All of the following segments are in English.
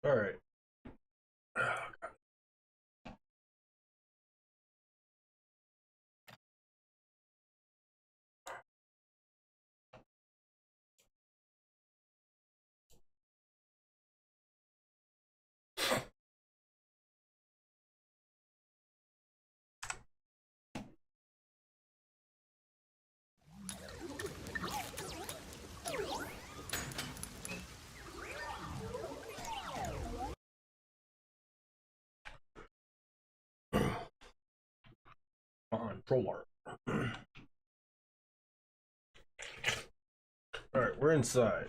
All right. Controller. All right, we're inside.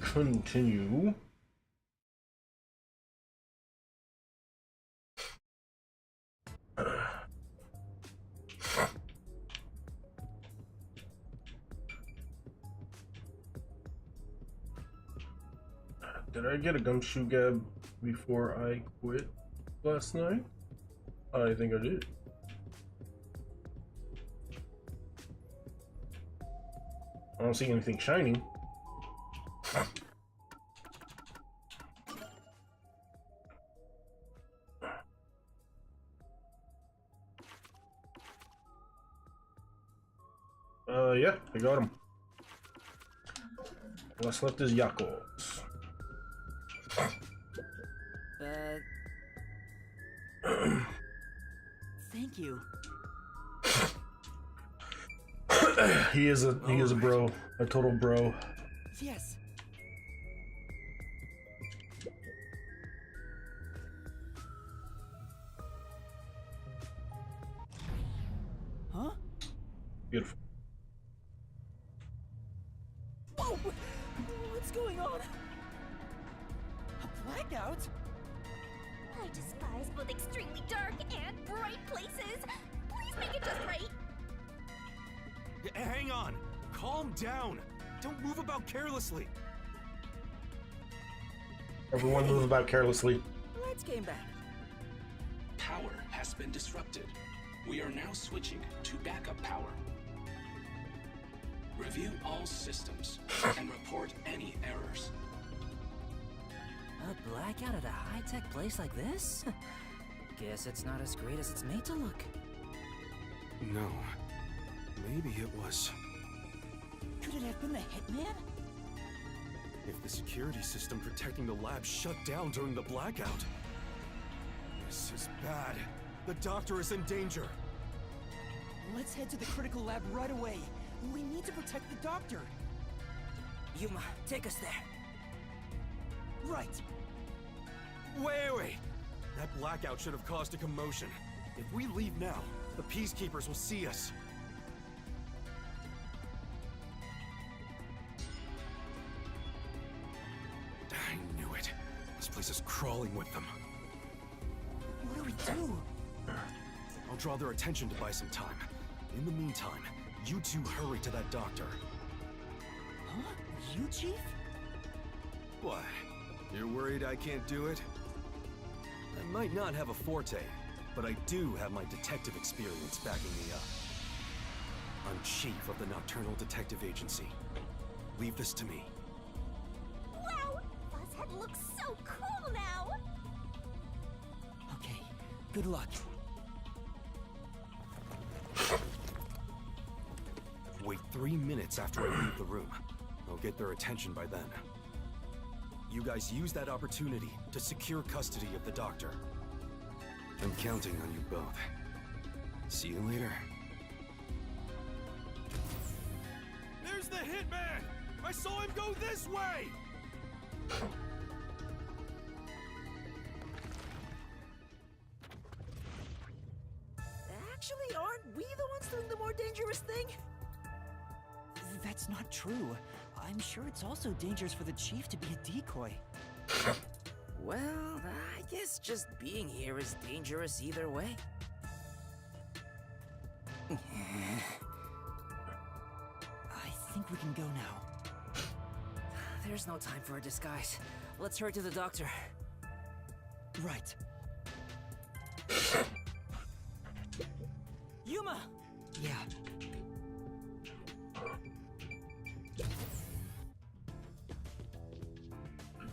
Continue. Did I get a gumshoe gab before I quit last night? I think I did. I don't see anything shining. Yeah, I got him. What's left is Yakos. Thank you. He is a bro, a total bro. Yes. Huh? Beautiful. Whoa! What's going on? A blackout? I despise both extremely dark and bright places. Please make it just right. Hang on! Calm down! Don't move about carelessly! Everyone move about carelessly. Lights came back. Power has been disrupted. We are now switching to backup power. Review all systems and report any errors. A blackout at a high-tech place like this? Guess it's not as great as it's made to look. No. Maybe it was. Could it have been the hitman? If the security system protecting the lab shut down during the blackout. This is bad. The doctor is in danger. Let's head to the critical lab right away. We need to protect the doctor. Yuma, take us there. Right. Wait! That blackout should have caused a commotion. If we leave now, the Peacekeepers will see us. I knew it. This place is crawling with them. What do we do? I'll draw their attention to buy some time. In the meantime, you two hurry to that doctor. Huh? You, Chief? What? You're worried I can't do it? I might not have a forte, but I do have my detective experience backing me up. I'm chief of the Nocturnal Detective Agency. Leave this to me. Wow! Fuzzhead looks so cool now! Okay, good luck. Wait 3 minutes after I leave the room. I'll get their attention by then. You guys use that opportunity to secure custody of the doctor. I'm counting on you both. See you later. There's the hitman! I saw him go this way! Actually, aren't we the ones doing the more dangerous thing? That's not true. I'm sure it's also dangerous for the Chief to be a decoy. Well, I guess just being here is dangerous either way. I think we can go now. There's no time for a disguise. Let's hurry to the doctor. Right. Yuma! Yeah.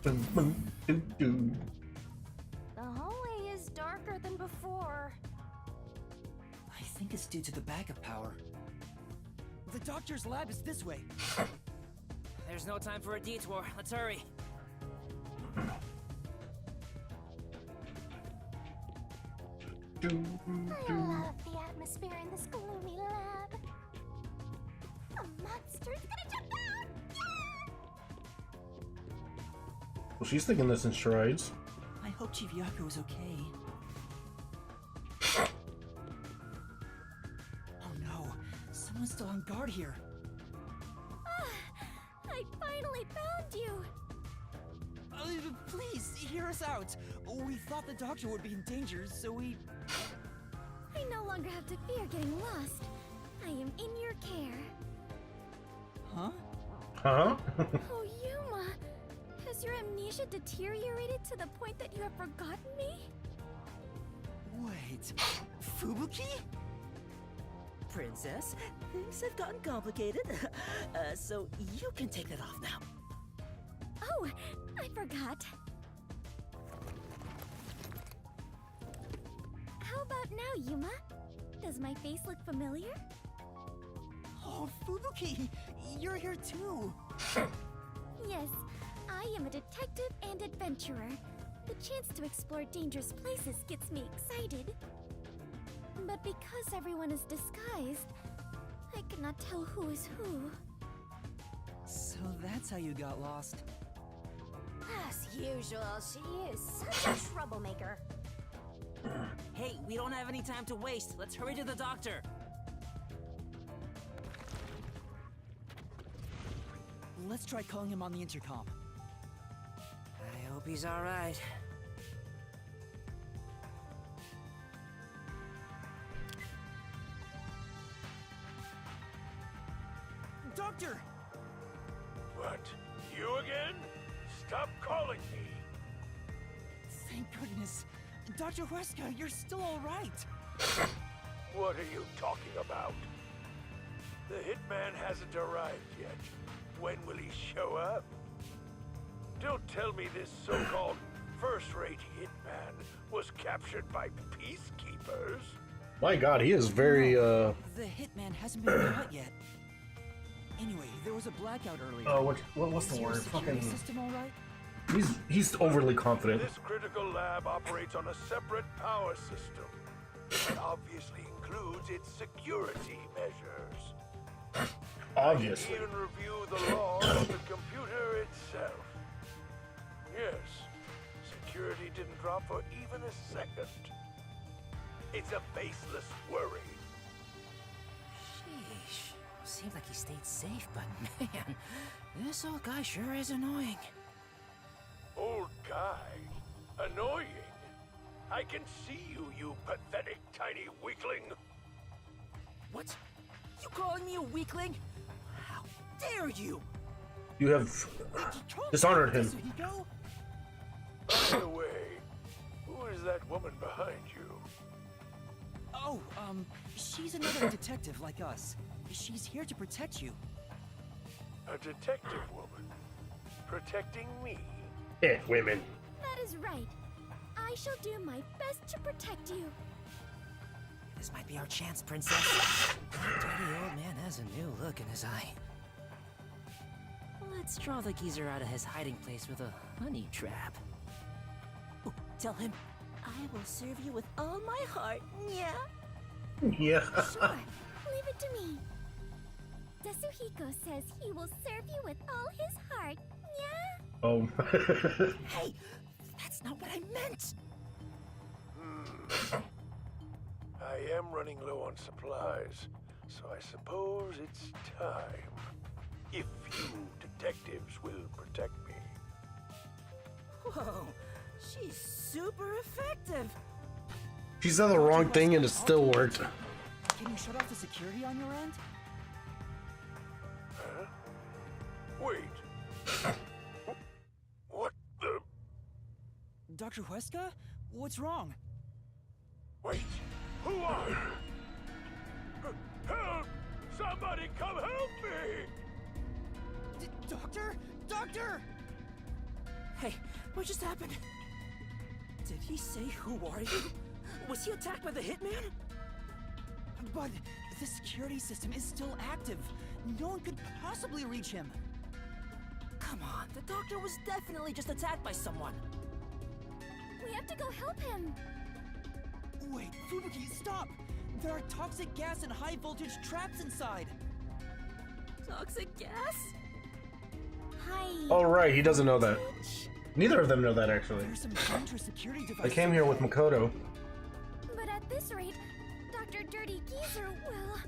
Boom, boom, doo, doo. The hallway is darker than before. I think it's due to the backup power. The doctor's lab is this way. There's no time for a detour. Let's hurry. Doo, I doo. love the atmosphere in this gloomy lab. A monster's gonna jump out! Well, she's thinking this in strides. I hope Chief Yaku is okay. Oh no, someone's still on guard here. I finally found you! Please, hear us out. We thought the doctor would be in danger, so we... I no longer have to fear getting lost. I am in your care. Huh? Huh? Oh, Yuma! Has your amnesia deteriorated to the point that you have forgotten me? Wait, Fubuki? Princess, things have gotten complicated. So you can take that off now. Oh, I forgot. How about now, Yuma? Does my face look familiar? Oh, Fubuki, you're here too. Yes, I am a detective and adventurer. The chance to explore dangerous places gets me excited. But because everyone is disguised, I cannot tell who is who. So that's how you got lost. As usual, she is such a troublemaker. Hey, we don't have any time to waste. Let's hurry to the doctor. Let's try calling him on the intercom. I hope he's all right. Doctor! What? You again? Stop calling me! Thank goodness. Dr. Huesca, you're still all right. What are you talking about? The hitman hasn't arrived yet. When will he show up? Don't tell me this so-called first-rate hitman was captured by peacekeepers. My God, he is very The hitman hasn't been caught yet. Anyway, there was a blackout earlier. what's Is your security system all right? He's overly confident. This critical lab operates on a separate power system. That obviously includes its security measures. Obviously. Even review the logs of the computer itself. Yes, security didn't drop for even a second. It's a baseless worry. Sheesh. Seems like he stayed safe, but man, this old guy sure is annoying. Old guy? Annoying? I can see you, you pathetic tiny weakling. What? You calling me a weakling? How dare you? You have dishonored him. Suhiko? By the way, who is that woman behind you? Oh, she's another detective like us. She's here to protect you. A detective woman? Protecting me? Women. That is right. I shall do my best to protect you. This might be our chance, Princess. The dirty old man has a new look in his eye. Let's draw the geezer out of his hiding place with a honey trap. Ooh, tell him, I will serve you with all my heart, yeah? Yeah. Sure, leave it to me. Yasuhiko says he will serve you with all his heart, yeah? Oh. Hey, that's not what I meant! I am running low on supplies, so I suppose it's time. If you detectives will protect me. Whoa, she's super effective! She said the wrong thing and it still worked. Can you shut off the security on your end? Huh? Wait. What the? Dr. Huesca? What's wrong? Wait. Who are you? Help! Somebody come help me! Doctor? Doctor! Hey, what just happened? Did he say, "Who are you"? Was he attacked by the hitman? But the security system is still active. No one could possibly reach him. Come on, the doctor was definitely just attacked by someone. We have to go help him. Wait, Fubuki, stop! There are toxic gas and high voltage traps inside. Toxic gas? Hi. Oh, right, he doesn't know that. Neither of them know that, actually. There's some dangerous security I devices. came here with Makoto. But at this rate, Dr. Dirty Geezer will...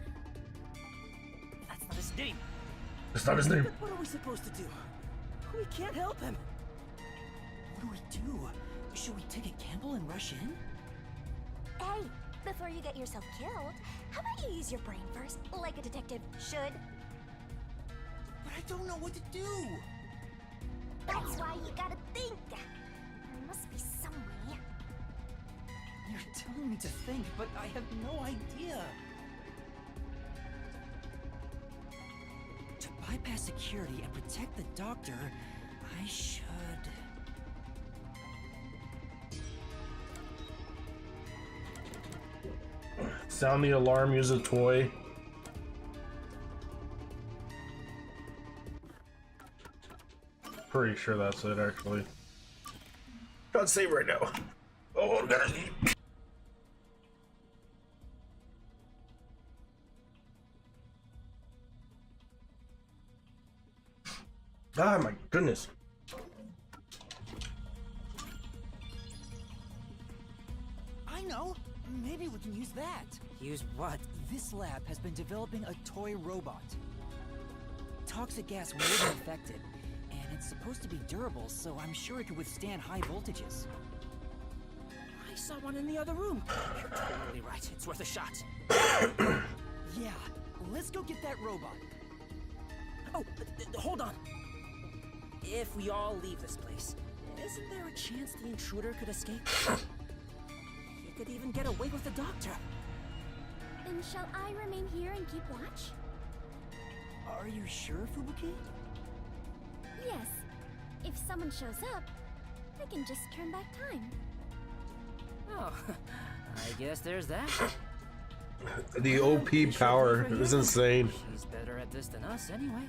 That's not his name. That's not his name. But what are we supposed to do? We can't help him. What do? Should we take a gamble and rush in? Hey, before you get yourself killed, how about you use your brain first, like a detective should? But I don't know what to do. That's why you gotta think. There must be some way. You're telling me to think, but I have no idea. To bypass security and protect the doctor, I should... Sound the alarm, use a toy. Pretty sure that's it, actually. Can't save right now. Oh, I'm gonna eat. Ah, my goodness. I know! Maybe we can use that. Use what? This lab has been developing a toy robot. Toxic gas will be infected, and it's supposed to be durable, so I'm sure it could withstand high voltages. I saw one in the other room. You're totally right. It's worth a shot. Yeah, let's go get that robot. Oh, hold on. If we all leave this place, isn't there a chance the intruder could escape? He could even get away with the doctor. Then shall I remain here and keep watch? Are you sure, Fubuki? Yes. If someone shows up, I can just turn back time. Oh, I guess there's that. The OP power is insane. She's better at this than us anyway.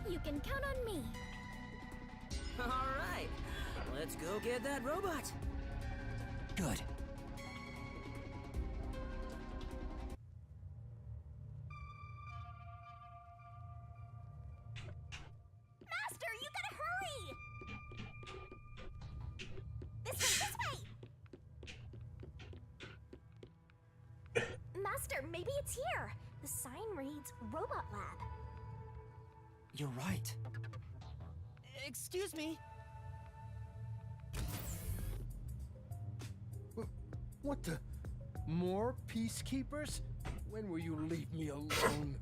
You can count on me. All right, let's go get that robot. Good. Master, you gotta hurry! This way! Master, maybe it's here. The sign reads Robot Lab. You're right. Excuse me. What the? More peacekeepers? When will you leave me alone?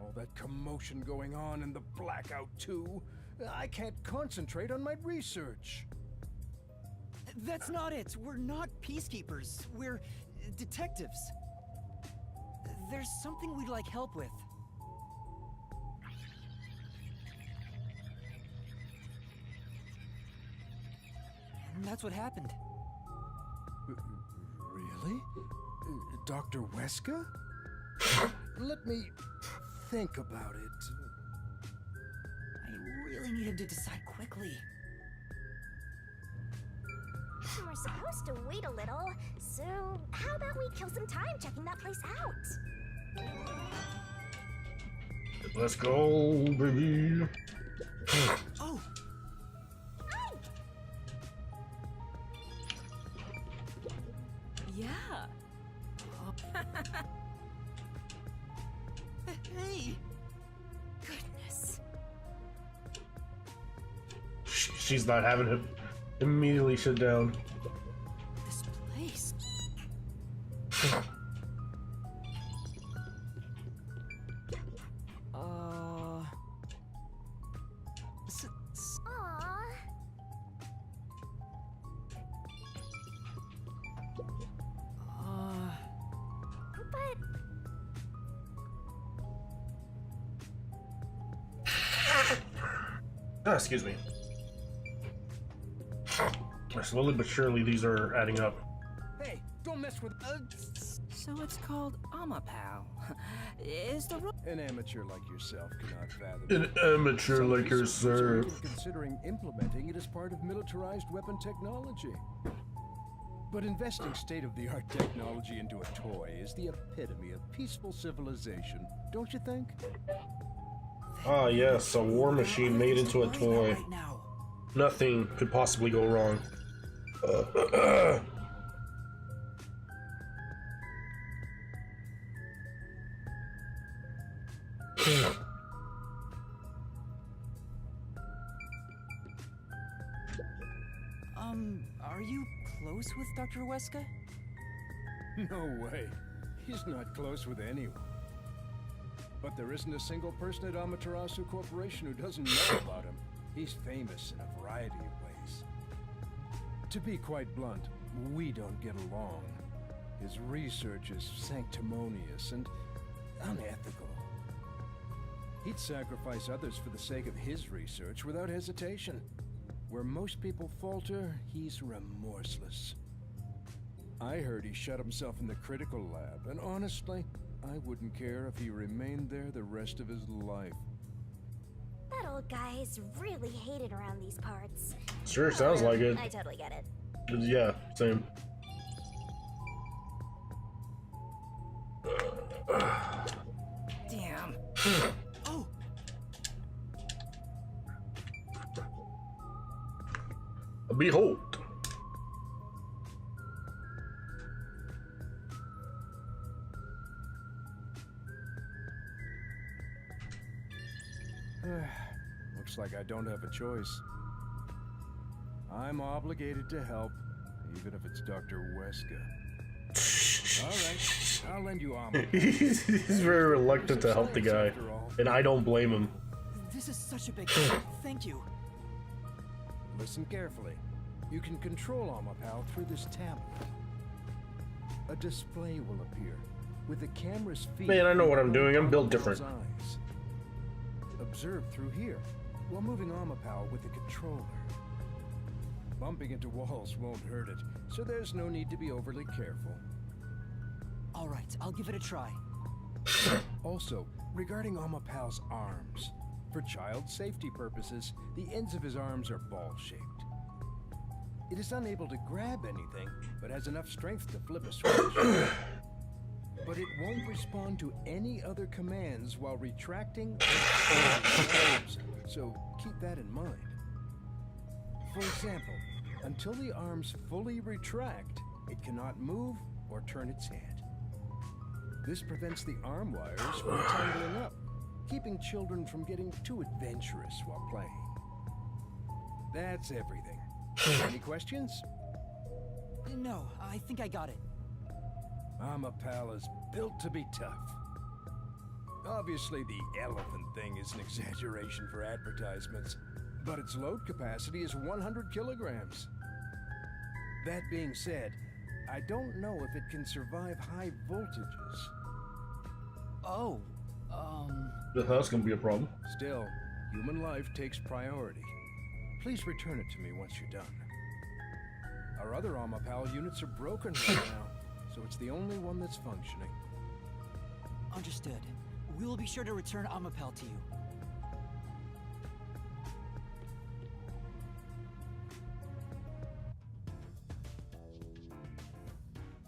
All that commotion going on and the blackout too. I can't concentrate on my research. That's not it. We're not peacekeepers. We're detectives. There's something we'd like help with. And that's what happened. Really? Dr. Weska? Let me think about it. I really need him to decide quickly. We're supposed to wait a little, so how about we kill some time checking that place out? Let's go, baby. Oh! Yeah. Hey! Goodness. She's not having him immediately shut down. This place. Aww. But Ah, excuse me. Slowly but surely, these are adding up. Hey, don't mess with So it's called Amapal. Is the an amateur like yourself cannot fathom. An amateur Some like researchers are yourself. even considering implementing it as part of militarized weapon technology. But investing state-of-the-art technology into a toy is the epitome of peaceful civilization, don't you think? Ah, yes, a war machine made into a toy. Right now. Nothing could possibly go wrong. Are you close with Dr. Weska? No way. He's not close with anyone. But there isn't a single person at Amaterasu Corporation who doesn't know about him. He's famous in a variety of ways. To be quite blunt, we don't get along. His research is sanctimonious and unethical. He'd sacrifice others for the sake of his research without hesitation. Where most people falter, he's remorseless. I heard he shut himself in the critical lab, and honestly, I wouldn't care if he remained there the rest of his life. That old guy is really hated around these parts. Sure, sounds like it. I totally get it. Yeah, same. Damn. Oh! Behold. Looks like I don't have a choice. I'm obligated to help, even if it's Dr. Weska. All right, I'll lend you armor. He's very reluctant to help the guy, and I don't blame him. This is such a big deal. Thank you. Listen carefully. You can control Amapal through this tablet. A display will appear with the camera's feed. Man, I know what I'm doing. I'm built different. Eyes. Observe through here while moving Amapal with the controller. Bumping into walls won't hurt it, so there's no need to be overly careful. All right, I'll give it a try. Also, regarding Amapal's arms, for child safety purposes, the ends of his arms are ball-shaped. It is unable to grab anything, but has enough strength to flip a switch. But it won't respond to any other commands while retracting or expanding the arms, so keep that in mind. For example, until the arms fully retract, it cannot move or turn its head. This prevents the arm wires from tangling up, keeping children from getting too adventurous while playing. That's everything. Any questions? No, I think I got it. Amapal is built to be tough. Obviously, the elephant thing is an exaggeration for advertisements, but its load capacity is 100 kilograms. That being said, I don't know if it can survive high voltages. Oh, That's gonna be a problem. Still, human life takes priority. Please return it to me once you're done. Our other Amapal units are broken right now, so it's the only one that's functioning. understood. We will be sure to return Amapel to you.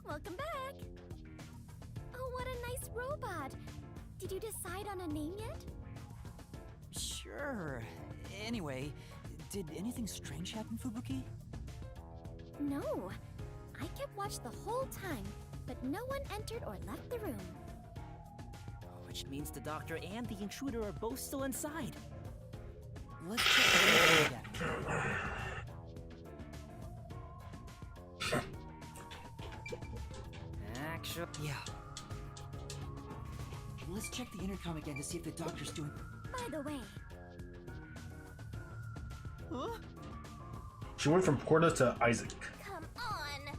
Welcome back! Oh, what a nice robot! Did you decide on a name yet? Sure. Anyway, did anything strange happen, Fubuki? No. I kept watch the whole time, but no one entered or left the room. Which means the doctor and the intruder are both still inside. Let's check the again. Actually, yeah. Let's check the intercom again to see if the doctor's doing... By the way, Huh? She went from Porta to Isaac. Come on!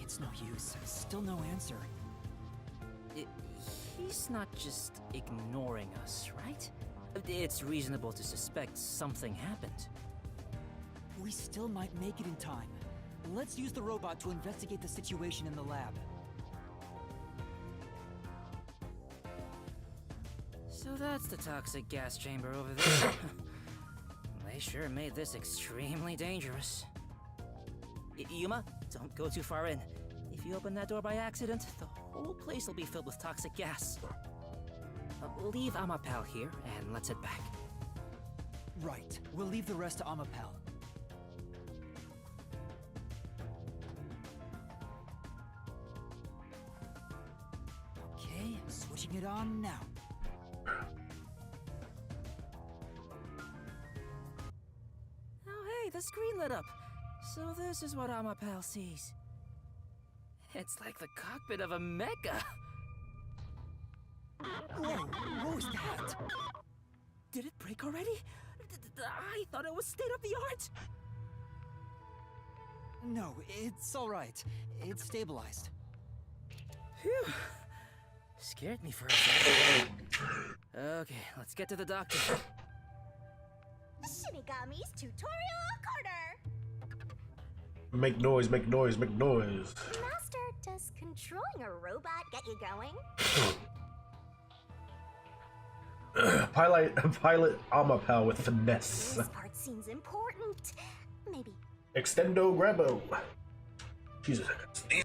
It's no use. Still no answer. He's not just ignoring us, right? It's reasonable to suspect something happened. We still might make it in time. Let's use the robot to investigate the situation in the lab. So that's the toxic gas chamber over there. They sure made this extremely dangerous. Yuma, don't go too far in. If you open that door by accident, the whole place will be filled with toxic gas. Leave Amapal here, and let's head back. Right. We'll leave the rest to Amapal. Okay, switching it on now. Oh hey, the screen lit up. So this is what Amapal sees. It's like the cockpit of a mecha. Whoa, what was that? Did it break already? I thought it was state of the art. No, it's all right. It's stabilized. Phew. Scared me for a second. Okay, let's get to the doctor. Shinigami's tutorial corner! Make noise, make noise, make noise. Master, does controlling a robot get you going? Pilot Amapal with finesse. This part seems important. Maybe. Extendo grabo. Jesus, I got sneeze.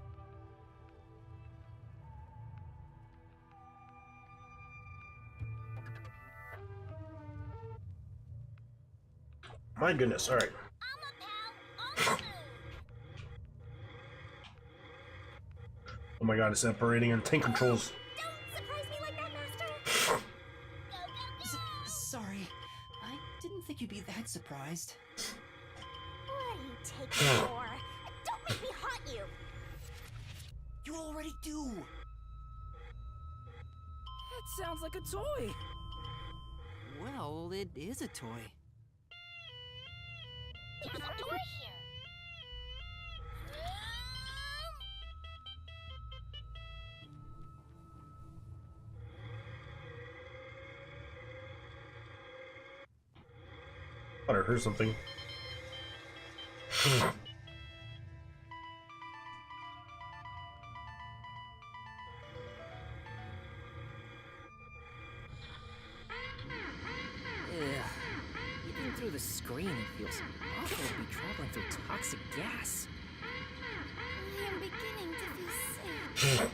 My goodness, alright. Oh my god, it's separating and tank controls. Don't surprise me like that, Master! Sorry. I didn't think you'd be that surprised. What do you take me for? Don't make me haunt you! You already do! That sounds like a toy. Well, it is a toy. There's a door here! I thought I heard something. Even through the screen, it feels awful to be traveling through toxic gas. I am beginning to feel safe.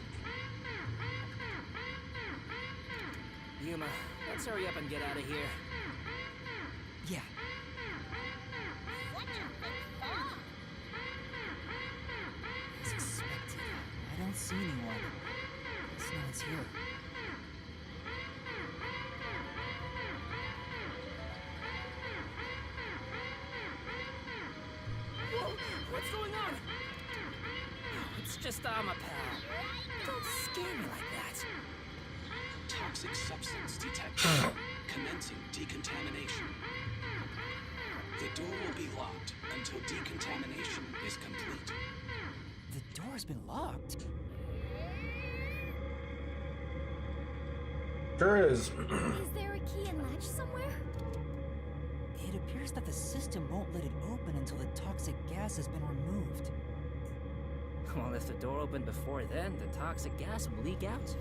Yuma, let's hurry up and get out of here. Yeah. Such a big thought! As expected. I don't see anyone. Guess no one's here. Whoa, what's going on? Oh, it's just Amapal. Don't scare me like that. Toxic substance detected. Commencing decontamination. The door will be locked until decontamination is complete. The door's been locked. Sure is. Is there a key and latch somewhere? It appears that the system won't let it open until the toxic gas has been removed. Well, if the door opened before then, the toxic gas would leak out.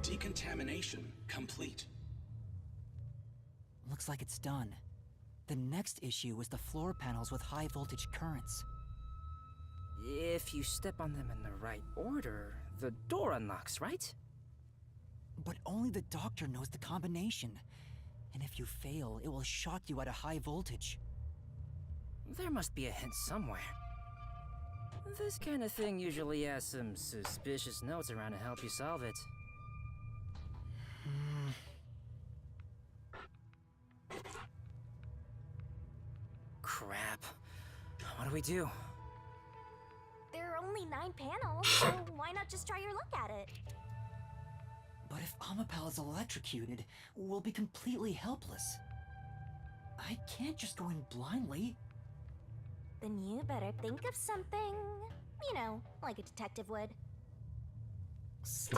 Decontamination complete. Looks like it's done. The next issue is the floor panels with high voltage currents. If you step on them in the right order, the door unlocks, right? But only the doctor knows the combination. And if you fail, it will shock you at a high voltage. There must be a hint somewhere. This kind of thing usually has some suspicious notes around to help you solve it. Crap. What do we do? There are only 9 panels, so why not just try your luck at it? But if Amapal is electrocuted, we'll be completely helpless. I can't just go in blindly. Then you better think of something, you know, like a detective would.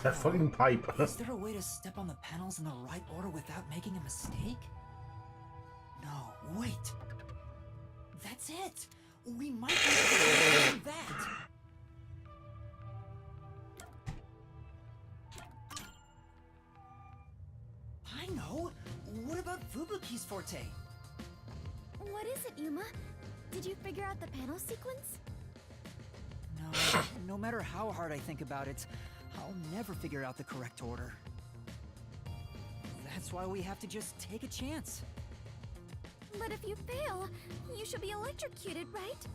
That fucking pipe. Is there a way to step on the panels in the right order without making a mistake? No, wait. That's it. We might be able to do that. I know. What about Fubuki's forte? What is it, Yuma? Did you figure out the panel sequence? No, no matter how hard I think about it, I'll never figure out the correct order. That's why we have to just take a chance. But if you fail, you should be electrocuted, right?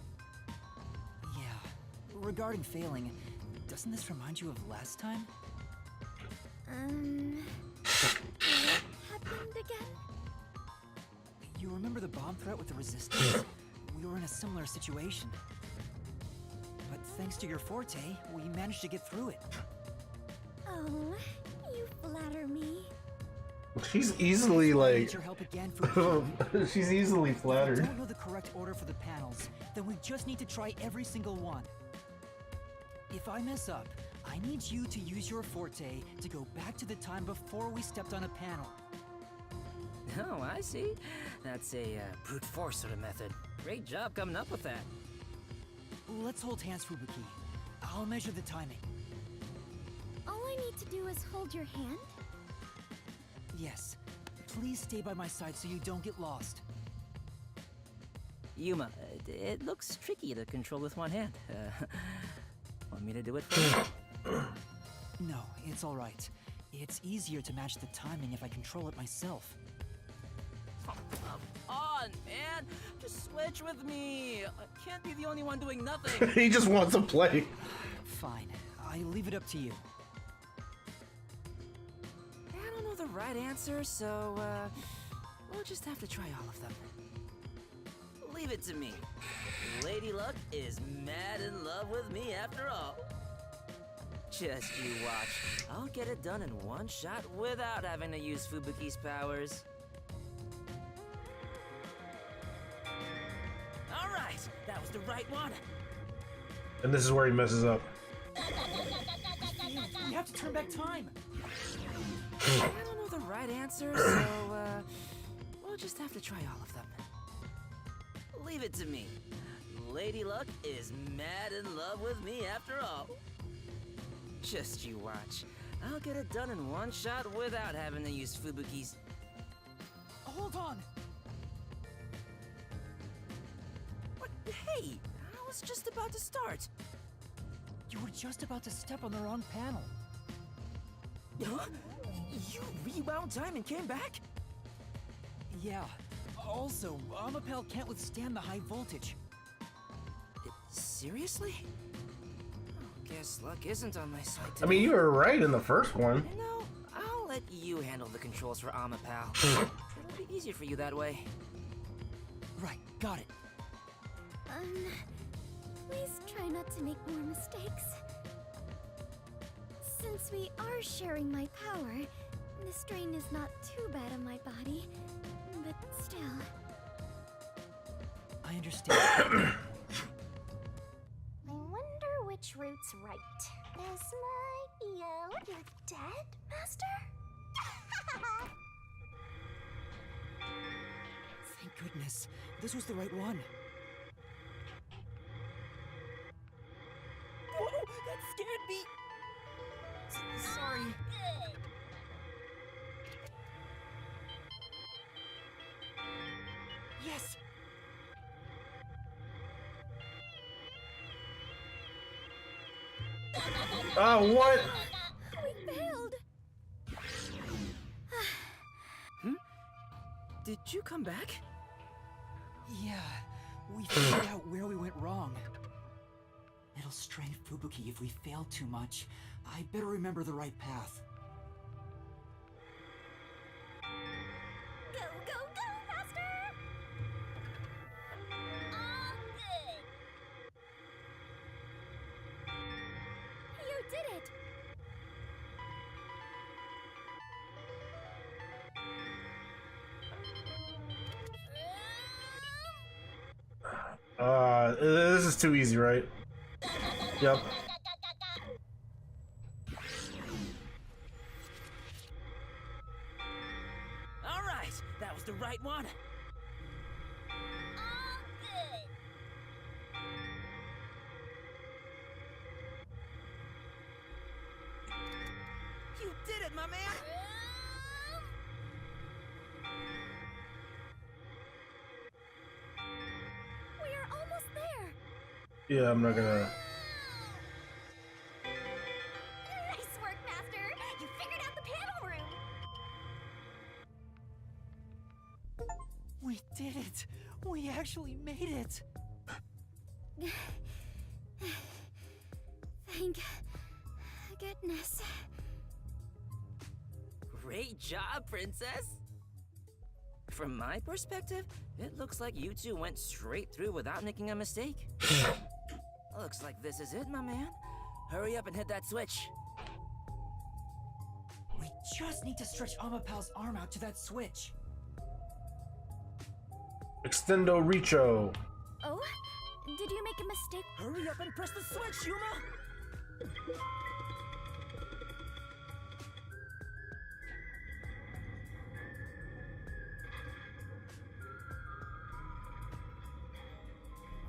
Yeah. Regarding failing, doesn't this remind you of last time? What happened again? You remember the bomb threat with the resistance? We were in a similar situation. But thanks to your forte, we managed to get through it. Oh, you flatter me. She's easily I like. need your help again, Fubuki. She's easily If we flattered. don't know the correct order for the panels, then we just need to try every single one. If I mess up, I need you to use your forte to go back to the time before we stepped on a panel. Oh, I see. That's a brute force sort of method. Great job coming up with that. Let's hold hands, Fubuki. I'll measure the timing. All I need to do is hold your hand. Yes. Please stay by my side so you don't get lost. Yuma, it looks tricky to control with one hand. Want me to do it for you? No, it's all right. It's easier to match the timing if I control it myself. Come on, man! Just switch with me! I can't be the only one doing nothing! He just wants to play. Fine. I leave it up to you. I don't know the right answer, so, we'll just have to try all of them. Leave it to me. Lady Luck is mad in love with me after all. Just you watch. I'll get it done in one shot without having to use Fubuki's powers. Alright, that was the right one. And this is where he messes up. We have to turn back time. I don't know the right answer, so, we'll just have to try all of them. Leave it to me. Lady Luck is mad in love with me after all. Just you watch. I'll get it done in one shot without having to use Fubuki's. Hold on. What? Hey, I was just about to start. You were just about to step on the wrong panel. Huh? You rewound time and came back? Yeah. Also, Amapel can't withstand the high voltage. Seriously? Oh, guess luck isn't on my side today. I mean, you were right in the first one. You know, I'll let you handle the controls for Amapal. It'll be easier for you that way. Right, got it. Please try not to make more mistakes. Since we are sharing my power, the strain is not too bad on my body, but still. I understand. I wonder which route's right. Is my yo dead, Master? Thank goodness. This was the right one. Whoa, that scared me! Sorry. Yes! Oh, what? We failed! Did you come back? Yeah, we figured out where we went wrong. It'll strain Fubuki if we fail too much. I better remember the right path. Go, go, go, Master! All good! You did it! This is too easy, right? Yep. All right, that was the right one. All good. You did it, my man. We are almost there. Yeah, I'm not gonna. Nice work, Master. You figured out the panel room. We did it! We actually made it! Thank goodness. Great job, Princess. From my perspective, it looks like you two went straight through without making a mistake. Looks like this is it, my man. Hurry up and hit that switch. We just need to stretch Amapal's arm out to that switch. Extendo Richo. Oh? Did you make a mistake? Hurry up and press the switch, Yuma!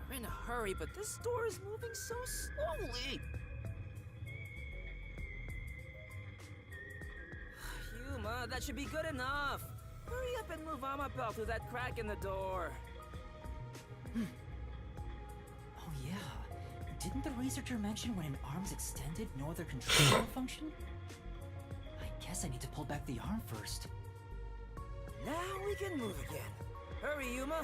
We're in a hurry, but this door is moving so slowly. Yuma, that should be good enough. Hurry up and move Amapel through that crack in the door. Oh yeah. Didn't the researcher mention when an arm's extended, no other control will function? I guess I need to pull back the arm first. Now we can move again. Hurry, Yuma.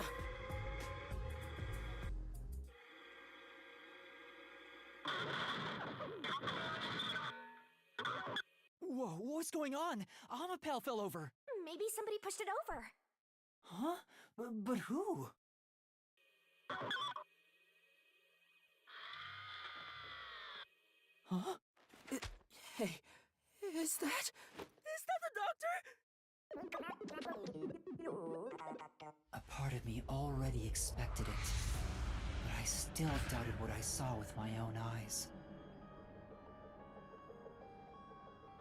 Whoa, what's going on? Amapal fell over. Maybe somebody pushed it over. Huh? But who? Huh? Hey, is that the doctor? A part of me already expected it, but I still doubted what I saw with my own eyes.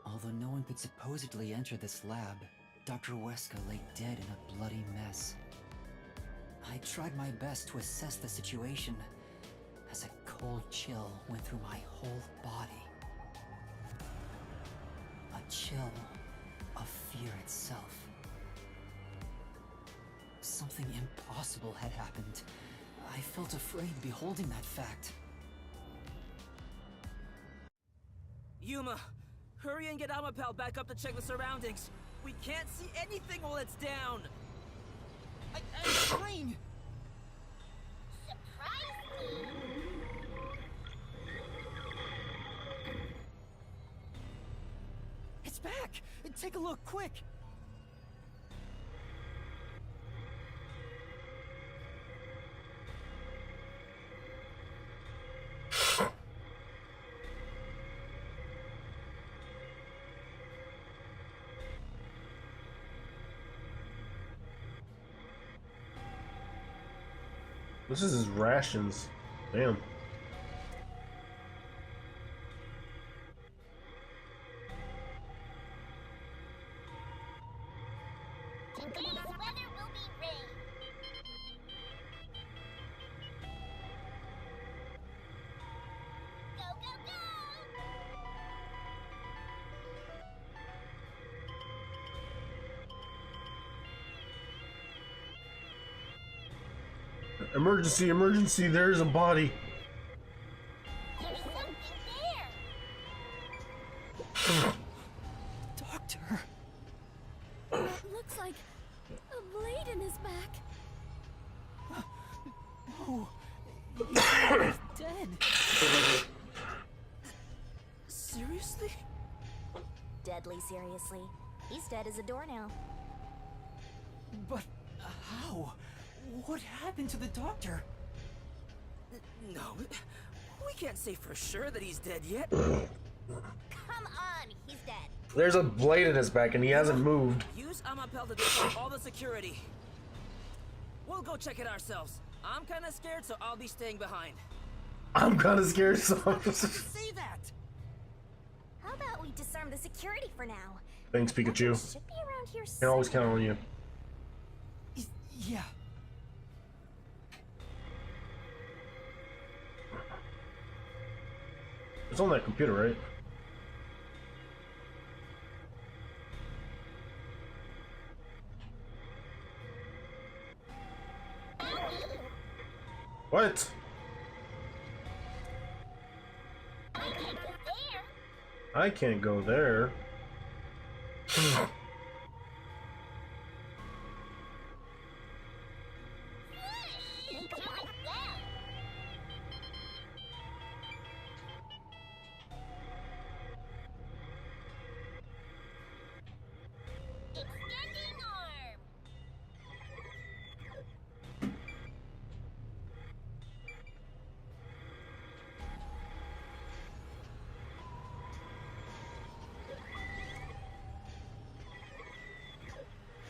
Although no one could supposedly enter this lab, Dr. Weska lay dead in a bloody mess. I tried my best to assess the situation as a cold chill went through my whole body. A chill of fear itself. Something impossible had happened. I felt afraid beholding that fact. Yuma, hurry and get Amapel back up to check the surroundings. We can't see anything while it's down. I'm trying! Surprise me! It's back! Take a look, quick! This is his rations. Damn. Today's weather will be rain. Go, go, go! Emergency, emergency, there is a body. There's something there. Doctor! It looks like a blade in his back. No! He's dead! Seriously? Deadly seriously. He's dead as a doornail. But how? What happened to the doctor? No, we can't say for sure that he's dead yet. Come on, he's dead. There's a blade in his back and he hasn't moved. Use Amapel to disable all the security. We'll go check it ourselves. I'm kind of scared, so I'll be staying behind. I'm kind of scared, so Say that! How about we disarm the security for now? Thanks, Pikachu. Weapons should be around here Can always somewhere. count on you. Yeah. It's on that computer, right? What? I can't go there.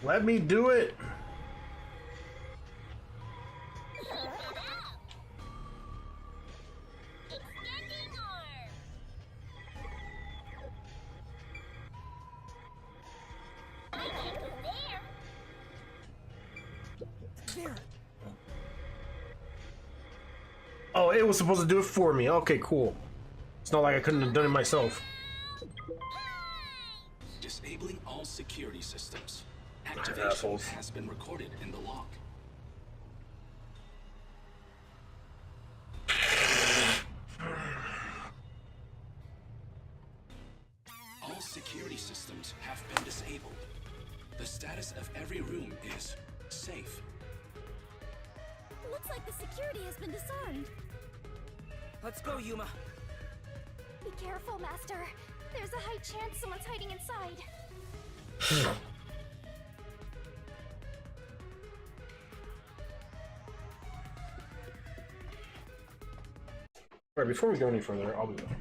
Let me do it. There. Oh, it was supposed to do it for me. Okay, cool. It's not like I couldn't have done it myself. Disabling all security systems. Activation Assholes. has been recorded in the log. All security systems have been disabled. The status of every room is safe. Looks like the security has been disarmed. Let's go, Yuma. Be careful, Master. There's a high chance someone's hiding inside. Alright, before we go any further, I'll be back.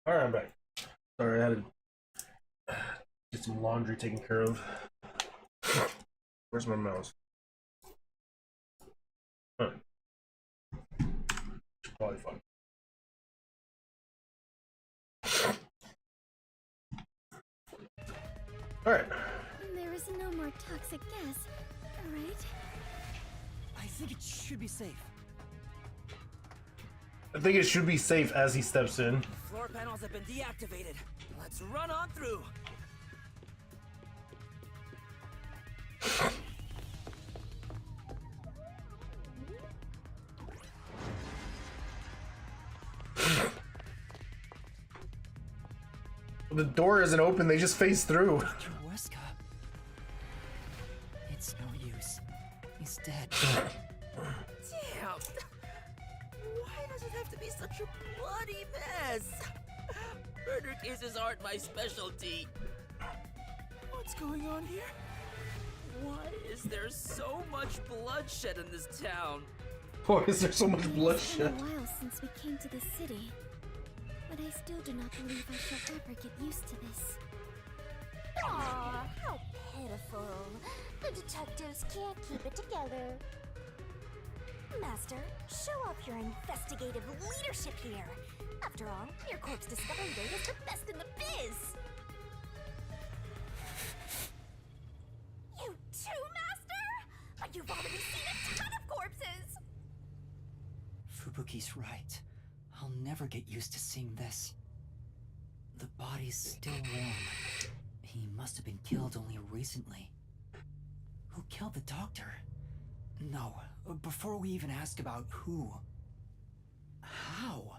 Alright, I'm back. Sorry, I had to get some laundry taken care of. Where's my mouse? Huh. Should probably find. Alright. There is no more toxic gas, right? I think it should be safe. I think it should be safe as he steps in. Floor panels have been deactivated. Let's run on through. The door isn't open, they just face through. Dr. Weska. It's no use. He's dead. Damn! Why does it have to be such a bloody mess? Murder cases aren't my specialty. What's going on here? Why is there so much bloodshed in this town? Why is there so much It's bloodshed? been a while since we came to the city, but I still do not believe I shall ever get used to this. Aw, how pitiful. The detectives can't keep it together. Master, show off your investigative leadership here. After all, your corpse discovery rate is the best in the biz. You too, Master? But you've already seen a ton of corpses. Fubuki's right. I'll never get used to seeing this. The body's still warm. He must have been killed only recently. Who killed the doctor? No, before we even ask about who. How?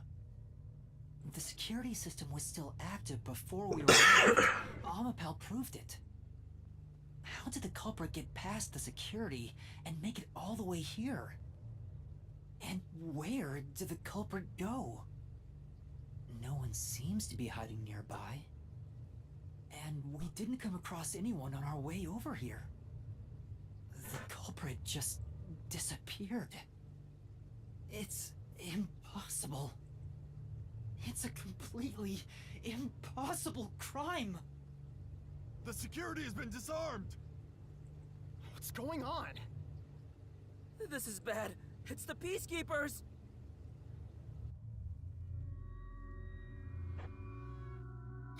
The security system was still active before we arrived. Amapal proved it. How did the culprit get past the security and make it all the way here? And where did the culprit go? No one seems to be hiding nearby. And we didn't come across anyone on our way over here. The culprit just disappeared. It's impossible. It's a completely impossible crime. The security has been disarmed! What's going on? This is bad. It's the Peacekeepers!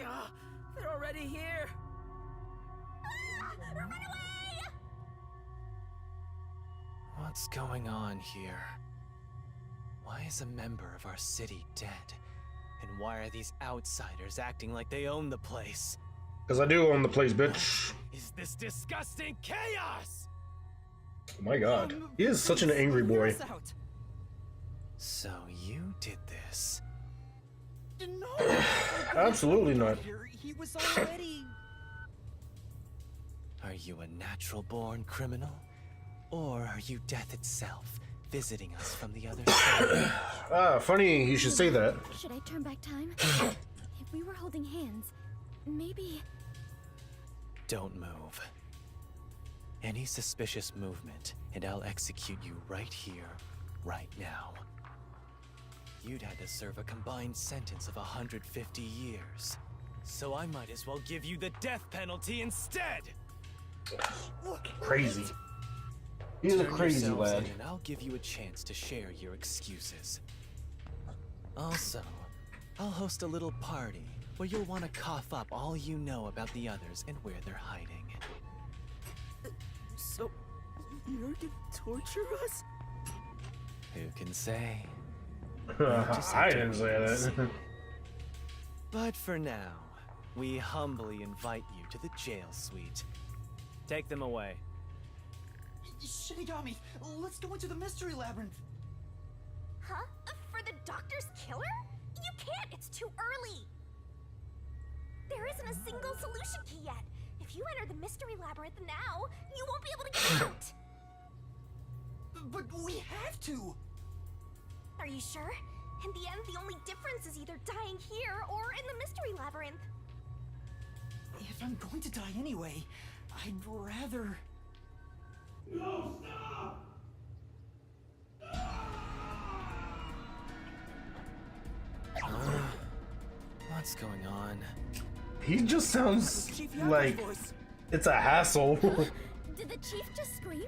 Ah, they're already here! Run away! What's going on here? Why is a member of our city dead? And why are these outsiders acting like they own the place? Because I do own the place, bitch. Is this disgusting chaos? Oh my god. He is such an angry boy. So you did this? No! Absolutely not. He was already... Are you a natural-born criminal? Or are you death itself, visiting us from the other side? Ah, funny you should say that. Should I turn back time? If we were holding hands, maybe... Don't move. Any suspicious movement, and I'll execute you right here, right now. You'd had to serve a combined sentence of 150 years. So I might as well give you the death penalty instead! Crazy. He's a Turn crazy yourselves lad. in and I'll give you a chance to share your excuses. Also, I'll host a little party where you'll want to cough up all you know about the others and where they're hiding. So, you're gonna torture us? Who can say? I didn't say that. But for now, we humbly invite you to the jail suite. Take them away. Shinigami, let's go into the mystery labyrinth. Huh? For the doctor's killer? You can't, it's too early. There isn't a single solution key yet. If you enter the mystery labyrinth now, you won't be able to get out. But we have to. Are you sure? In the end, the only difference is either dying here or in the mystery labyrinth. If I'm going to die anyway, I'd rather... No, stop! What's going on? He just sounds Chief Yako's like voice. it's a hassle. Did the chief just scream?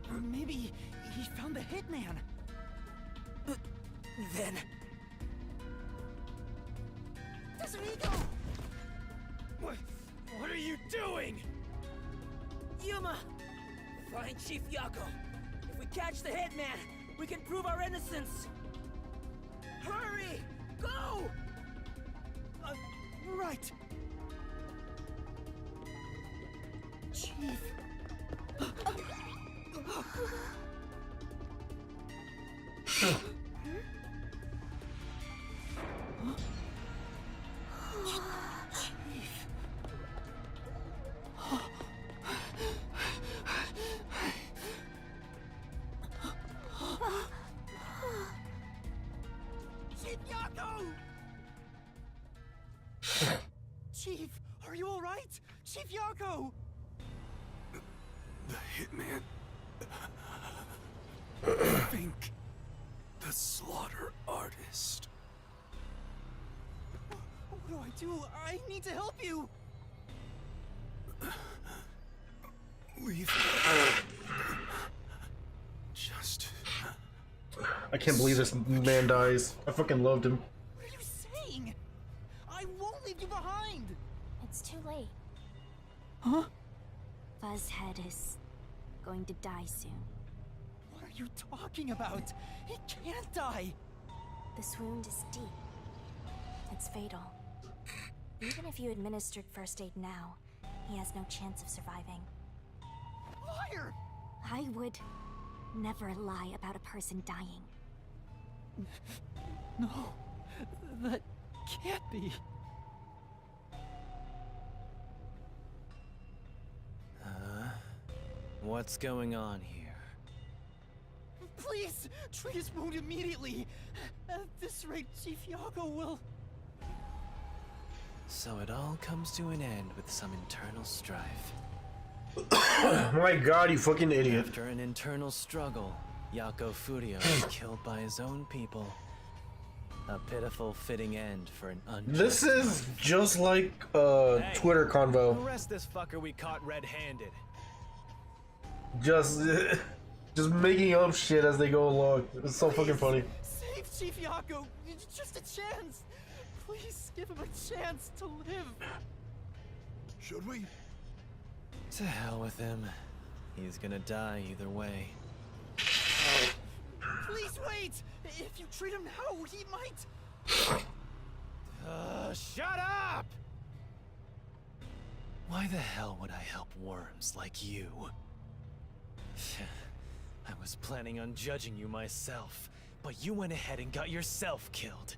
Or maybe he found the hitman. Then. Tesorito! What are you doing? Yuma! Find Chief Yako. If we catch the hitman, we can prove our innocence. Hurry! Go! Right. Chief. Chief Yako! Chief, are you all right? Chief Yako! The hitman. I think the slaughter artist. What do I do? I need to help you! Leave. Just. I can't believe this man dies. I fucking loved him. What are you saying? I won't leave you behind! It's too late. Huh? Fuzzhead is going to die soon. What are you talking about? He can't die! This wound is deep. It's fatal. Even if you administered first aid now, he has no chance of surviving. Liar! I would never lie about a person dying. No, that can't be. What's going on here? Please, treat his wound immediately. At this rate, Chief Yago will... So it all comes to an end with some internal strife. My god, you fucking idiot. After an internal struggle, Yako Furio is killed by his own people. A pitiful fitting end for an unjust... This is just like a Twitter convo. Arrest this fucker we caught red-handed. Just making up shit as they go along. It's so fucking funny. Save Chief Yago! Just a chance! Please give him a chance to live! Should we? To hell with him. He's gonna die either way. Please wait! If you treat him now, he might... Shut up! Why the hell would I help worms like you? I was planning on judging you myself, but you went ahead and got yourself killed.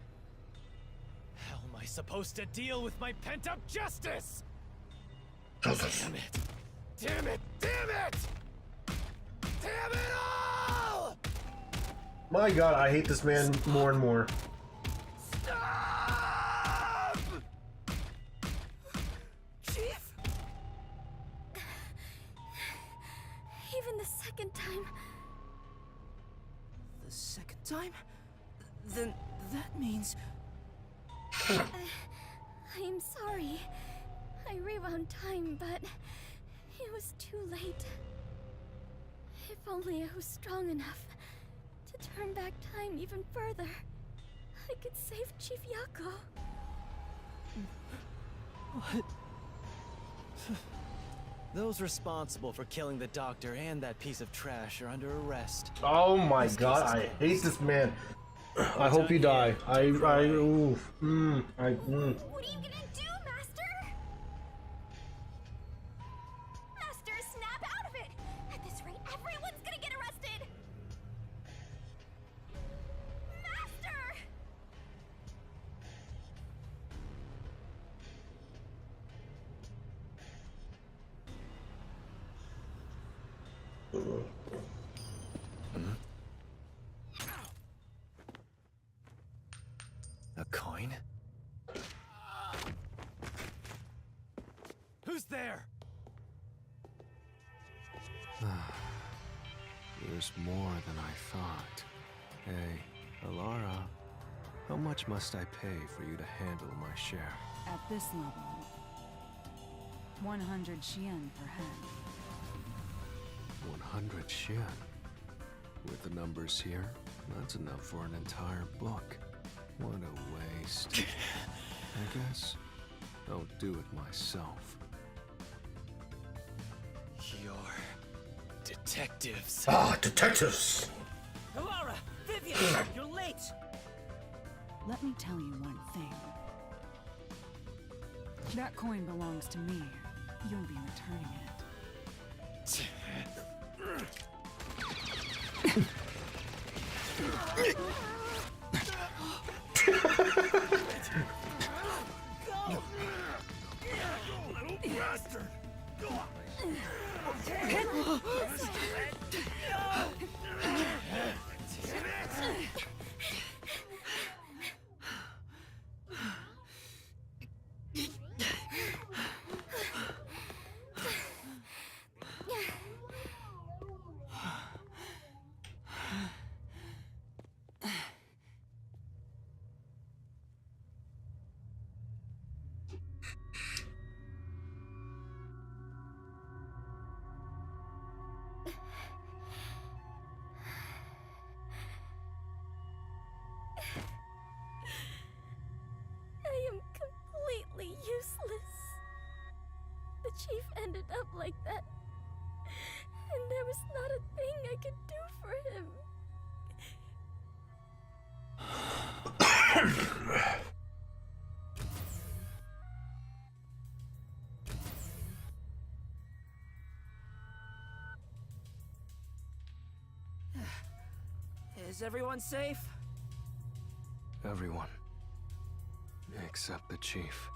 How am I supposed to deal with my pent-up justice? Damn it! Damn it! Damn it! Damn it all! My god, I hate this man more and more. Stop! Chief? Even the second time. The second time? Then that means... I am sorry. I rewound time, but it was too late. If only I was strong enough to turn back time even further, I could save Chief Yako. What? Those responsible for killing the doctor and that piece of trash are under arrest. Oh my god, I hate this man. I hope you die. What are you gonna do, Master? Master, snap out of it! At this rate, everyone's gonna get arrested! Master! A coin? Who's there? There's more than I thought. Hey, Alara. How much must I pay for you to handle my share? At this level, 100 Xian per head. 100 Xian. With the numbers here, that's enough for an entire book. What a waste. I guess I'll do it myself. Your detectives. Ah, detectives! Alara! Vivian! You're late! Let me tell you one thing. That coin belongs to me. You'll be returning it. I am completely useless. The chief ended up like that, and there was not a thing I could do for him. Is everyone safe? Everyone. Except the chief.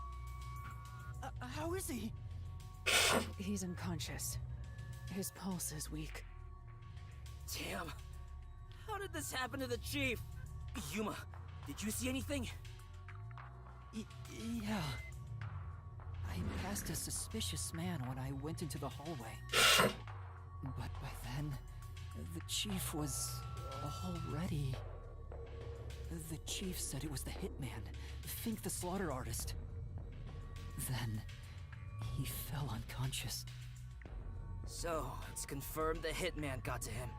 How is he? He's unconscious. His pulse is weak. Damn. How did this happen to the chief? Yuma, did you see anything? Yeah. I passed a suspicious man when I went into the hallway. But by then, the chief was already... The chief said it was the hitman, Fink the slaughter artist. Then, he fell unconscious. So, it's confirmed the hitman got to him.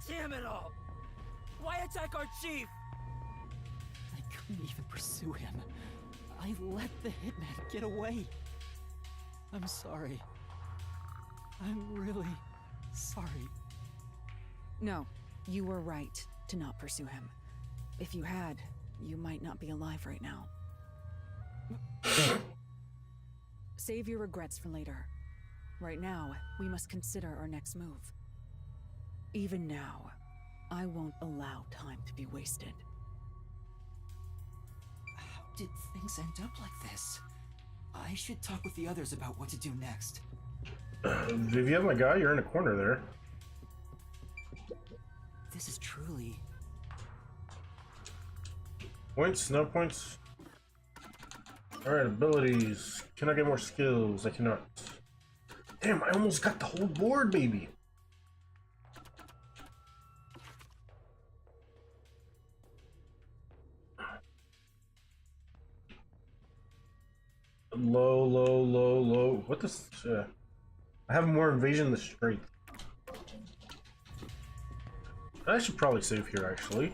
Damn it all! Why attack our chief? I couldn't even pursue him. I let the hitman get away. I'm sorry. I'm really sorry. No, you were right to not pursue him. If you had, you might not be alive right now. Save your regrets for later. Right now, we must consider our next move. Even now, I won't allow time to be wasted. How did things end up like this? I should talk with the others about what to do next. Vivian, my guy, you're in a corner there. This is truly... Points? No points? Alright, abilities. Can I get more skills? I cannot. Damn, I almost got the whole board, baby. Low, low, low, low. What this? I have more invasion than strength. I should probably save here, actually.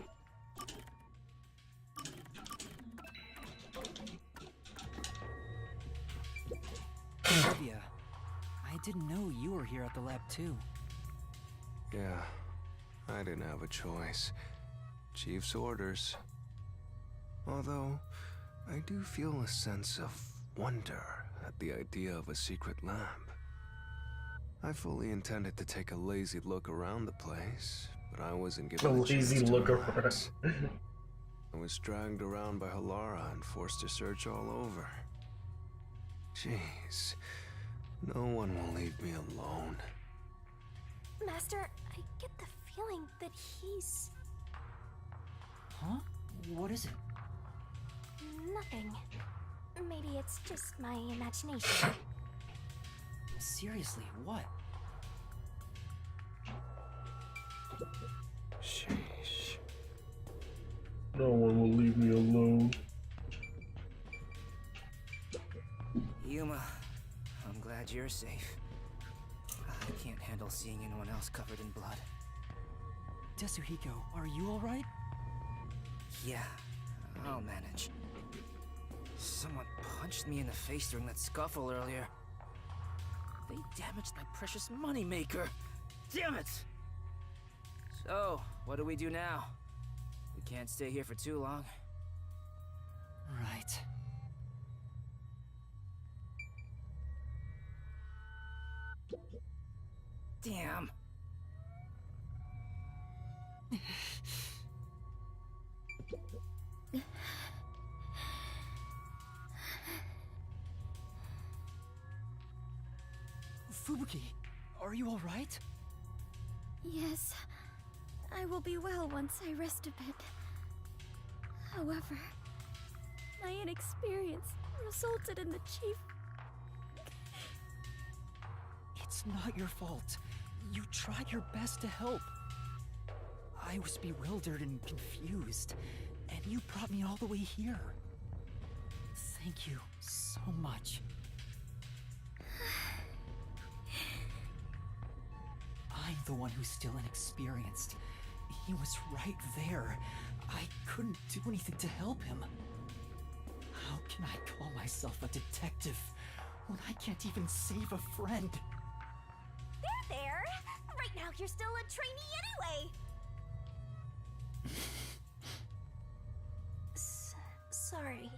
Olivia, I didn't know you were here at the lab too. Yeah, I didn't have a choice. Chief's orders. Although, I do feel a sense of wonder at the idea of a secret lab. I fully intended to take a lazy look around the place, but I wasn't given a chance to relax. I was dragged around by Halara and forced to search all over. Jeez, no one will leave me alone. Master, I get the feeling that he's... Huh? What is it? Nothing. Maybe it's just my imagination. Seriously, what? Sheesh. No one will leave me alone. Yuma, I'm glad you're safe. I can't handle seeing anyone else covered in blood. Tetsuhiko, are you alright? Yeah, I'll manage. Someone punched me in the face during that scuffle earlier. They damaged my precious moneymaker. Damn it! So, what do we do now? We can't stay here for too long. Right. Damn. Fubuki, are you alright? Yes, I will be well once I rest a bit. However, my inexperience resulted in the chief. It's not your fault. You tried your best to help. I was bewildered and confused, and you brought me all the way here. Thank you so much. I'm the one who's still inexperienced. He was right there. I couldn't do anything to help him. How can I call myself a detective when I can't even save a friend? There! Right now you're still a trainee anyway! Sorry.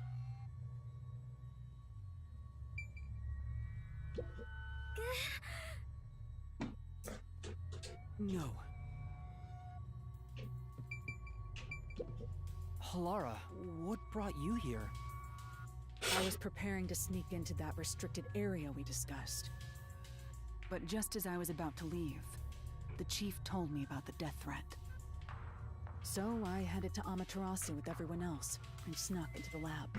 No. Halara, what brought you here? I was preparing to sneak into that restricted area we discussed. But just as I was about to leave, the chief told me about the death threat. So I headed to Amaterasu with everyone else and snuck into the lab.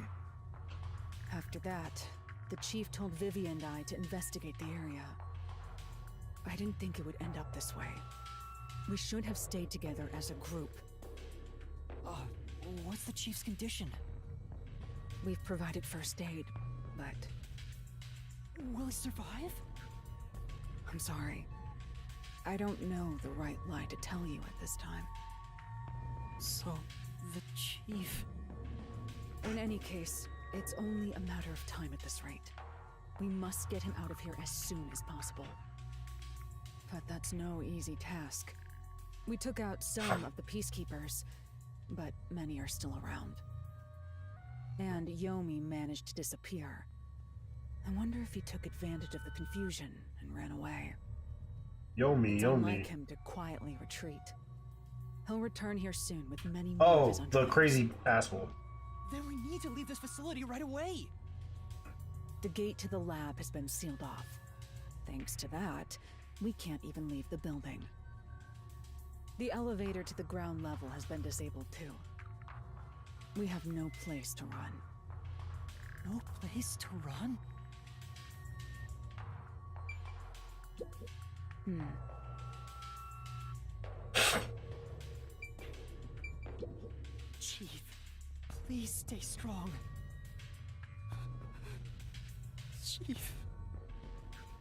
After that, the chief told Vivi and I to investigate the area. I didn't think it would end up this way. We should have stayed together as a group. What's the chief's condition? We've provided first aid, but... Will he survive? I'm sorry. I don't know the right lie to tell you at this time. So, the chief... In any case, it's only a matter of time at this rate. We must get him out of here as soon as possible. But that's no easy task. We took out some of the peacekeepers, but many are still around. And Yomi managed to disappear. I wonder if he took advantage of the confusion and ran away. It's unlike him to quietly retreat. He'll return here soon with many more of his the entourage. crazy asshole. Then we need to leave this facility right away! The gate to the lab has been sealed off. Thanks to that, we can't even leave the building. The elevator to the ground level has been disabled too. We have no place to run. No place to run? Chief, please stay strong. Chief.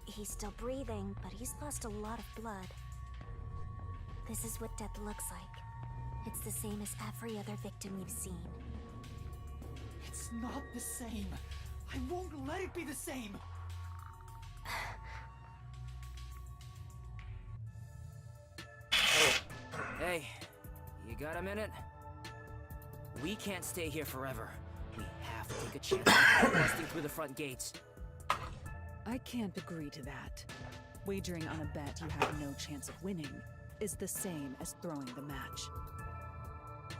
He's still breathing, but he's lost a lot of blood. This is what death looks like. It's the same as every other victim you've seen. It's not the same. I won't let it be the same. Hey, you got a minute? We can't stay here forever. We have to take a chance on busting through the front gates. I can't agree to that. Wagering on a bet you have no chance of winning is the same as throwing the match.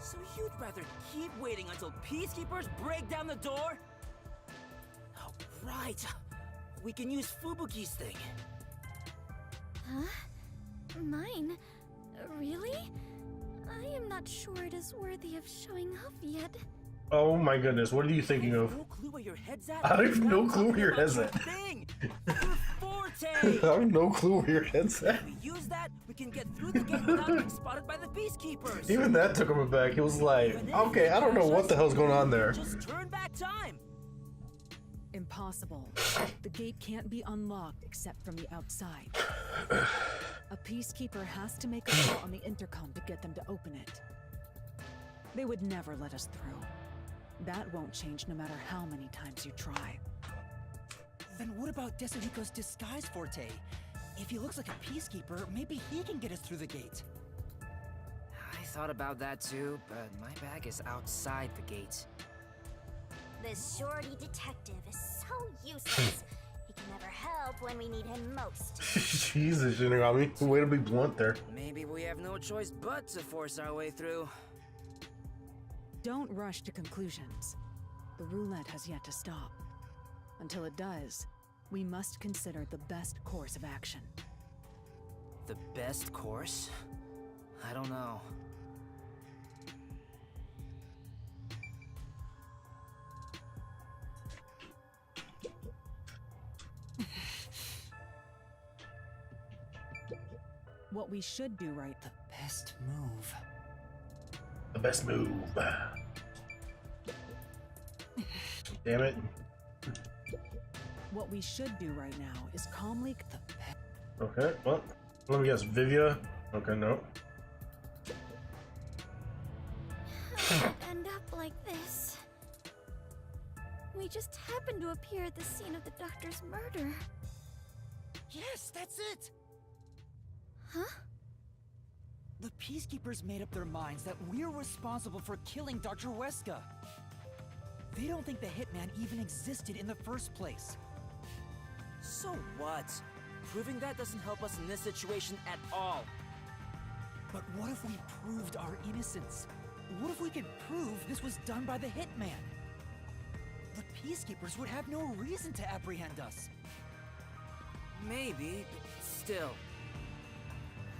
So you'd rather keep waiting until peacekeepers break down the door? Oh, right. We can use Fubuki's thing. Huh? Mine? Really? I am not sure it is worthy of showing off yet. Oh my goodness, what are you thinking of? No clue where your head's at? I have no clue where your head's at. Thing. Your forte. Forte! I have no clue where your head's at. If we use that, we can get through the gate without being spotted by the peacekeepers. Even that took him aback. He was like, Even if okay, they I don't know catch what the us, hell's going on we there. can just turn back time. Impossible. The gate can't be unlocked except from the outside. A peacekeeper has to make a call on the intercom to get them to open it. They would never let us through. That won't change no matter how many times you try. Then what about Deserico's disguise, Forte? If he looks like a peacekeeper, maybe he can get us through the gate. I thought about that too, but my bag is outside the gate. This shorty detective is so useless. He can never help when we need him most. Jesus, Shinigami. Way to be blunt there. Maybe we have no choice but to force our way through. Don't rush to conclusions. The roulette has yet to stop. Until it does, we must consider the best course of action. The best course? I don't know. What we should do right The best move. The best move. Damn it. What we should do right now is calmly Okay, well, let me guess. Vivia? Okay, no. How'd it end up like this? We just happened to appear at the scene of the doctor's murder. Yes, that's it! Huh? The peacekeepers made up their minds that we're responsible for killing Dr. Weska. They don't think the hitman even existed in the first place. So what? Proving that doesn't help us in this situation at all. But what if we proved our innocence? What if we could prove this was done by the hitman? The peacekeepers would have no reason to apprehend us. Maybe, but still.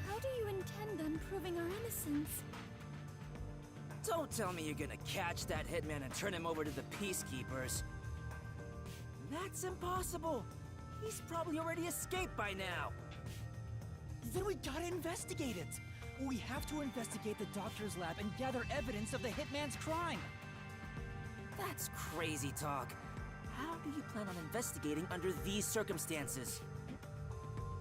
How do you intend on proving our innocence? Don't tell me you're gonna catch that hitman and turn him over to the peacekeepers. That's impossible. He's probably already escaped by now. Then we gotta investigate it. We have to investigate the doctor's lab and gather evidence of the hitman's crime. That's crazy talk. How do you plan on investigating under these circumstances?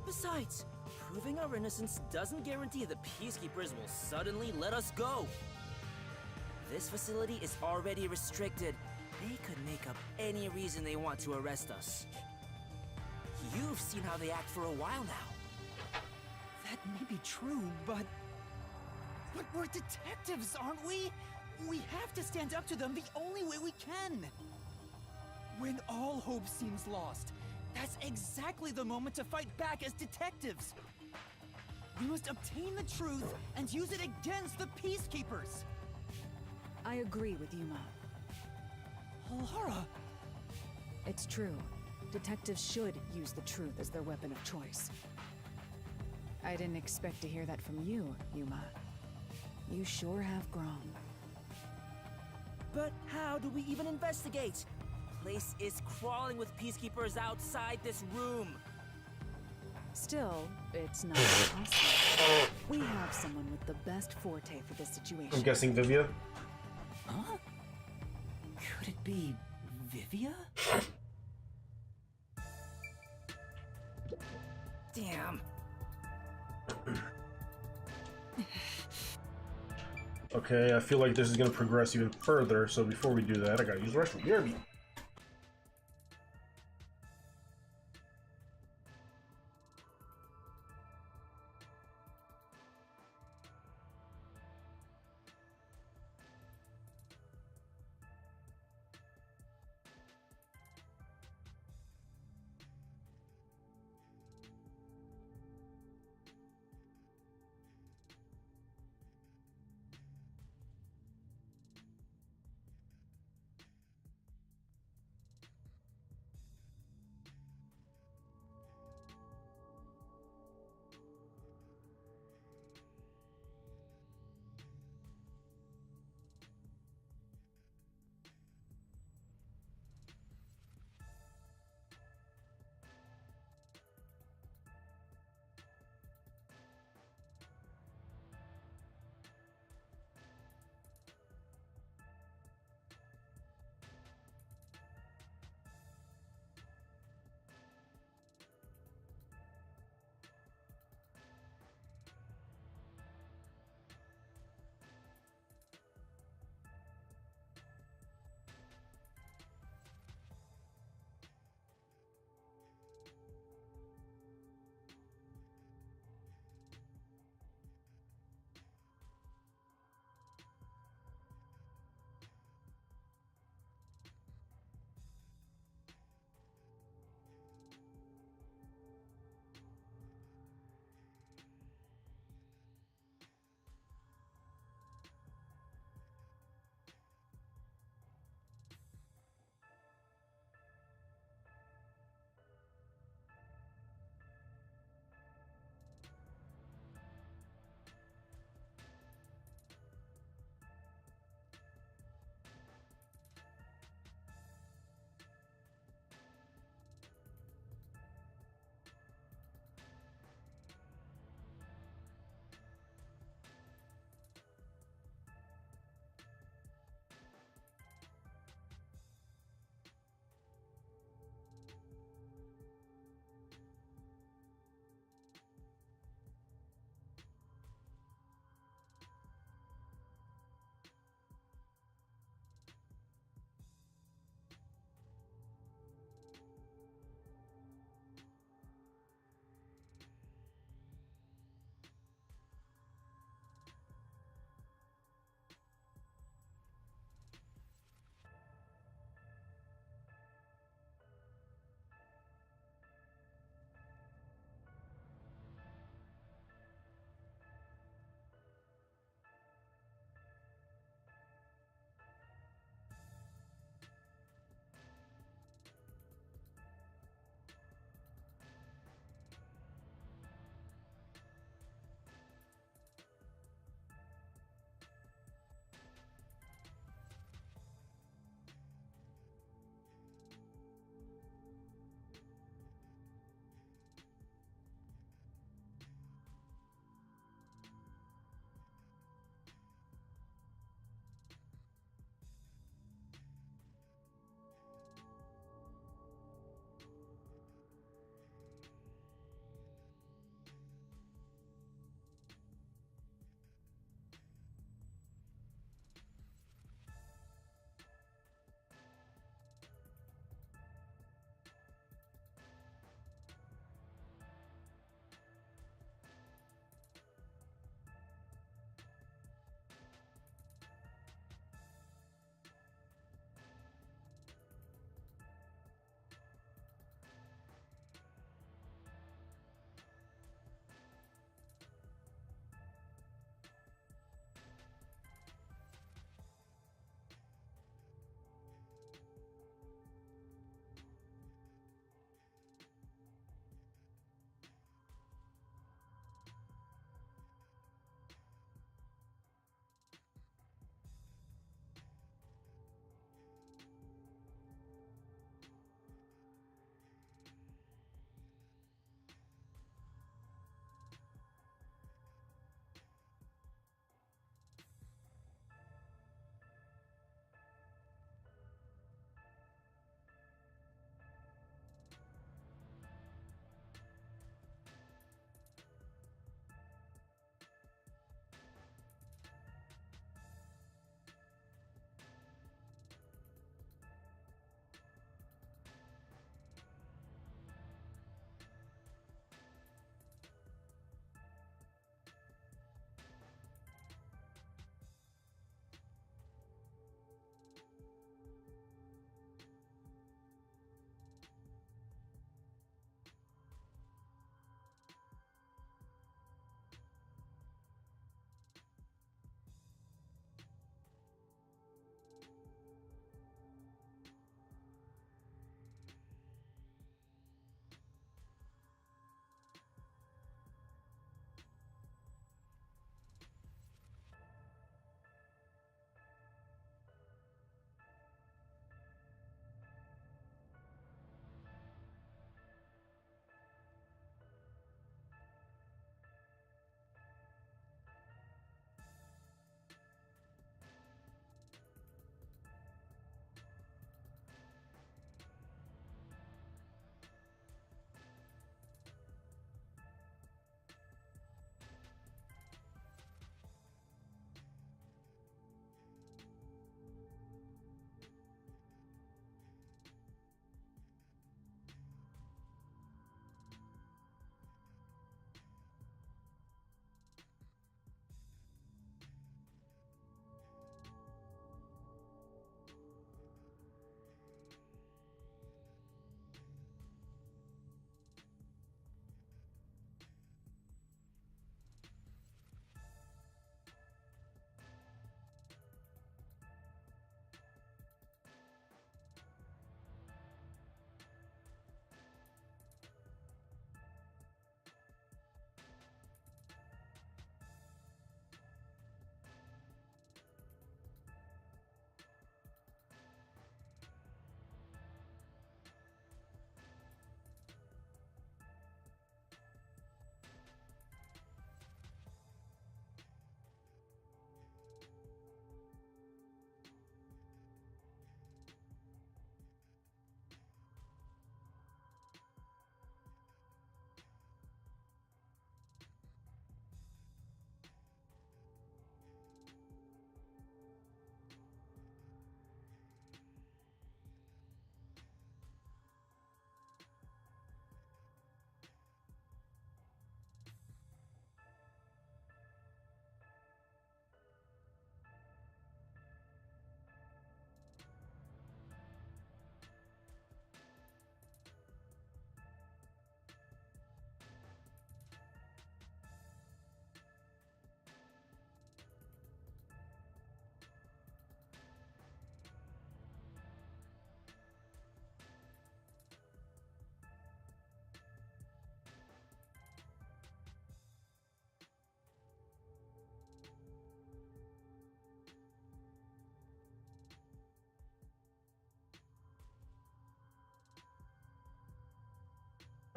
Besides, proving our innocence doesn't guarantee the peacekeepers will suddenly let us go. This facility is already restricted. They could make up any reason they want to arrest us. You've seen how they act for a while now. That may be true, but we're detectives, aren't we? We have to stand up to them the only way we can. When all hope seems lost, that's exactly the moment to fight back as detectives. We must obtain the truth and use it against the peacekeepers. I agree with Yuma. Lara! It's true. Detectives should use the truth as their weapon of choice. I didn't expect to hear that from you, Yuma. You sure have grown. But how do we even investigate? The place is crawling with peacekeepers outside this room. Still, it's not impossible. We have someone with the best forte for this situation. I'm guessing Vivia. Huh? Could it be Vivia? Damn. Okay, I feel like this is gonna progress even further, so before we do that, I gotta use the restroom. BRB.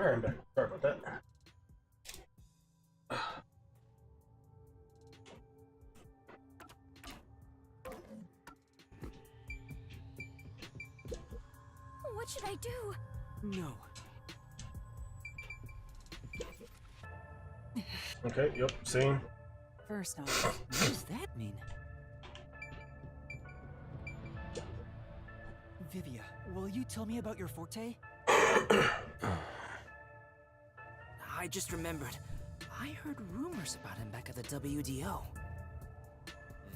Alright, I'm back. Sorry about that. What should I do? No. Okay, yep, same. First off, What does that mean? Vivia, will you tell me about your forte? I just remembered. I heard rumors about him back at the WDO.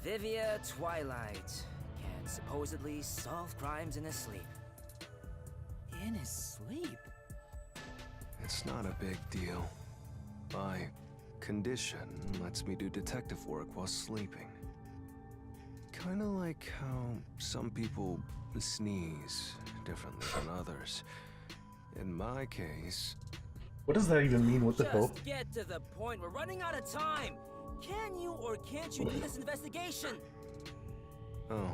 Vivia Twilight can supposedly solve crimes in his sleep. In his sleep? It's not a big deal. My condition lets me do detective work while sleeping. Kinda like how some people sneeze differently than others. In my case... What does that even mean? What the hell? Just get to the point. We're running out of time. Can you or can't you do this investigation? Oh,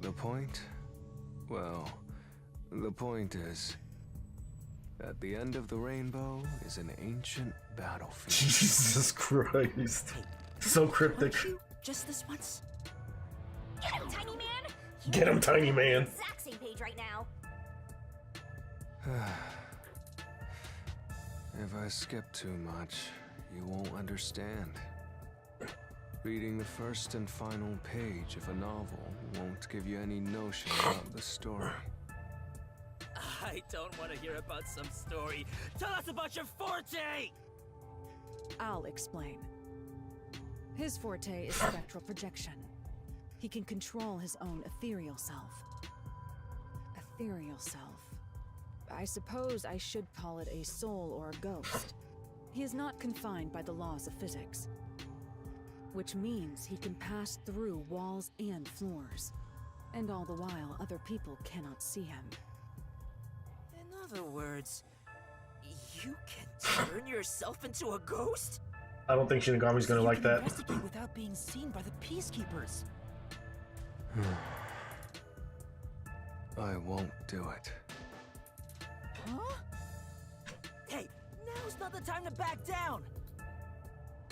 the point? Well, the point is... at the end of the rainbow is an ancient battlefield. Jesus Christ. So cryptic. Won't you? Just this once? Get him, tiny man! Get him, tiny man. Exact same page right now. If I skip too much, you won't understand. Reading the first and final page of a novel won't give you any notion about the story. I don't want to hear about some story. Tell us about your forte! I'll explain. His forte is spectral projection. He can control his own ethereal self. Ethereal self. I suppose I should call it a soul or a ghost. He is not confined by the laws of physics, which means he can pass through walls and floors, and all the while other people cannot see him. In other words, you can turn yourself into a ghost? I don't think Shinigami's gonna like that. Investigate without being seen by the peacekeepers. I won't do it. Huh? Hey, now's not the time to back down!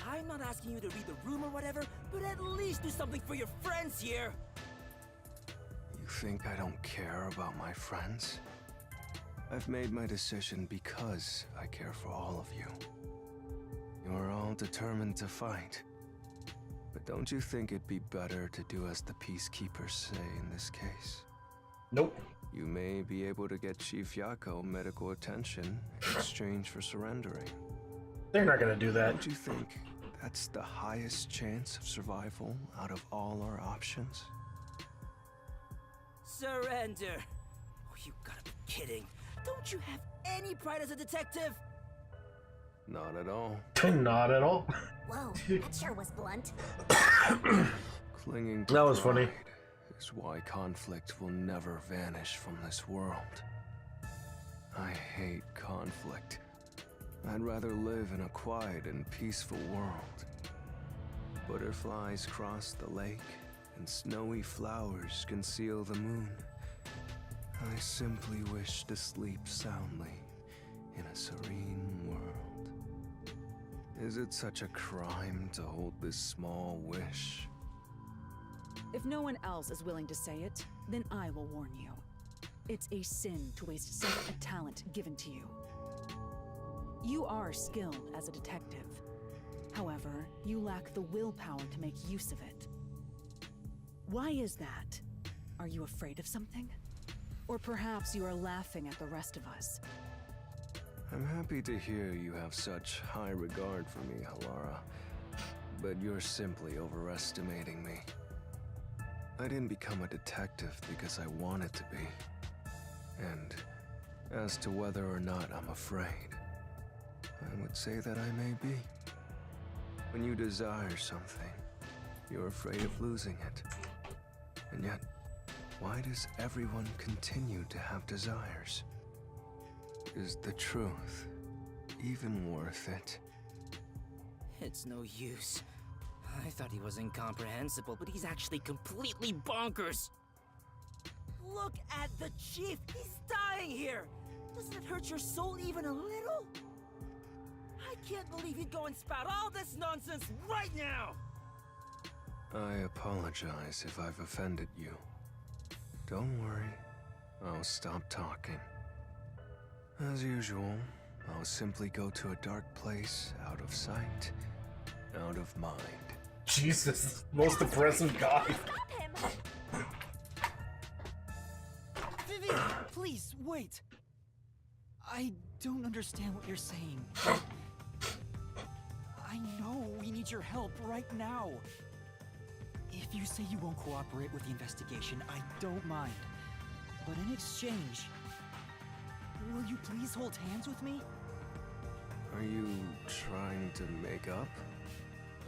I'm not asking you to read the room or whatever, but at least do something for your friends here! You think I don't care about my friends? I've made my decision because I care for all of you. You're all determined to fight. But don't you think it'd be better to do as the peacekeepers say in this case? Nope. You may be able to get Chief Yako medical attention in exchange for surrendering. They're not gonna do that. Don't you think that's the highest chance of survival out of all our options? Surrender! Oh, you gotta be kidding. Don't you have any pride as a detective? Not at all. Not at all. Whoa, that sure was blunt. Clinging to That was funny. pride is why conflict will never vanish from this world. I hate conflict. I'd rather live in a quiet and peaceful world. Butterflies cross the lake, and snowy flowers conceal the moon. I simply wish to sleep soundly in a serene world. Is it such a crime to hold this small wish? If no one else is willing to say it, then I will warn you. It's a sin to waste such a talent given to you. You are skilled as a detective. However, you lack the willpower to make use of it. Why is that? Are you afraid of something? Or perhaps you are laughing at the rest of us. I'm happy to hear you have such high regard for me, Halara. But you're simply overestimating me. I didn't become a detective because I wanted to be. And as to whether or not I'm afraid, I would say that I may be. When you desire something, you're afraid of losing it. And yet, why does everyone continue to have desires? Is the truth even worth it? It's no use. I thought he was incomprehensible, but he's actually completely bonkers! Look at the chief! He's dying here! Doesn't it hurt your soul even a little? I can't believe you'd go and spout all this nonsense right now! I apologize if I've offended you. Don't worry, I'll stop talking. As usual, I'll simply go to a dark place, out of sight, out of mind. Jesus, most depressing guy. Stop him! Vivian, please, wait. I don't understand what you're saying. I know we need your help right now. If you say you won't cooperate with the investigation, I don't mind. But in exchange, will you please hold hands with me? Are you trying to make up?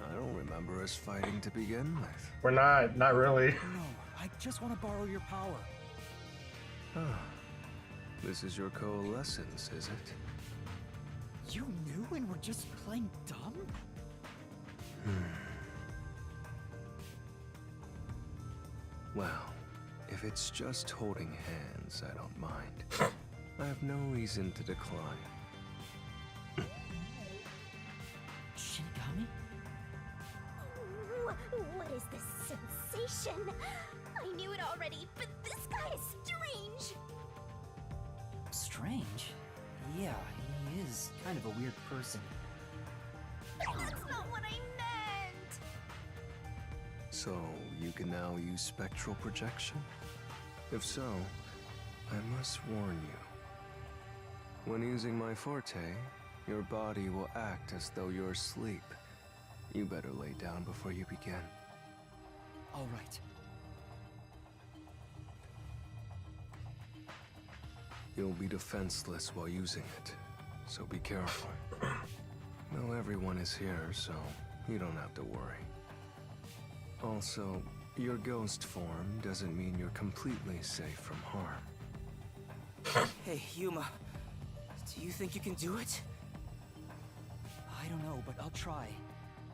I don't remember us fighting to begin with. We're not really. No, I just want to borrow your power. Ah, this is your coalescence, is it? You knew and were just playing dumb? Well, if it's just holding hands, I don't mind. I have no reason to decline. Shinigami? What is this sensation? I knew it already, but this guy is strange. Strange? Yeah, he is kind of a weird person. That's not what I meant. So, you can now use spectral projection? If so, I must warn you. When using my forte, your body will act as though you're asleep. You better lay down before you begin. All right. You'll be defenseless while using it, so be careful. No, everyone is here, so you don't have to worry. Also, your ghost form doesn't mean you're completely safe from harm. Hey, Yuma. Do you think you can do it? I don't know, but I'll try.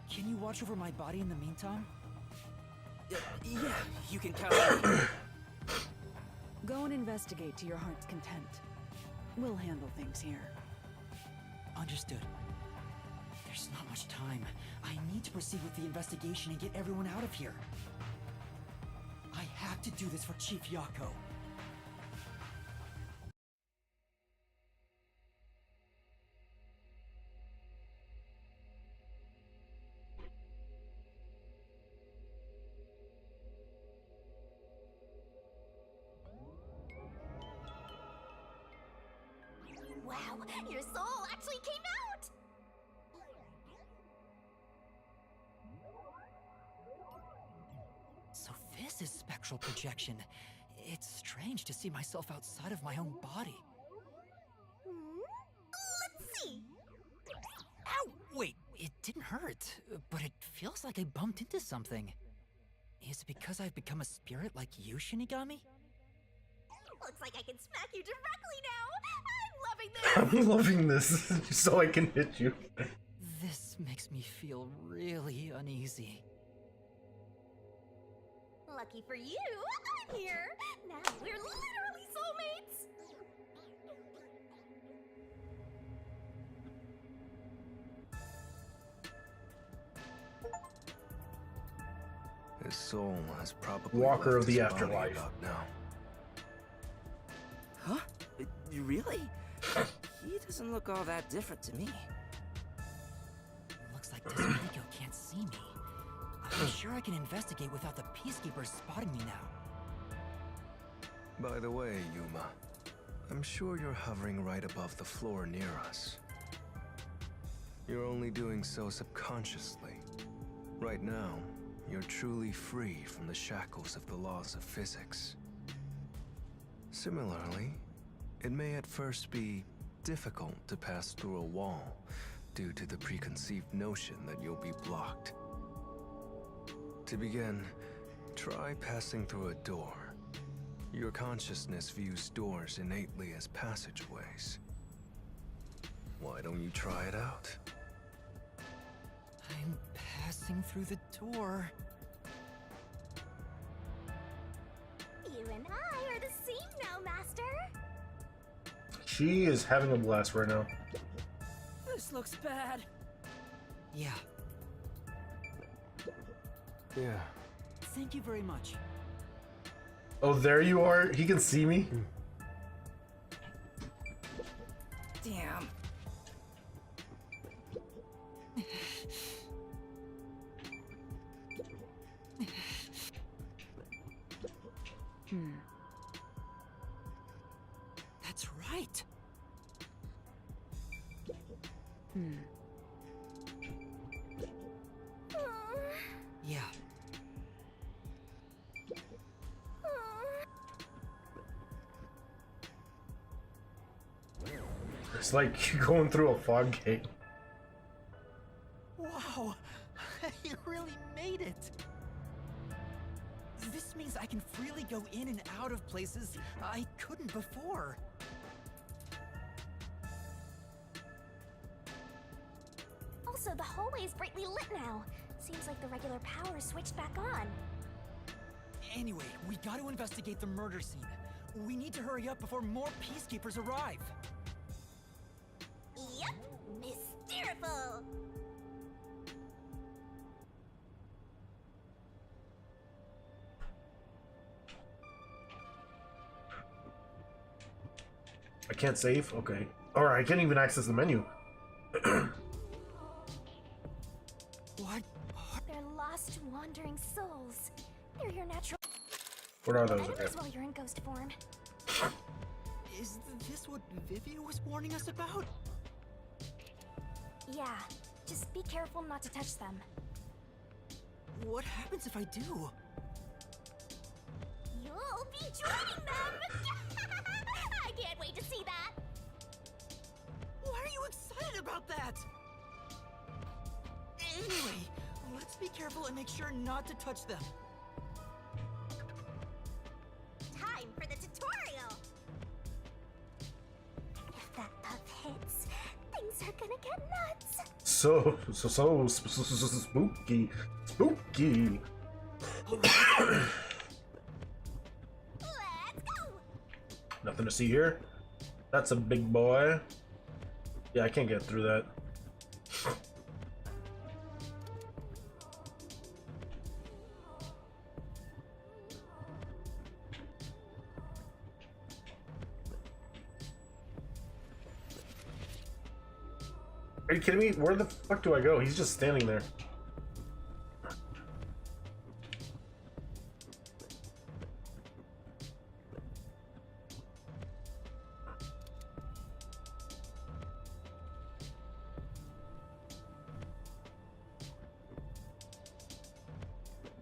Can you watch over my body in the meantime? Yeah, you can count on me. Go and investigate to your heart's content. We'll handle things here. Understood. There's not much time. I need to proceed with the investigation and get everyone out of here. I have to do this for Chief Yako. Wow, your soul actually came out! So this is spectral projection. It's strange to see myself outside of my own body. Let's see. Ow! Wait, it didn't hurt, but it feels like I bumped into something. Is it because I've become a spirit like you, Shinigami? Looks like I can smack you directly now. I'm loving this. I'm loving this, so I can hit you. This makes me feel really uneasy. Lucky for you, I'm here. Now we're literally soulmates. His soul has probably Walker left of the his body afterlife. about now. Huh? Really? He doesn't look all that different to me. Looks like Desmonico can't see me. I'm sure I can investigate without the Peacekeepers spotting me now. By the way, Yuma, I'm sure you're hovering right above the floor near us. You're only doing so subconsciously. Right now, you're truly free from the shackles of the laws of physics. Similarly, it may at first be difficult to pass through a wall due to the preconceived notion that you'll be blocked. To begin, try passing through a door. Your consciousness views doors innately as passageways. Why don't you try it out? I'm passing through the door. You and I are the same now, Master. She is having a blast right now. This looks bad. Yeah, Yeah. thank you very much. Oh, there you are. He can see me. Damn. That's right. Yeah. It's like going through a fog gate. Wow, you really made it. This means I can freely go in and out of places I couldn't before. Also, the hallway is brightly lit now. Seems like the regular power switched back on. Anyway, we got to investigate the murder scene. We need to hurry up before more peacekeepers arrive. Yep, mysteriful. I can't save? Okay. Alright, I can't even access the menu. What? They're lost, wandering souls. They're your natural What are those? Okay. enemies while you're in ghost form. Is this what Vivian was warning us about? Yeah, just be careful not to touch them. What happens if I do? You'll be joining them! I can't wait to see that! Why are you excited about that? Anyway, let's be careful and make sure not to touch them. Time for the tutorial! If that puff hits, things are gonna get nuts! So spooky. Spooky. Let's go! Nothing to see here. That's a big boy. Yeah, I can't get through that. Are you kidding me? Where the fuck do I go? He's just standing there.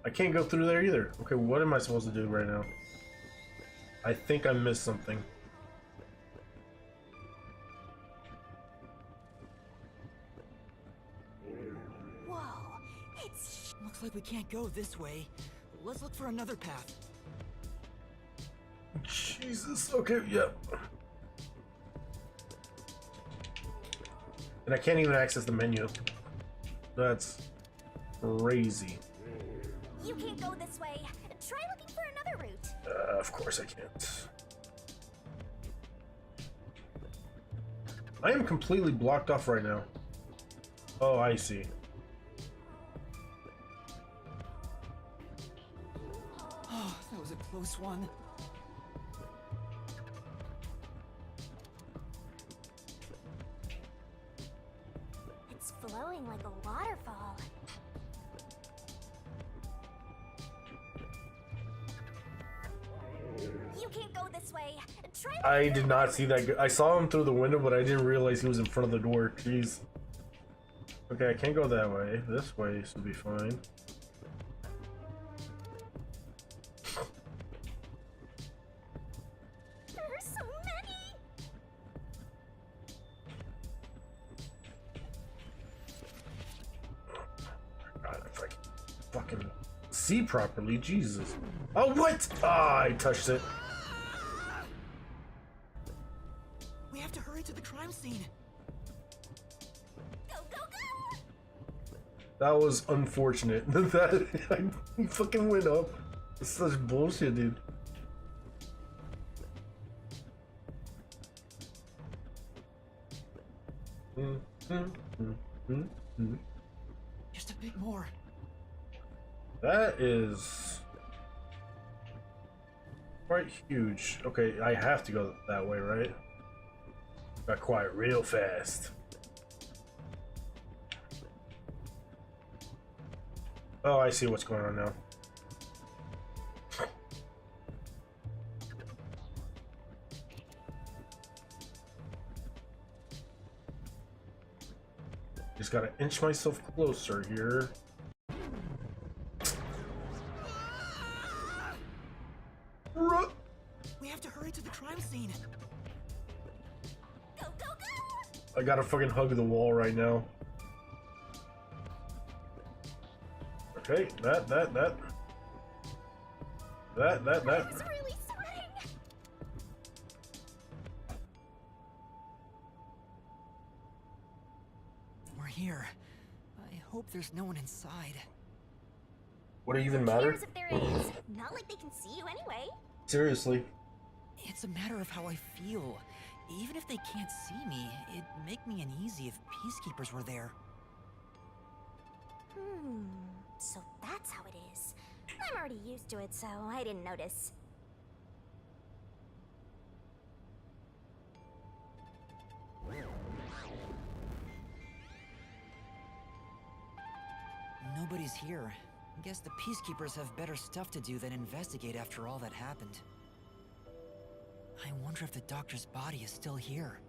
I can't go through there either. Okay, what am I supposed to do right now? I think I missed something. Whoa, it's... Looks like we can't go this way. Let's look for another path. Jesus, okay, yep. And I can't even access the menu. That's crazy. You can't go this way. Try looking for another route. Of course I can't. I am completely blocked off right now. Oh, I see. Oh, that was a close one. It's flowing like a waterfall. You can't go this way. Try I did not see that. I saw him through the window, but I didn't realize he was in front of the door. Jeez. Okay, I can't go that way. This way should be fine. There are so many. God, if I can fucking see properly, Jesus. Oh, what? Ah, I touched it. We have to hurry to the crime scene. Go, go, go! That was unfortunate. That I fucking went up. It's such bullshit, dude. Just a bit more. That is quite huge. Okay, I have to go that way, right? Got quiet real fast. Oh, I see what's going on now. Just gotta inch myself closer here. We have to hurry to the crime scene. Go, go, go! I gotta fucking hug the wall right now. Okay, that. I was really sweating. We're here. I hope there's no one inside. Would it even Who matter? cares if there is? Not like they can see you anyway. Seriously. It's a matter of how I feel. Even if they can't see me, it'd make me uneasy if peacekeepers were there. So that's how it is. I'm already used to it, so I didn't notice. Nobody's here. Guess the peacekeepers have better stuff to do than investigate after all that happened. I wonder if the doctor's body is still here.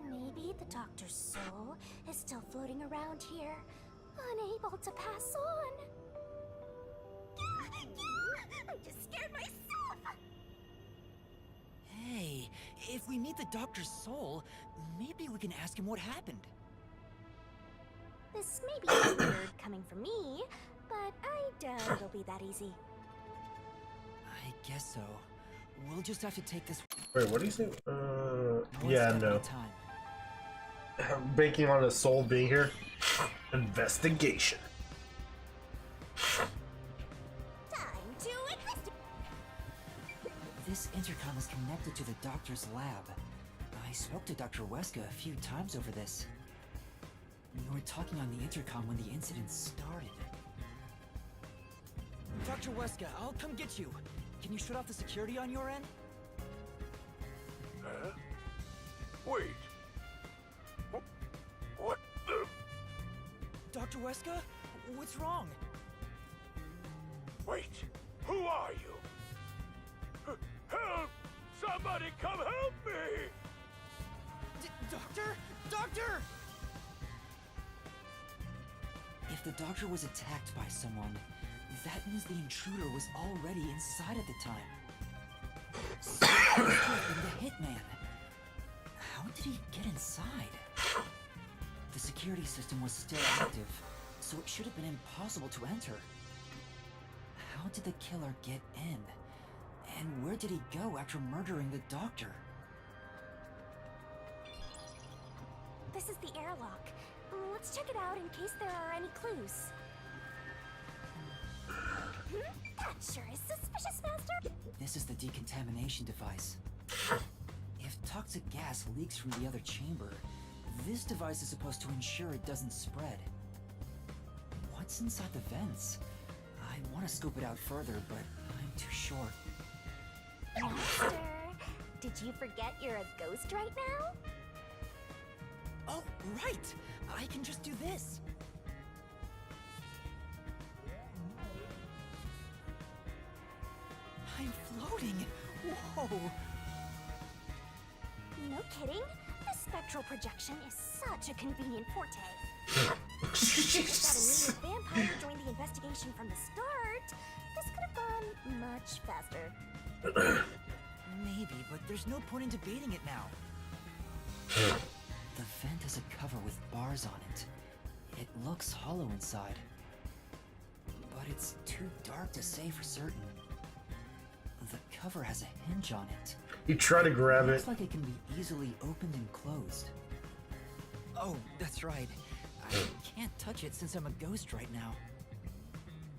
Maybe the doctor's soul is still floating around here, unable to pass on. I just scared myself! Hey, if we need the doctor's soul, maybe we can ask him what happened. This may be weird coming from me, but I doubt it'll be that easy. I guess so. We'll just have to take this Wait, what do you think? one Yeah, step no. at a time. Banking on a soul being here. Investigation. Time to investigate. This intercom is connected to the doctor's lab. I spoke to Dr. Weska a few times over this. We were talking on the intercom when the incident started. Dr. Weska, I'll come get you. Can you shut off the security on your end? Huh? Wait. What the? Dr. Weska? What's wrong? Wait. Who are you? Help! Somebody come help me! Doctor? Doctor! If the doctor was attacked by someone, that means the intruder was already inside at the time. So he could have been the hitman. How did he get inside? The security system was still active, so it should have been impossible to enter. How did the killer get in? And where did he go after murdering the doctor? This is the airlock. Let's check it out in case there are any clues. That sure is suspicious, Master. This is the decontamination device. If toxic gas leaks from the other chamber, this device is supposed to ensure it doesn't spread. What's inside the vents? I want to scope it out further, but I'm too short. Master, did you forget you're a ghost right now? Oh, right! I can just do this! I'm floating! Whoa! No kidding. This spectral projection is such a convenient forte. If that immediate vampire joined the investigation from the start, this could have gone much faster. Maybe, but there's no point in debating it now. The vent has a cover with bars on it. It looks hollow inside. But it's too dark to say for certain. The cover has a hinge on it. You try to grab it. Looks like it can be easily opened and closed. Oh, that's right. I can't touch it since I'm a ghost right now.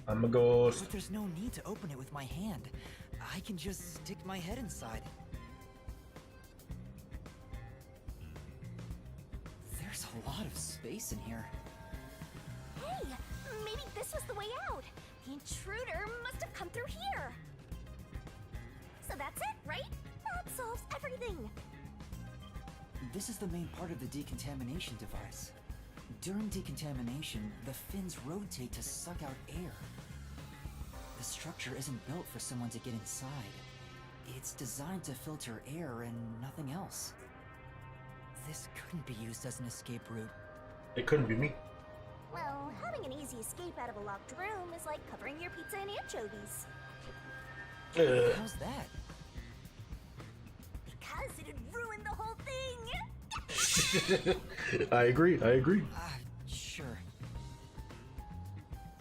I'm a ghost. But there's no need to open it with my hand. I can just stick my head inside. There's a lot of space in here. Hey, maybe this was the way out. The intruder must have come through here. So that's it, right? That solves everything. This is the main part of the decontamination device. During decontamination, the fins rotate to suck out air. The structure isn't built for someone to get inside. It's designed to filter air and nothing else. This couldn't be used as an escape route. It couldn't be me. Well, having an easy escape out of a locked room is like covering your pizza in anchovies. How's that? Because it'd ruin the whole thing! I agree. Sure.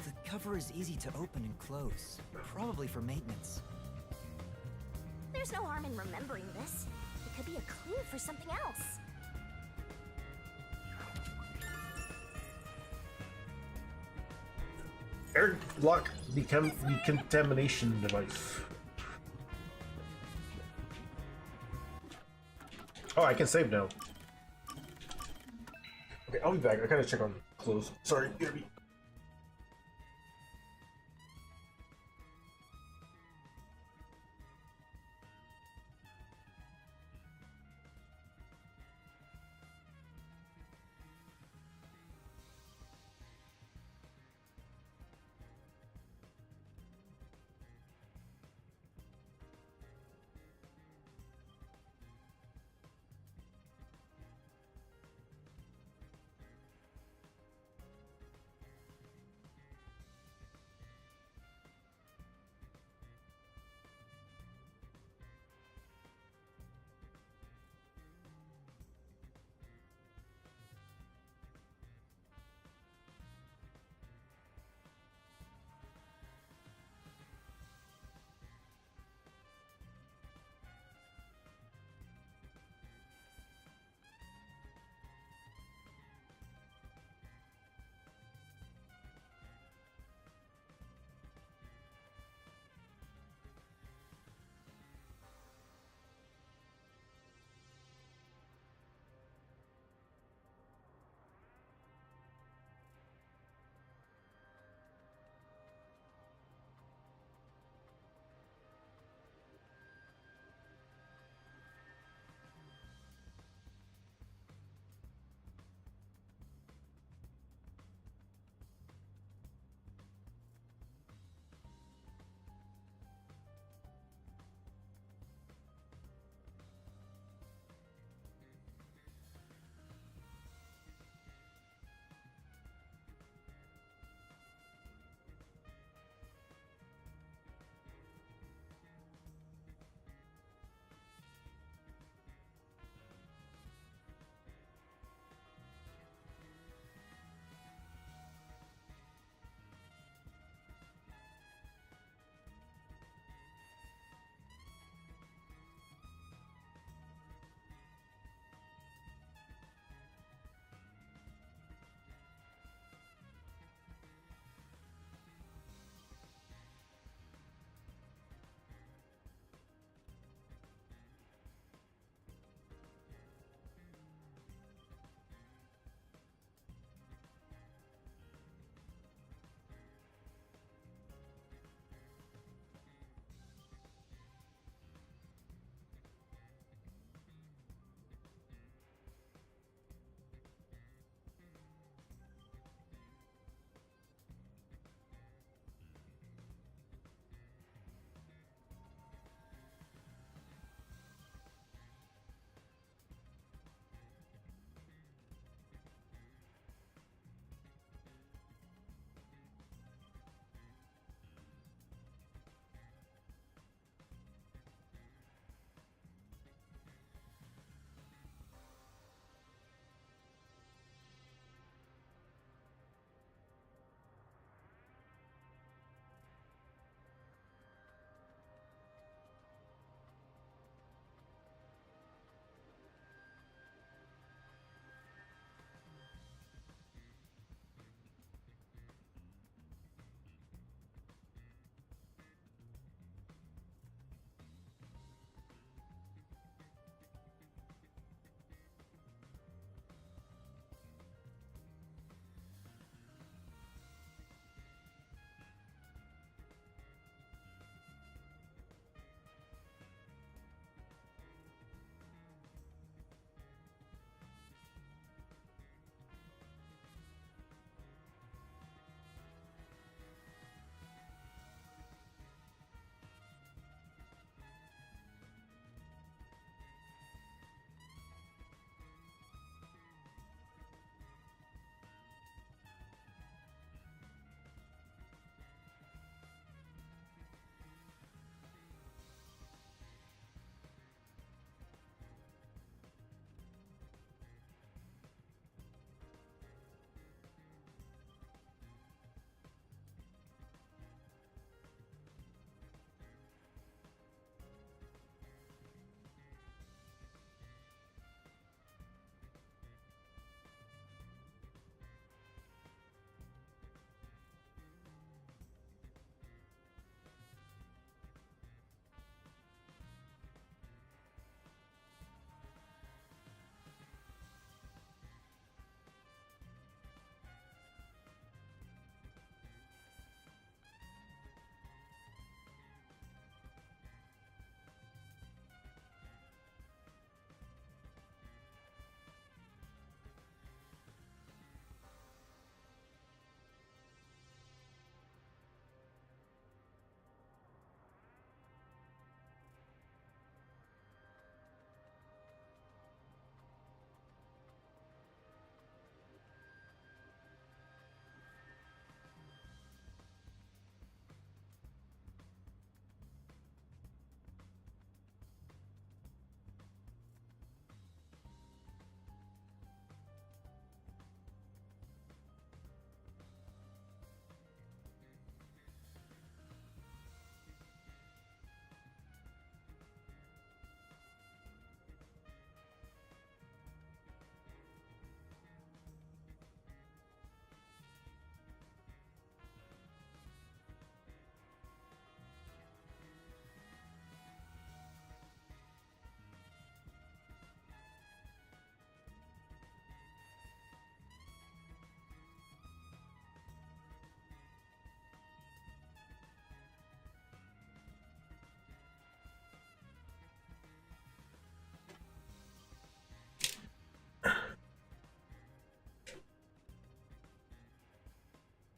The cover is easy to open and close, probably for maintenance. There's no harm in remembering this. It could be a clue for something else. Airlock decontamination device. Oh, I can save now. Okay, I'll be back. I gotta check on clothes. Sorry, BRB.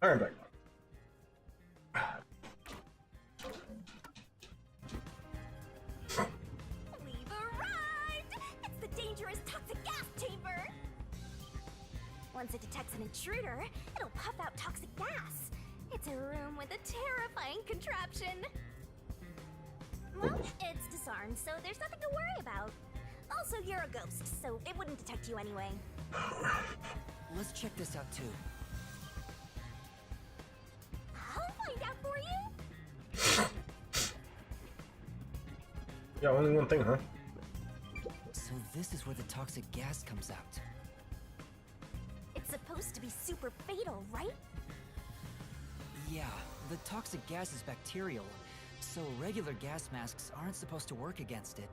Alright, back. We've arrived! It's the dangerous toxic gas chamber! Once it detects an intruder, it'll puff out toxic gas. It's a room with a terrifying contraption. Well, it's disarmed, so there's nothing to worry about. Also, you're a ghost, so it wouldn't detect you anyway. Let's check this out too. I'll find out for you! Yeah, only one thing, huh? So this is where the toxic gas comes out. It's supposed to be super fatal, right? Yeah, the toxic gas is bacterial, so regular gas masks aren't supposed to work against it.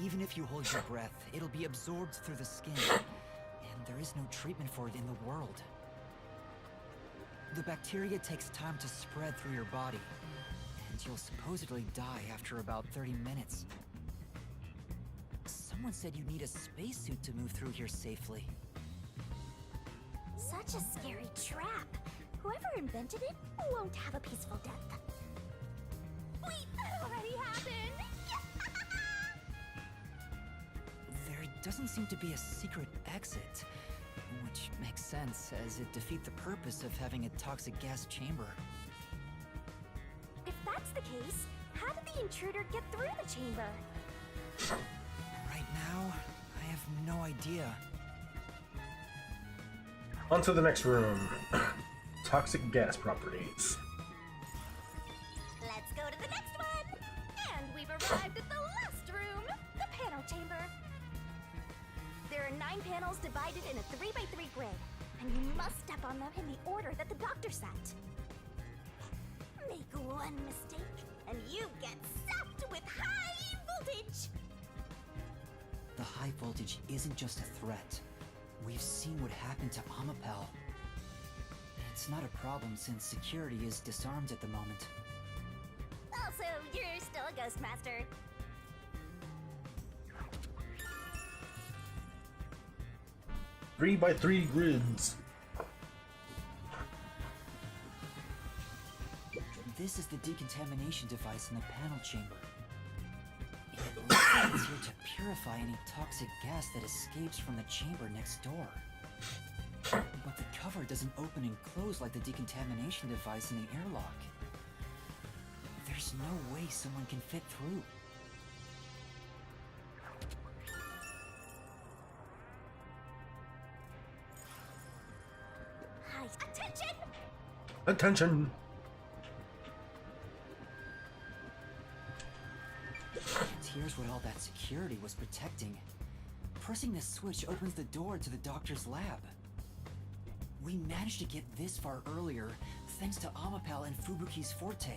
Even if you hold your breath, it'll be absorbed through the skin, and there is no treatment for it in the world. The bacteria takes time to spread through your body, and you'll supposedly die after about 30 minutes. Someone said you need a spacesuit to move through here safely. Such a scary trap. Whoever invented it won't have a peaceful death. Wait, that already happened! There doesn't seem to be a secret exit, which makes sense as it defeats the purpose of having a toxic gas chamber. If that's the case, how did the intruder get through the chamber? Right now, I have no idea. On to the next room. Toxic gas properties. Let's go to the next one! And we've arrived at the last room, the panel chamber. There are 9 panels divided in a 3x3 grid, and you must step on them in the order that the doctor set. Make one mistake, and you get zapped with high voltage! The high voltage isn't just a threat. We've seen what happened to Amapel. It's not a problem since security is disarmed at the moment. Also, you're still a ghost master. Three by 3 grids. This is the decontamination device in the panel chamber. It looks like it's here to purify any toxic gas that escapes from the chamber next door. But the cover doesn't open and close like the decontamination device in the airlock. There's no way someone can fit through. Hi, attention! Attention! And here's what all that security was protecting. Pressing this switch opens the door to the doctor's lab. We managed to get this far earlier, thanks to Amapel and Fubuki's forte.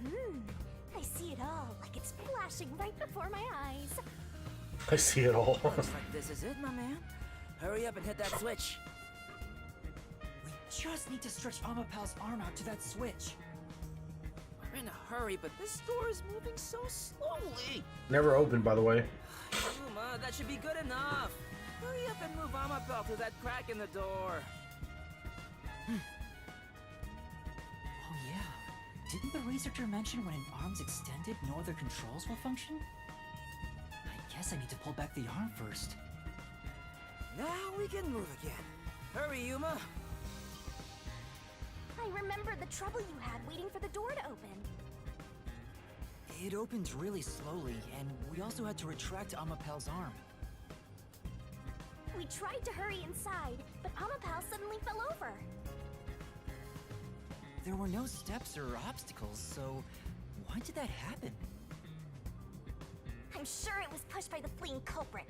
I see it all, like it's flashing right before my eyes. I see it all. Looks like this is it, my man. Hurry up and hit that switch. We just need to stretch Amapel's arm out to that switch. We're in a hurry, but this door is moving so slowly. Never opened, by the way. Yuma, that should be good enough. Hurry up and move Amapel through that crack in the door. Oh yeah, didn't the researcher mention when an arm's extended, no other controls will function? I guess I need to pull back the arm first. Now we can move again. Hurry, Yuma. I remember the trouble you had waiting for the door to open. It opened really slowly, and we also had to retract Amapel's arm. We tried to hurry inside, but Amapel suddenly fell over. There were no steps or obstacles, so why did that happen? I'm sure it was pushed by the fleeing culprit.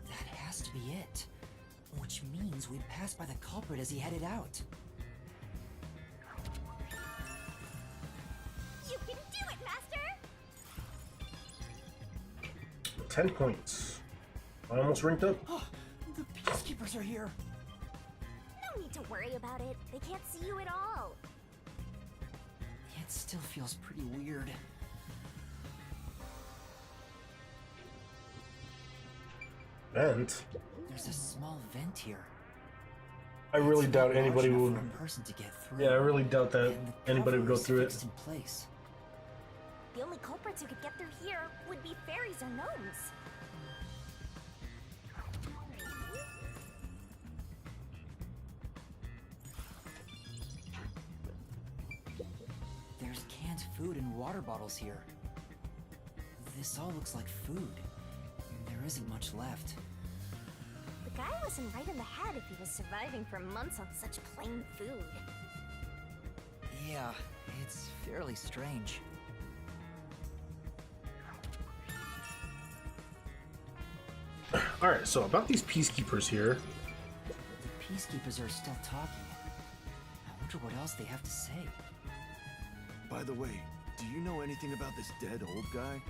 That has to be it. Which means we passed by the culprit as he headed out. You can do it, Master! 10 points. I almost ranked up. Oh, the peacekeepers are here. No need to worry about it. They can't see you at all. It still feels pretty weird. Vent. There's a small vent here. I really It's doubt not anybody large enough would. for one person to get through. Yeah, I really doubt that And the anybody would cover go is through it. fixed in place. The only culprits who could get through here would be fairies or gnomes. There's canned food and water bottles here. This all looks like food. There isn't much left. The guy wasn't right in the head if he was surviving for months on such plain food. Yeah, it's fairly strange. Alright, so about these peacekeepers here. The peacekeepers are still talking. I wonder what else they have to say. By the way, do you know anything about this dead old guy?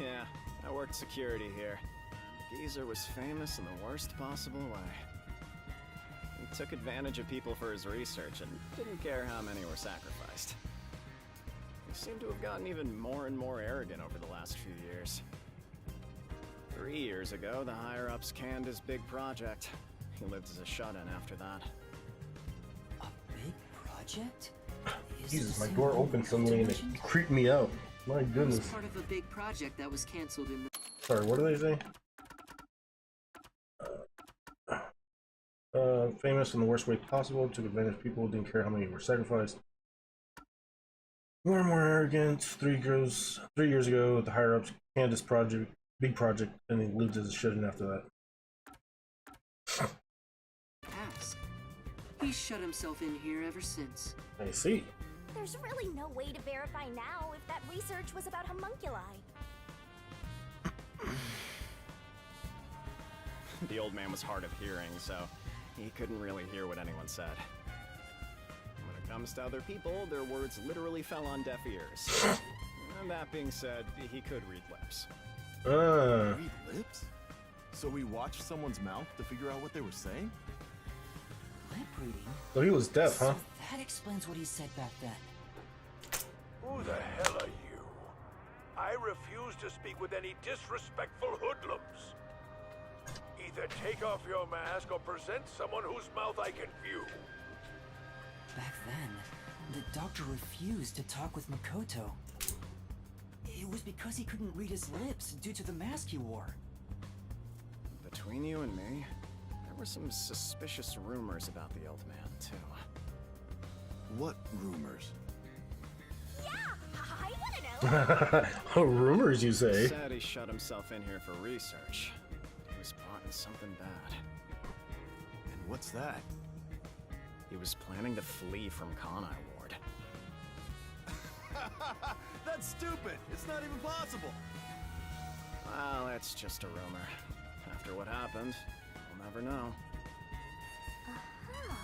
Yeah, I worked security here. Geezer was famous in the worst possible way. He took advantage of people for his research and didn't care how many were sacrificed. He seemed to have gotten even more and more arrogant over the last few years. 3 years ago, the higher-ups canned his big project. He lived as a shut-in after that. A big project? Jesus, my door opened suddenly and it creeped me out. My It was goodness. part of a big project that was canceled in the... Sorry, what do they say? Famous in the worst way possible, took advantage of people, didn't care how many were sacrificed. More and more arrogant. 3 years ago, the higher ups canned this project, big project, and he lived as a shut-in after that. Ask. He's shut himself in here ever since. I see. There's really no way to verify now if that research was about homunculi. The old man was hard of hearing, so he couldn't really hear what anyone said. When it comes to other people, their words literally fell on deaf ears. And that being said, he could read lips. Read lips? So we watched someone's mouth to figure out what they were saying? Lip reading? So he was deaf, huh? So that explains what he said back then. Who the hell are you? I refuse to speak with any disrespectful hoodlums. Either take off your mask or present someone whose mouth I can view. Back then, the doctor refused to talk with Makoto. It was because he couldn't read his lips due to the mask he wore. Between you and me, there were some suspicious rumors about the old man, too. What rumors? Yeah, I wanna know. Oh, rumors, you say? He said he shut himself in here for research. He was plotting something bad. And what's that? He was planning to flee from Kanai Ward. That's stupid! It's not even possible! Well, it's just a rumor. After what happened, we'll never know. Aha.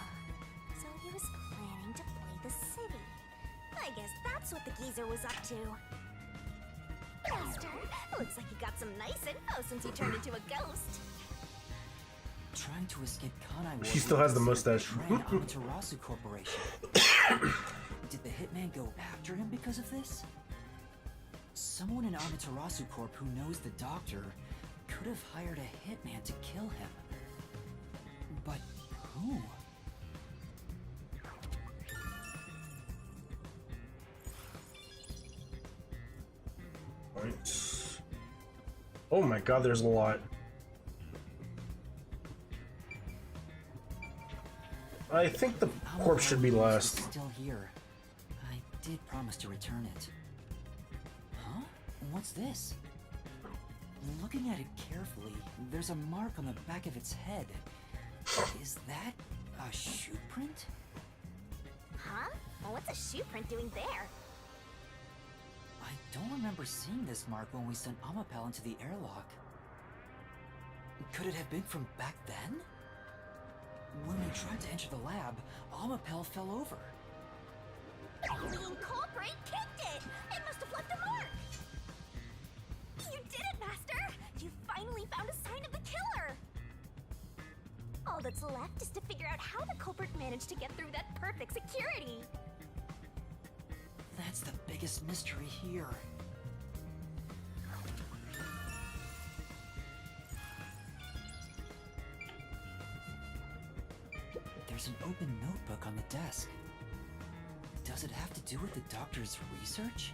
So he was planning to flee the city. I guess that's what the geezer was up to. Master, looks like you got some nice info since you turned into a ghost. Trying to escape Kanai Ward. He still has the mustache. Ran Amaterasu Corporation. Did the hitman go after him because of this? Someone in Amaterasu Corp who knows the doctor could have hired a hitman to kill him. But who? Right. Oh my god, there's a lot. I think the corpse should be last. It's still here. I did promise to return it. Huh? What's this? Looking at it carefully, there's a mark on the back of its head. Is that a shoe print? Huh? Well, what's a shoe print doing there? I don't remember seeing this mark when we sent Amapel into the airlock. Could it have been from back then? When we tried to enter the lab, Amapel fell over. The mean culprit kicked it! It must have left a mark! You did it, Master! You finally found a sign of the killer! All that's left is to figure out how the culprit managed to get through that perfect security! That's the biggest mystery here. There's an open notebook on the desk. Does it have to do with the doctor's research?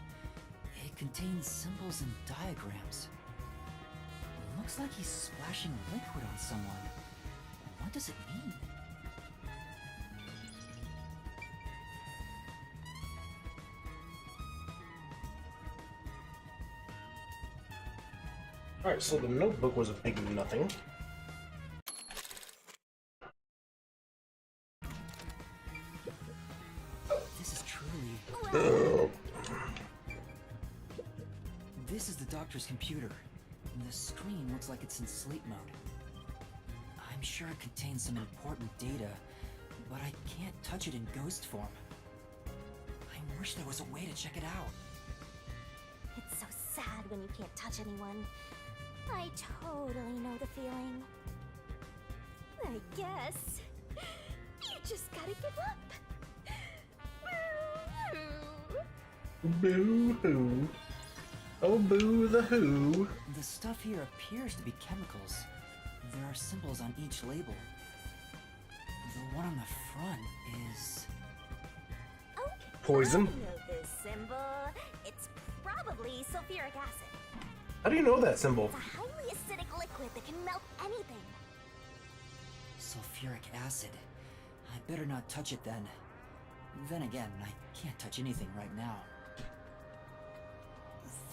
It contains symbols and diagrams. Looks like he's splashing liquid on someone. What does it mean? Alright, so the notebook was a big nothing. This is truly... This is the doctor's computer. The screen looks like it's in sleep mode. I'm sure it contains some important data, but I can't touch it in ghost form. I wish there was a way to check it out. It's so sad when you can't touch anyone. I totally know the feeling. I guess you just gotta give up. Boo-hoo. Oh, boo the who. The stuff here appears to be chemicals. There are symbols on each label. The one on the front is... Poison? I know this symbol. It's probably sulfuric acid. How do you know that symbol? It's a highly acidic liquid that can melt anything. sulfuric acid. I better not touch it then. Then again, I can't touch anything right now.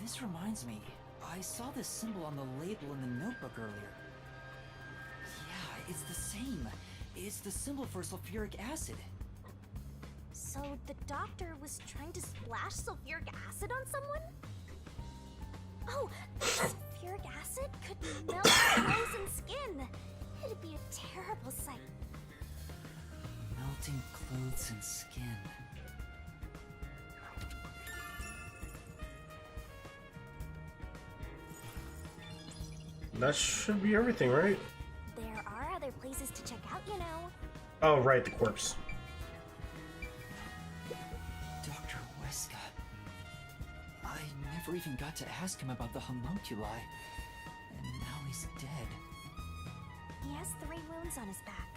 This reminds me, I saw this symbol on the label in the notebook earlier. Yeah, it's the same. It's the symbol for sulfuric acid. So the doctor was trying to splash sulfuric acid on someone? Oh, sulfuric acid could melt frozen skin. It'd be a terrible sight. Melting clothes and skin. That should be everything, right? There are other places to check out, you know. Oh, right, the corpse. Dr. Weska. I never even got to ask him about the homunculi. And now he's dead. He has 3 wounds on his back.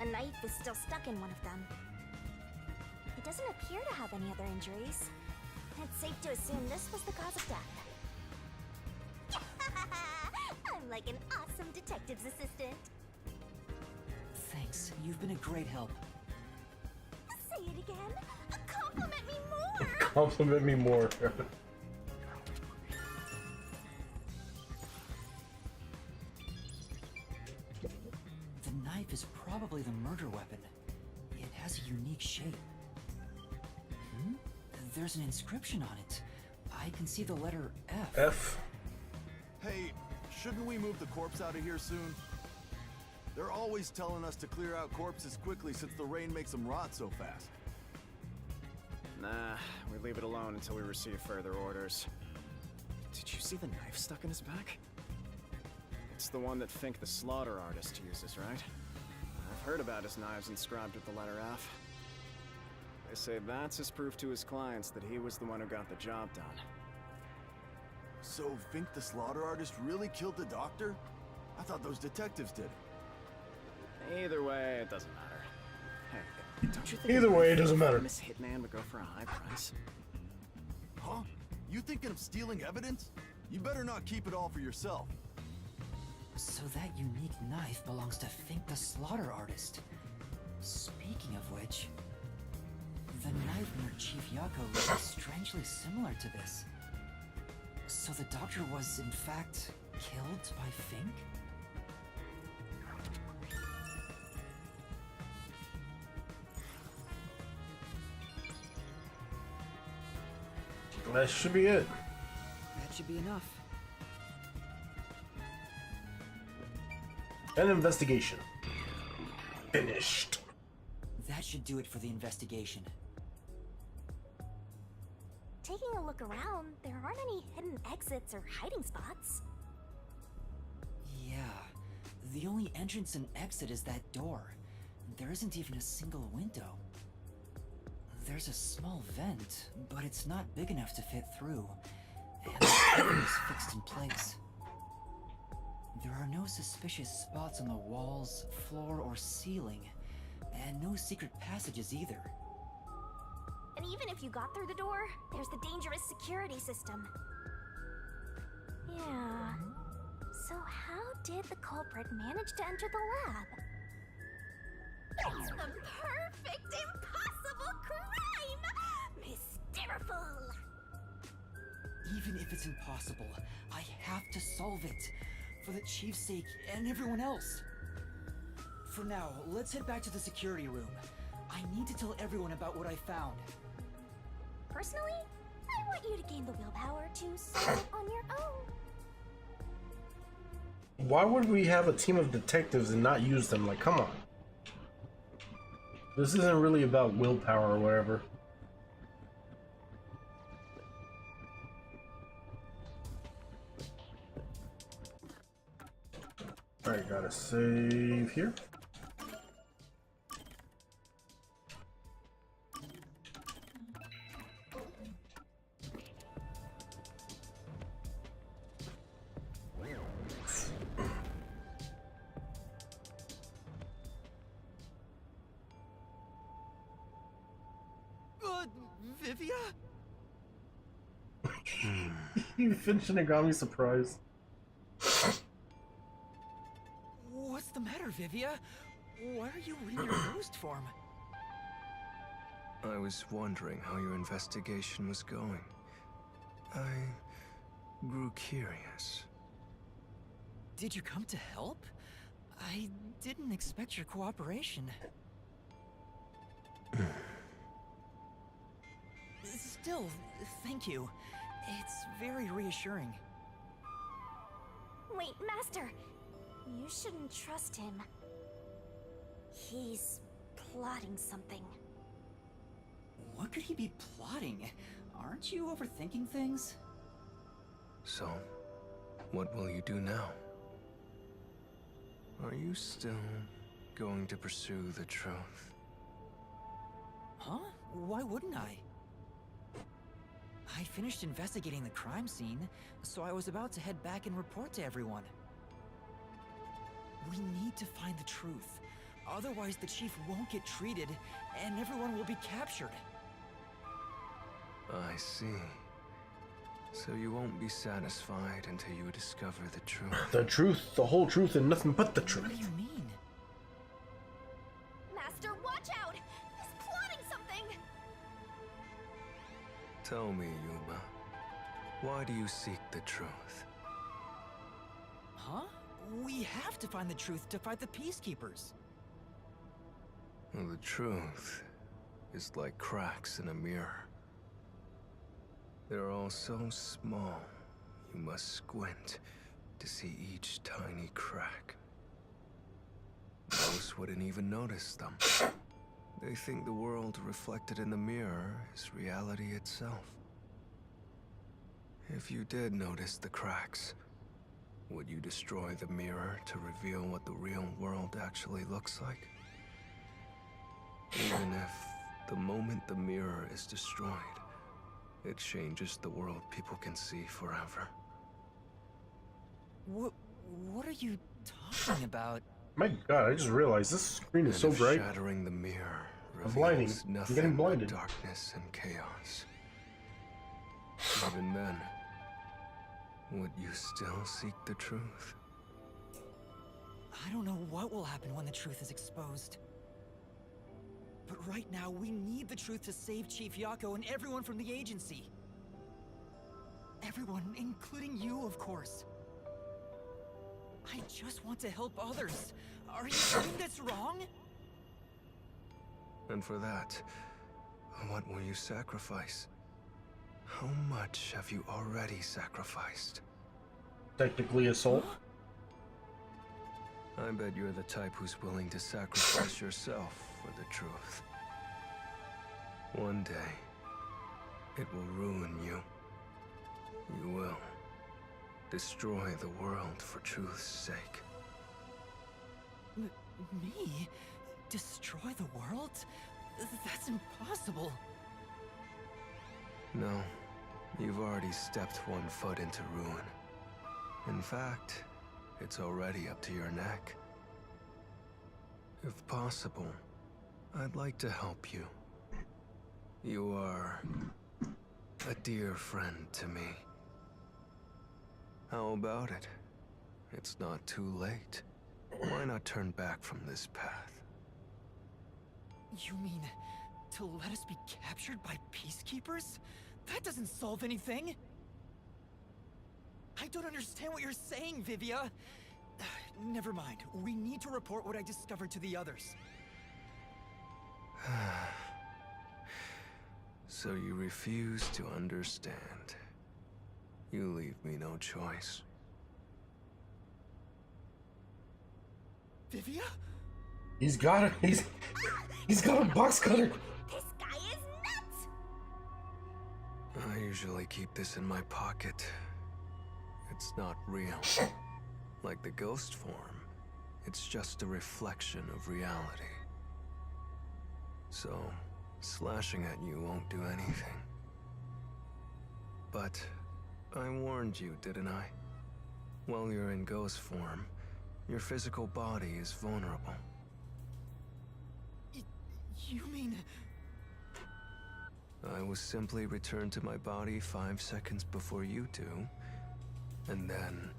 A knife is still stuck in one of them. He doesn't appear to have any other injuries. It's safe to assume this was the cause of death. I'm like an awesome detective's assistant. Thanks, you've been a great help. Say it again. Compliment me more. Compliment me more. The knife is probably the murder weapon. It has a unique shape. There's an inscription on it. I can see the letter F. F? Hey, shouldn't we move the corpse out of here soon? They're always telling us to clear out corpses quickly since the rain makes them rot so fast. Nah, we leave it alone until we receive further orders. Did you see the knife stuck in his back? It's the one that Fink the slaughter artist uses, right? I've heard about his knives inscribed with the letter F. They say that's his proof to his clients that he was the one who got the job done. So Fink the slaughter artist really killed the doctor? I thought those detectives did it. Either way, it doesn't matter. Hey, don't you think Either way, it doesn't matter. Miss Hitman would go for a high price? Huh? You thinking of stealing evidence? You better not keep it all for yourself. So that unique knife belongs to Fink the slaughter artist. Speaking of which, the knife near Chief Yako looks strangely similar to this. So the doctor was, in fact, killed by Fink? That should be it. That should be enough. An investigation. Finished. That should do it for the investigation. Taking a look around, there aren't any hidden exits or hiding spots. Yeah. The only entrance and exit is that door. There isn't even a single window. There's a small vent, but it's not big enough to fit through, and everything is fixed in place. There are no suspicious spots on the walls, floor, or ceiling, and no secret passages either. And even if you got through the door, there's the dangerous security system. Yeah. So how did the culprit manage to enter the lab? It's the perfect impossible crime! Mysteriful! Even if it's impossible, I have to solve it. For the Chief's sake and everyone else. For now, let's head back to the security room. I need to tell everyone about what I found. Personally, I want you to gain the willpower to solve it on your own. Why would we have a team of detectives and not use them? Like, come on. This isn't really about willpower or whatever. Alright, gotta save here. Vivia? You finished and it got me surprised. What's the matter, Vivia? Why are you in your ghost form? I was wondering how your investigation was going. I grew curious. Did you come to help? I didn't expect your cooperation. Still, thank you. It's very reassuring. Wait, Master! You shouldn't trust him. He's plotting something. What could he be plotting? Aren't you overthinking things? So, what will you do now? Are you still going to pursue the truth? Huh? Why wouldn't I? I finished investigating the crime scene, so I was about to head back and report to everyone. We need to find the truth. Otherwise, the Chief won't get treated, and everyone will be captured. I see. So you won't be satisfied until you discover the truth. The truth, the whole truth, and nothing but the truth. What do you mean? Master, watch out! He's plotting something! Tell me, Yuma, why do you seek the truth? Huh? We have to find the truth to fight the Peacekeepers. Well, the truth is like cracks in a mirror. They're all so small, you must squint to see each tiny crack. Most wouldn't even notice them. They think the world reflected in the mirror is reality itself. If you did notice the cracks, would you destroy the mirror to reveal what the real world actually looks like? Even if, the moment the mirror is destroyed, it changes the world people can see forever. What are you talking about? My God, I just realized this screen is so bright. Shattering the mirror I'm blinding. reveals I'm nothing getting but blinded. darkness and chaos. Even then, would you still seek the truth? I don't know what will happen when the truth is exposed. But right now, we need the truth to save Chief Yako and everyone from the agency. Everyone, including you, of course. I just want to help others. Are you saying that's wrong? And for that, what will you sacrifice? How much have you already sacrificed? Technically assault. I bet you're the type who's willing to sacrifice yourself for the truth. One day, it will ruin you. You will destroy the world for truth's sake. Me? Destroy the world? That's impossible. No, you've already stepped one foot into ruin. In fact, it's already up to your neck. If possible, I'd like to help you. You are a dear friend to me. How about it? It's not too late. Why not turn back from this path? You mean to let us be captured by peacekeepers? That doesn't solve anything! I don't understand what you're saying, Vivia! Never mind. We need to report what I discovered to the others. So you refuse to understand. You leave me no choice. Vivia? He's got a he's got a box cutter. This guy is nuts! I usually keep this in my pocket. It's not real. Like the ghost form, it's just a reflection of reality. So, slashing at you won't do anything. But I warned you, didn't I? While you're in ghost form, your physical body is vulnerable. You mean... I will simply return to my body 5 seconds before you do, and then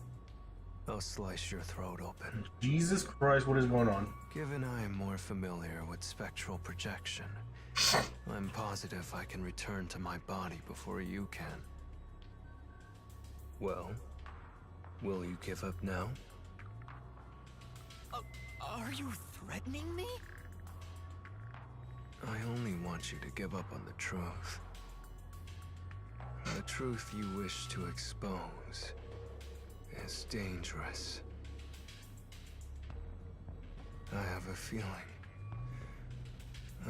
I'll slice your throat open. Jesus Christ, what is going on? Given I am more familiar with spectral projection, I'm positive I can return to my body before you can. Well, will you give up now? Are you threatening me? I only want you to give up on the truth. The truth you wish to expose is dangerous. I have a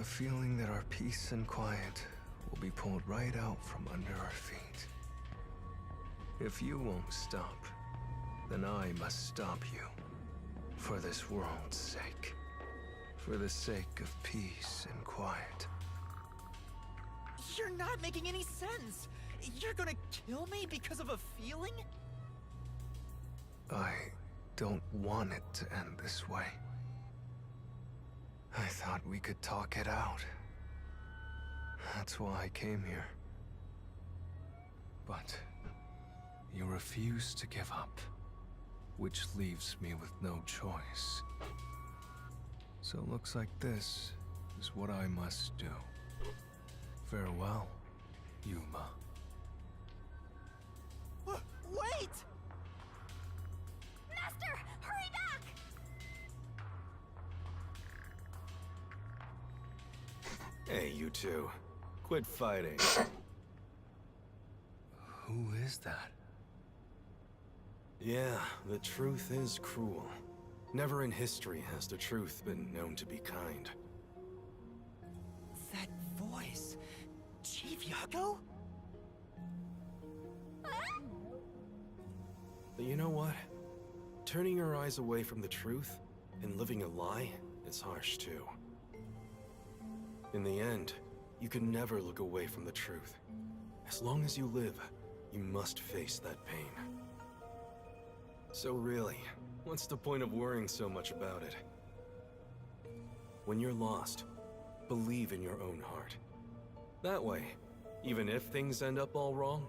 feeling that our peace and quiet will be pulled right out from under our feet. If you won't stop, then I must stop you. For this world's sake. For the sake of peace and quiet. You're not making any sense! You're gonna kill me because of a feeling? I don't want it to end this way. I thought we could talk it out. That's why I came here. But you refuse to give up, which leaves me with no choice. So looks like this is what I must do. Farewell, Yuma. Wait! Master, hurry back! Hey, you two. Quit fighting. Who is that? Yeah, the truth is cruel. Never in history has the truth been known to be kind. That voice... Chief Yago? But you know what? Turning your eyes away from the truth and living a lie is harsh too. In the end, you can never look away from the truth. As long as you live, you must face that pain. So really, what's the point of worrying so much about it? When you're lost, believe in your own heart. That way, even if things end up all wrong,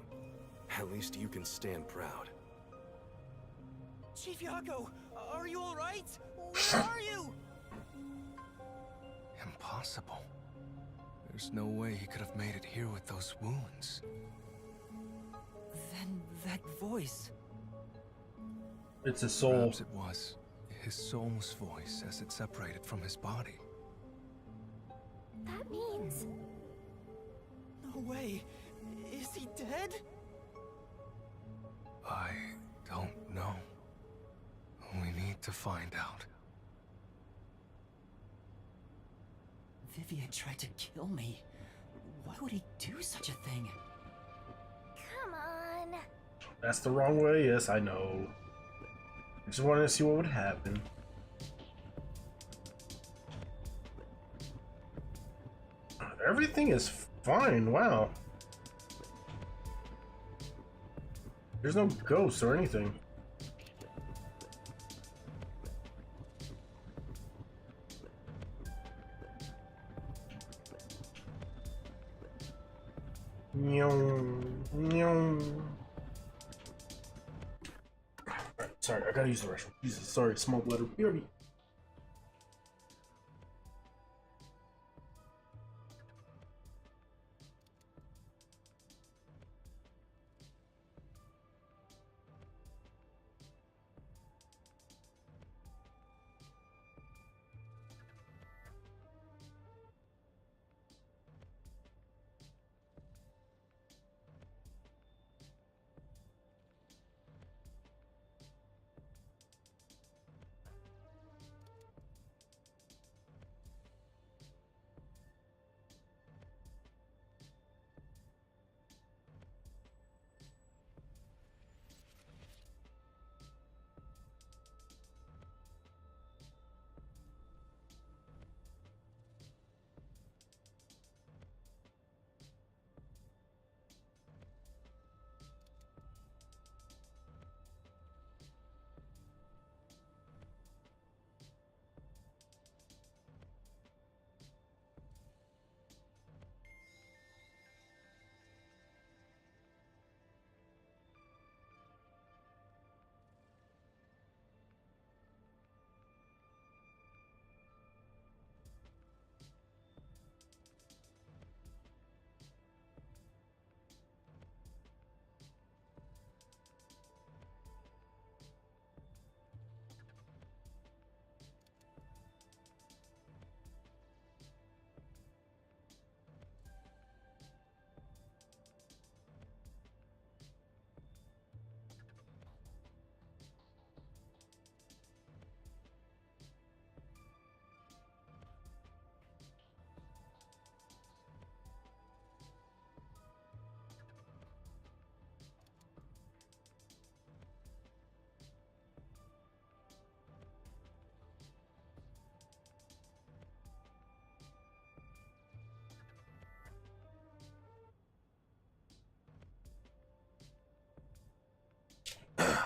at least you can stand proud. Chief Yago, are you alright? Where are you? Impossible. There's no way he could have made it here with those wounds. Then that voice... It's his soul. Perhaps it was his soul's voice as it separated from his body. That means... No way. Is he dead? I don't know. We need to find out. Vivian tried to kill me. Why would he do such a thing? Come on. That's the wrong way. Yes, I know. I just wanted to see what would happen. Everything is fine. Wow. There's no ghosts or anything. Alright, sorry, I gotta use the restroom. Jesus, sorry, small letter. BRB.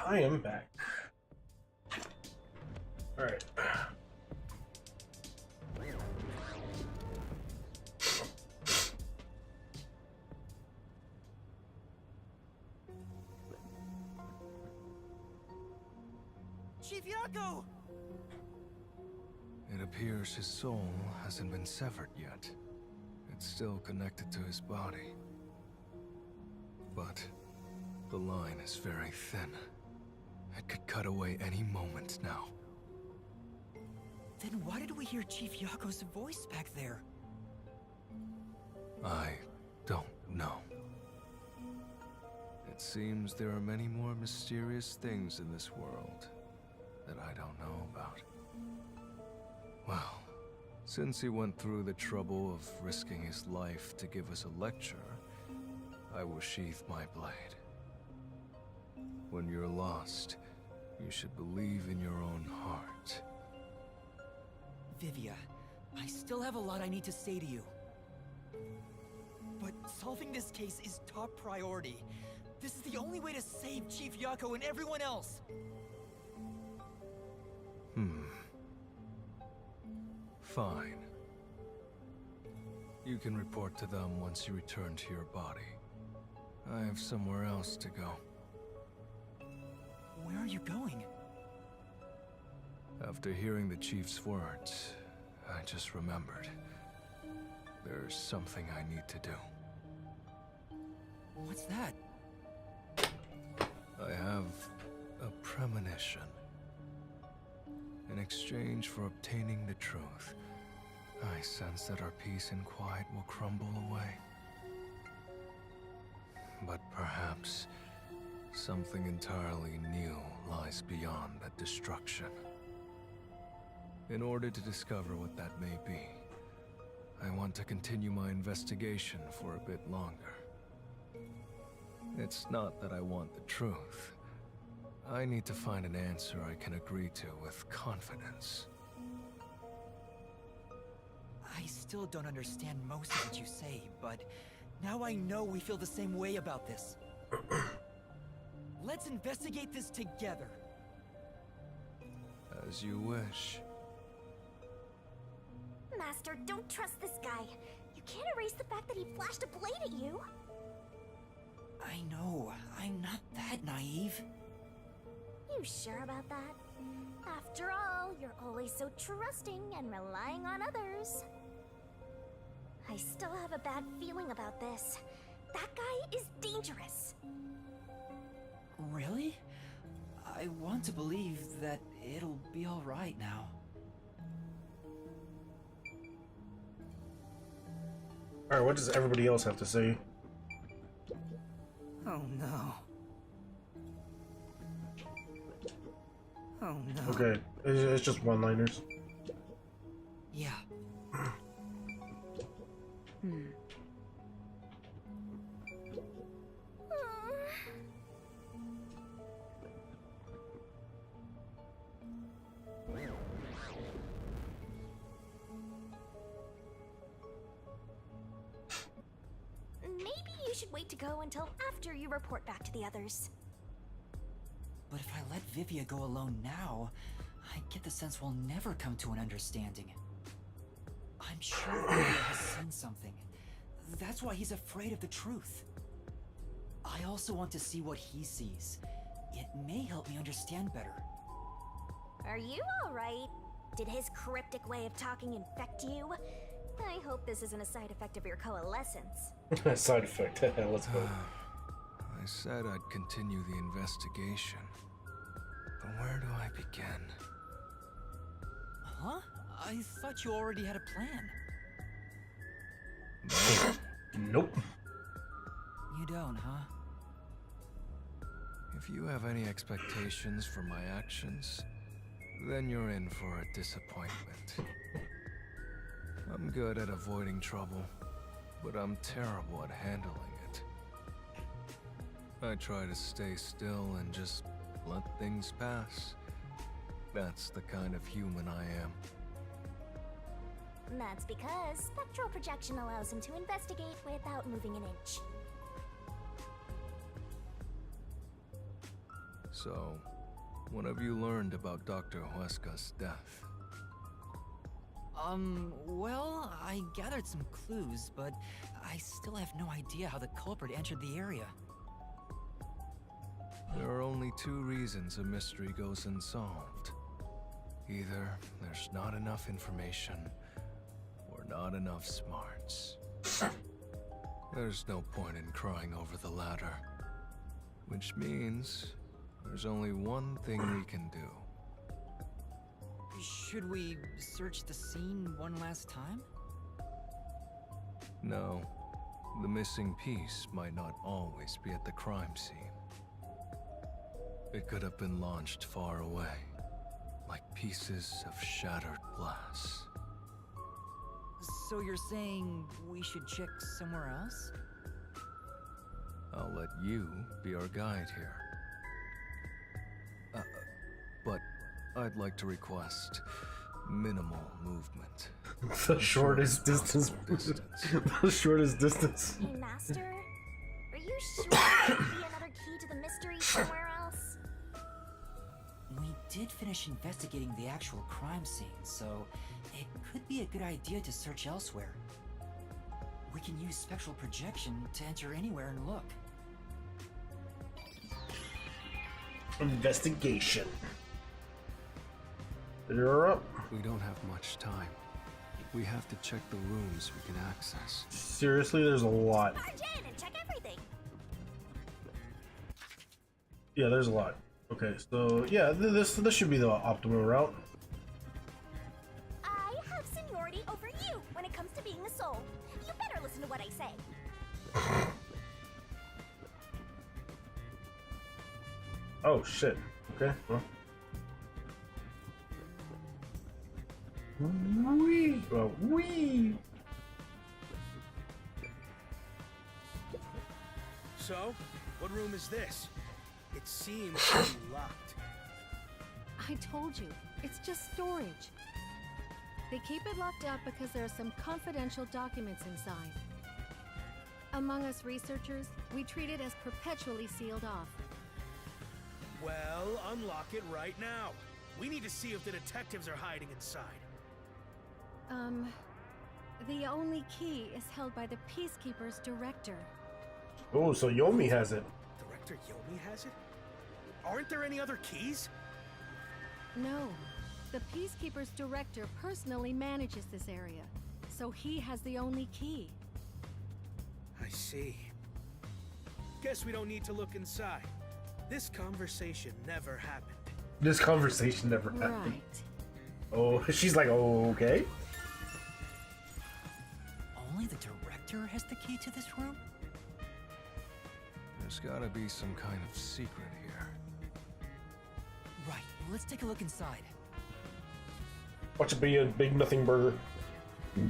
I am back. Alright. Chief Yako! It appears his soul hasn't been severed yet. It's still connected to his body. But the line is very thin. It could cut away any moment now. Then why did we hear Chief Yako's voice back there? I don't know. It seems there are many more mysterious things in this world that I don't know about. Well, since he went through the trouble of risking his life to give us a lecture, I will sheath my blade. When you're lost, you should believe in your own heart. Vivia, I still have a lot I need to say to you. But solving this case is top priority. This is the only way to save Chief Yako and everyone else. Fine. You can report to them once you return to your body. I have somewhere else to go. Where are you going? After hearing the chief's words, I just remembered. There's something I need to do. What's that? I have a premonition. In exchange for obtaining the truth, I sense that our peace and quiet will crumble away. But perhaps something entirely new lies beyond that destruction. In order to discover what that may be, I want to continue my investigation for a bit longer. It's not that I want the truth. I need to find an answer I can agree to with confidence. I still don't understand most of what you say, but now I know we feel the same way about this. Let's investigate this together. As you wish. Master, don't trust this guy. You can't erase the fact that he flashed a blade at you. I know. I'm not that naive. You sure about that? After all, you're always so trusting and relying on others. I still have a bad feeling about this. That guy is dangerous. Really? I want to believe that it'll be alright now. Alright, what does everybody else have to say? Oh no. Oh no. Okay, it's just one-liners. Yeah. Maybe you should wait to go until after you report back to the others. But if I let Vivia go alone now, I get the sense we'll never come to an understanding. I'm sure Vivia has seen something. That's why he's afraid of the truth. I also want to see what he sees. It may help me understand better. Are you alright? Did his cryptic way of talking infect you? I hope this isn't a side effect of your coalescence. Side effect. Let's go. I said I'd continue the investigation. But where do I begin? Huh? I thought you already had a plan. Nope. You don't, huh? If you have any expectations for my actions, then you're in for a disappointment. I'm good at avoiding trouble, but I'm terrible at handling it. I try to stay still and just let things pass. That's the kind of human I am. That's because spectral projection allows him to investigate without moving an inch. So, what have you learned about Dr. Huesca's death? Well, I gathered some clues, but I still have no idea how the culprit entered the area. There are only two reasons a mystery goes unsolved. Either there's not enough information, or not enough smarts. There's no point in crying over the latter. Which means there's only one thing we can do. Should we search the scene one last time? No, the missing piece might not always be at the crime scene. It could have been launched far away, like pieces of shattered glass. So you're saying we should check somewhere else? I'll let you be our guide here. But I'd like to request minimal movement. The shortest distance. The shortest distance. Hey, Master? Are you sure there could be another key to the mystery somewhere else? We did finish investigating the actual crime scene, so it could be a good idea to search elsewhere. We can use spectral projection to enter anywhere and look. Investigation. You're up. We don't have much time. We have to check the rooms we can access. Seriously, there's a lot. Barge in and check everything. Yeah, there's a lot. Okay, so yeah, this should be the optimal route. I have seniority over you when it comes to being a soul. You better listen to what I say. Oh shit. Okay. Well. Wee. Well, wee. So, what room is this? It seems to be locked. I told you, it's just storage. They keep it locked up because there are some confidential documents inside. Among us researchers, we treat it as perpetually sealed off. Well, unlock it right now. We need to see if the detectives are hiding inside. The only key is held by the Peacekeeper's director. Oh, so Yomi has it. Director Yomi has it? Aren't there any other keys? No. The Peacekeeper's director personally manages this area, so he has the only key. I see. Guess we don't need to look inside. This conversation never happened. This conversation never happened. Right. Oh, she's like, oh, okay. Only the director has the key to this room? There's gotta be some kind of secret here. Right, let's take a look inside. Watch it be a big nothing burger. From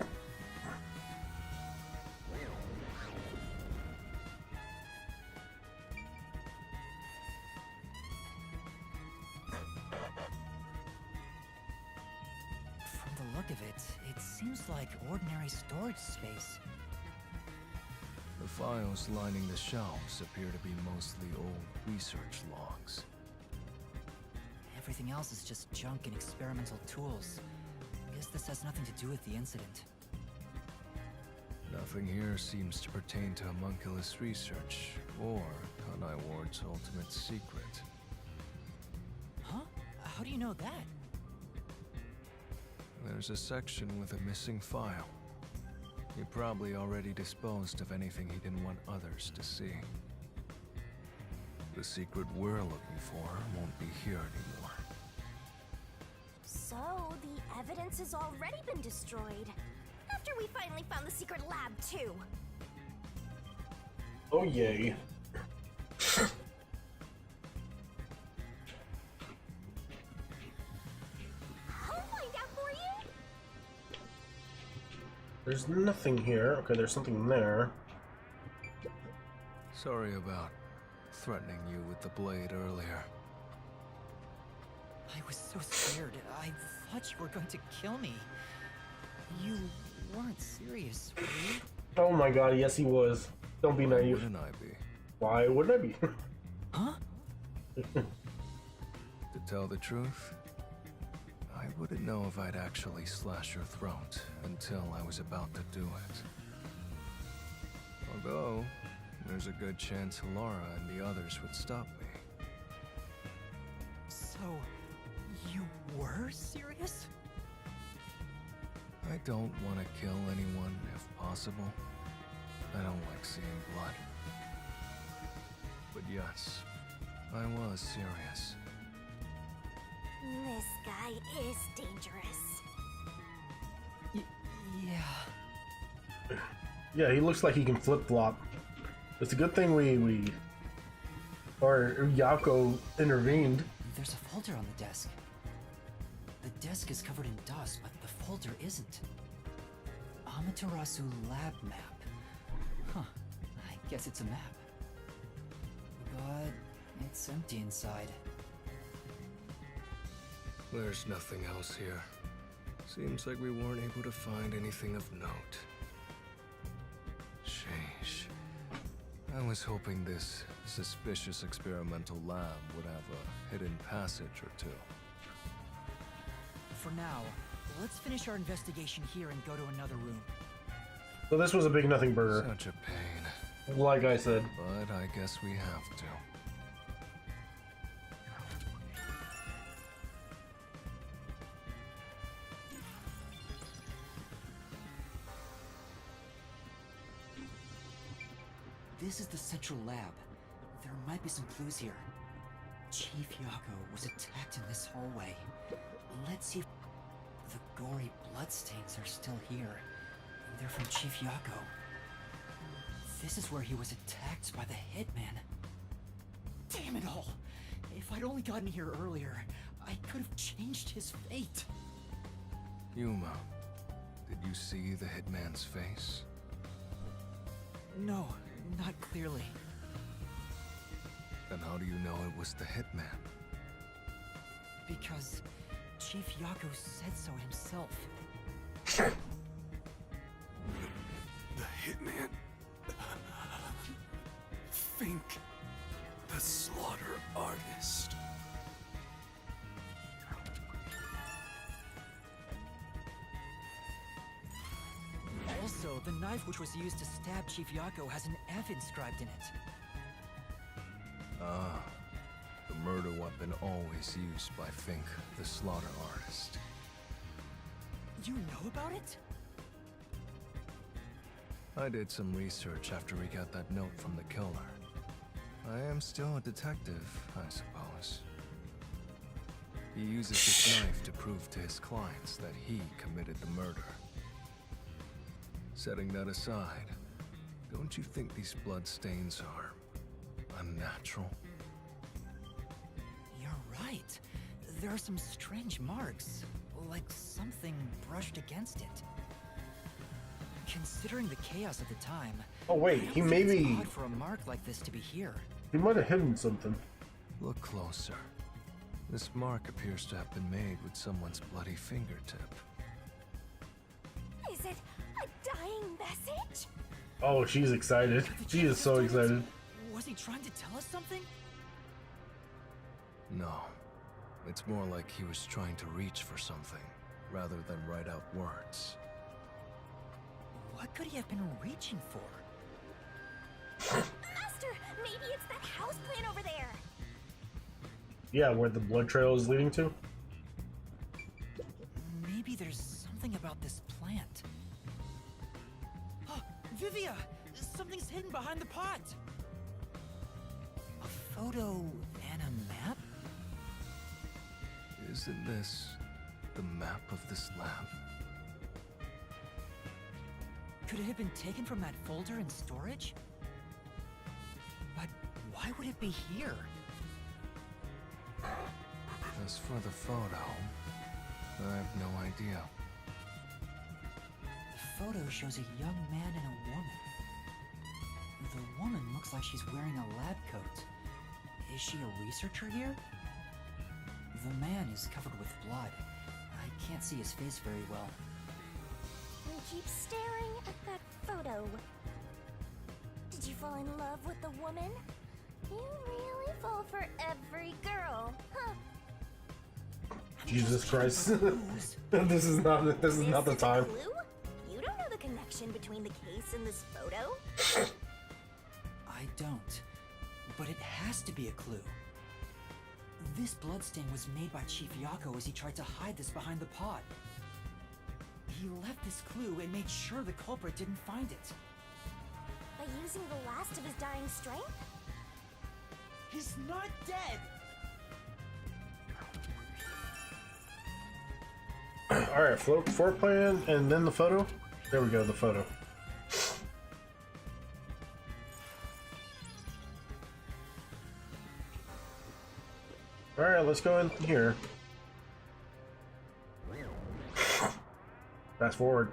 the look of it, it seems like ordinary storage space. The files lining the shelves appear to be mostly old research logs. Everything else is just junk and experimental tools. Guess this has nothing to do with the incident. Nothing here seems to pertain to homunculus research or Kanai Ward's ultimate secret. Huh? How do you know that? There's a section with a missing file. He probably already disposed of anything he didn't want others to see. The secret we're looking for won't be here anymore. So, the evidence has already been destroyed. After we finally found the secret lab, too. Oh, yay. I'll find out for you. There's nothing here. Okay, there's something there. Sorry about threatening you with the blade earlier. I was so scared. I thought you were going to kill me. You weren't serious, were you? Oh my god, yes he was. Don't be naive. Wouldn't I be? Why wouldn't I be? Huh? To tell the truth, I wouldn't know if I'd actually slash your throat until I was about to do it. Although, there's a good chance Laura and the others would stop me. So, you were serious? I don't want to kill anyone if possible. I don't like seeing blood. But yes, I was serious. This guy is dangerous. Yeah. Yeah, he looks like he can flip-flop. It's a good thing or Yako intervened. There's a folder on the desk. The desk is covered in dust, but the folder isn't. Amaterasu lab map. Huh. I guess it's a map. But it's empty inside. There's nothing else here. Seems like we weren't able to find anything of note. Sheesh. I was hoping this suspicious experimental lab would have a hidden passage or two. For now, let's finish our investigation here and go to another room. So this was a big nothing burger. Such a pain. Like I said. But I guess we have to. This is the central lab. There might be some clues here. Chief Yako was attacked in this hallway. Let's see if the gory bloodstains are still here. They're from Chief Yako. This is where he was attacked by the hitman. Damn it all! If I'd only gotten here earlier, I could have changed his fate. Yuma, did you see the hitman's face? No, not clearly. Then how do you know it was the hitman? Because Chief Yako said so himself. The hitman. Think. The slaughter artist. Also, Also, the knife which was used to stab Chief Yako has an F inscribed in it. Ah, the murder weapon always used by Fink, the slaughter artist. You know about it? I did some research after we got that note from the killer. I am still a detective, I suppose. He uses this knife to prove to his clients that he committed the murder. Setting that aside, don't you think these bloodstains are unnatural? You're right. There are some strange marks, like something brushed against it. Considering the chaos at the time, Oh wait, he it's maybe odd for a mark like this to be here. he might have hidden something. Look closer. This mark appears to have been made with someone's bloody fingertip. Is it a dying message? Oh, she's excited. She is so excited. Was he trying to tell us something? No. It's more like he was trying to reach for something, rather than write out words. What could he have been reaching for? Master, maybe it's that house plan over there. Yeah, where the blood trail is leading to. Maybe there's something about this plant. Oh, Vivia! Something's hidden behind the pot! A photo and a map? Isn't this the map of this lab? Could it have been taken from that folder in storage? But why would it be here? As for the photo, I have no idea. The photo shows a young man and a woman. The woman looks like she's wearing a lab coat. Is she a researcher here? The man is covered with blood. I can't see his face very well. And keep staring at that photo. Did you fall in love with the woman? You really fall for every girl, huh? Jesus Christ. This is not the time. Clue? You don't know the connection between the case and this photo? I don't. But it has to be a clue. This bloodstain was made by Chief Yako as he tried to hide this behind the pot. He left this clue and made sure the culprit didn't find it. By using the last of his dying strength? He's not dead! Alright, floor plan and then the photo. There we go, the photo. Alright, let's go in here. Fast forward.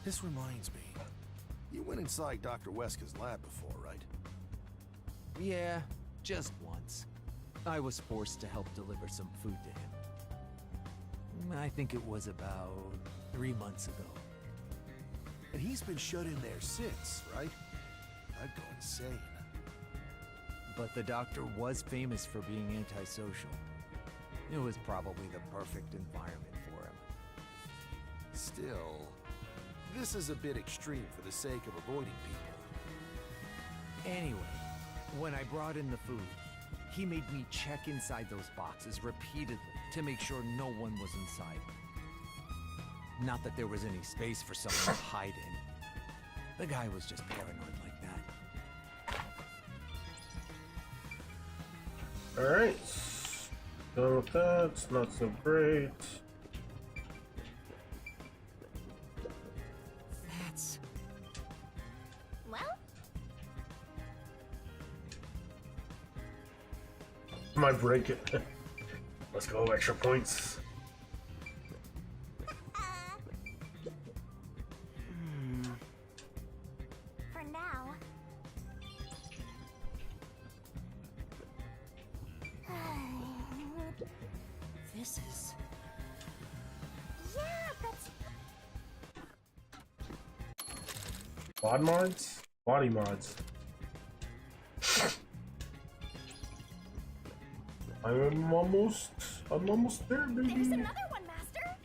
This reminds me. You went inside Dr. Weska's lab before, right? Yeah, just once. I was forced to help deliver some food to him. I think it was about 3 months ago. And he's been shut in there since, right? I'd go insane. But the doctor was famous for being antisocial. It was probably the perfect environment for him. Still, this is a bit extreme for the sake of avoiding people. Anyway, when I brought in the food, he made me check inside those boxes repeatedly to make sure no one was inside. Not that there was any space for someone to hide in. The guy was just paranoid like that. Alright. Done with that. It's not so great. That's... Well, Might break it. Let's go, extra points. for now. This is... Yeah, that's... Bod mods? Body mods. I'm almost there, baby. There's another one, Master!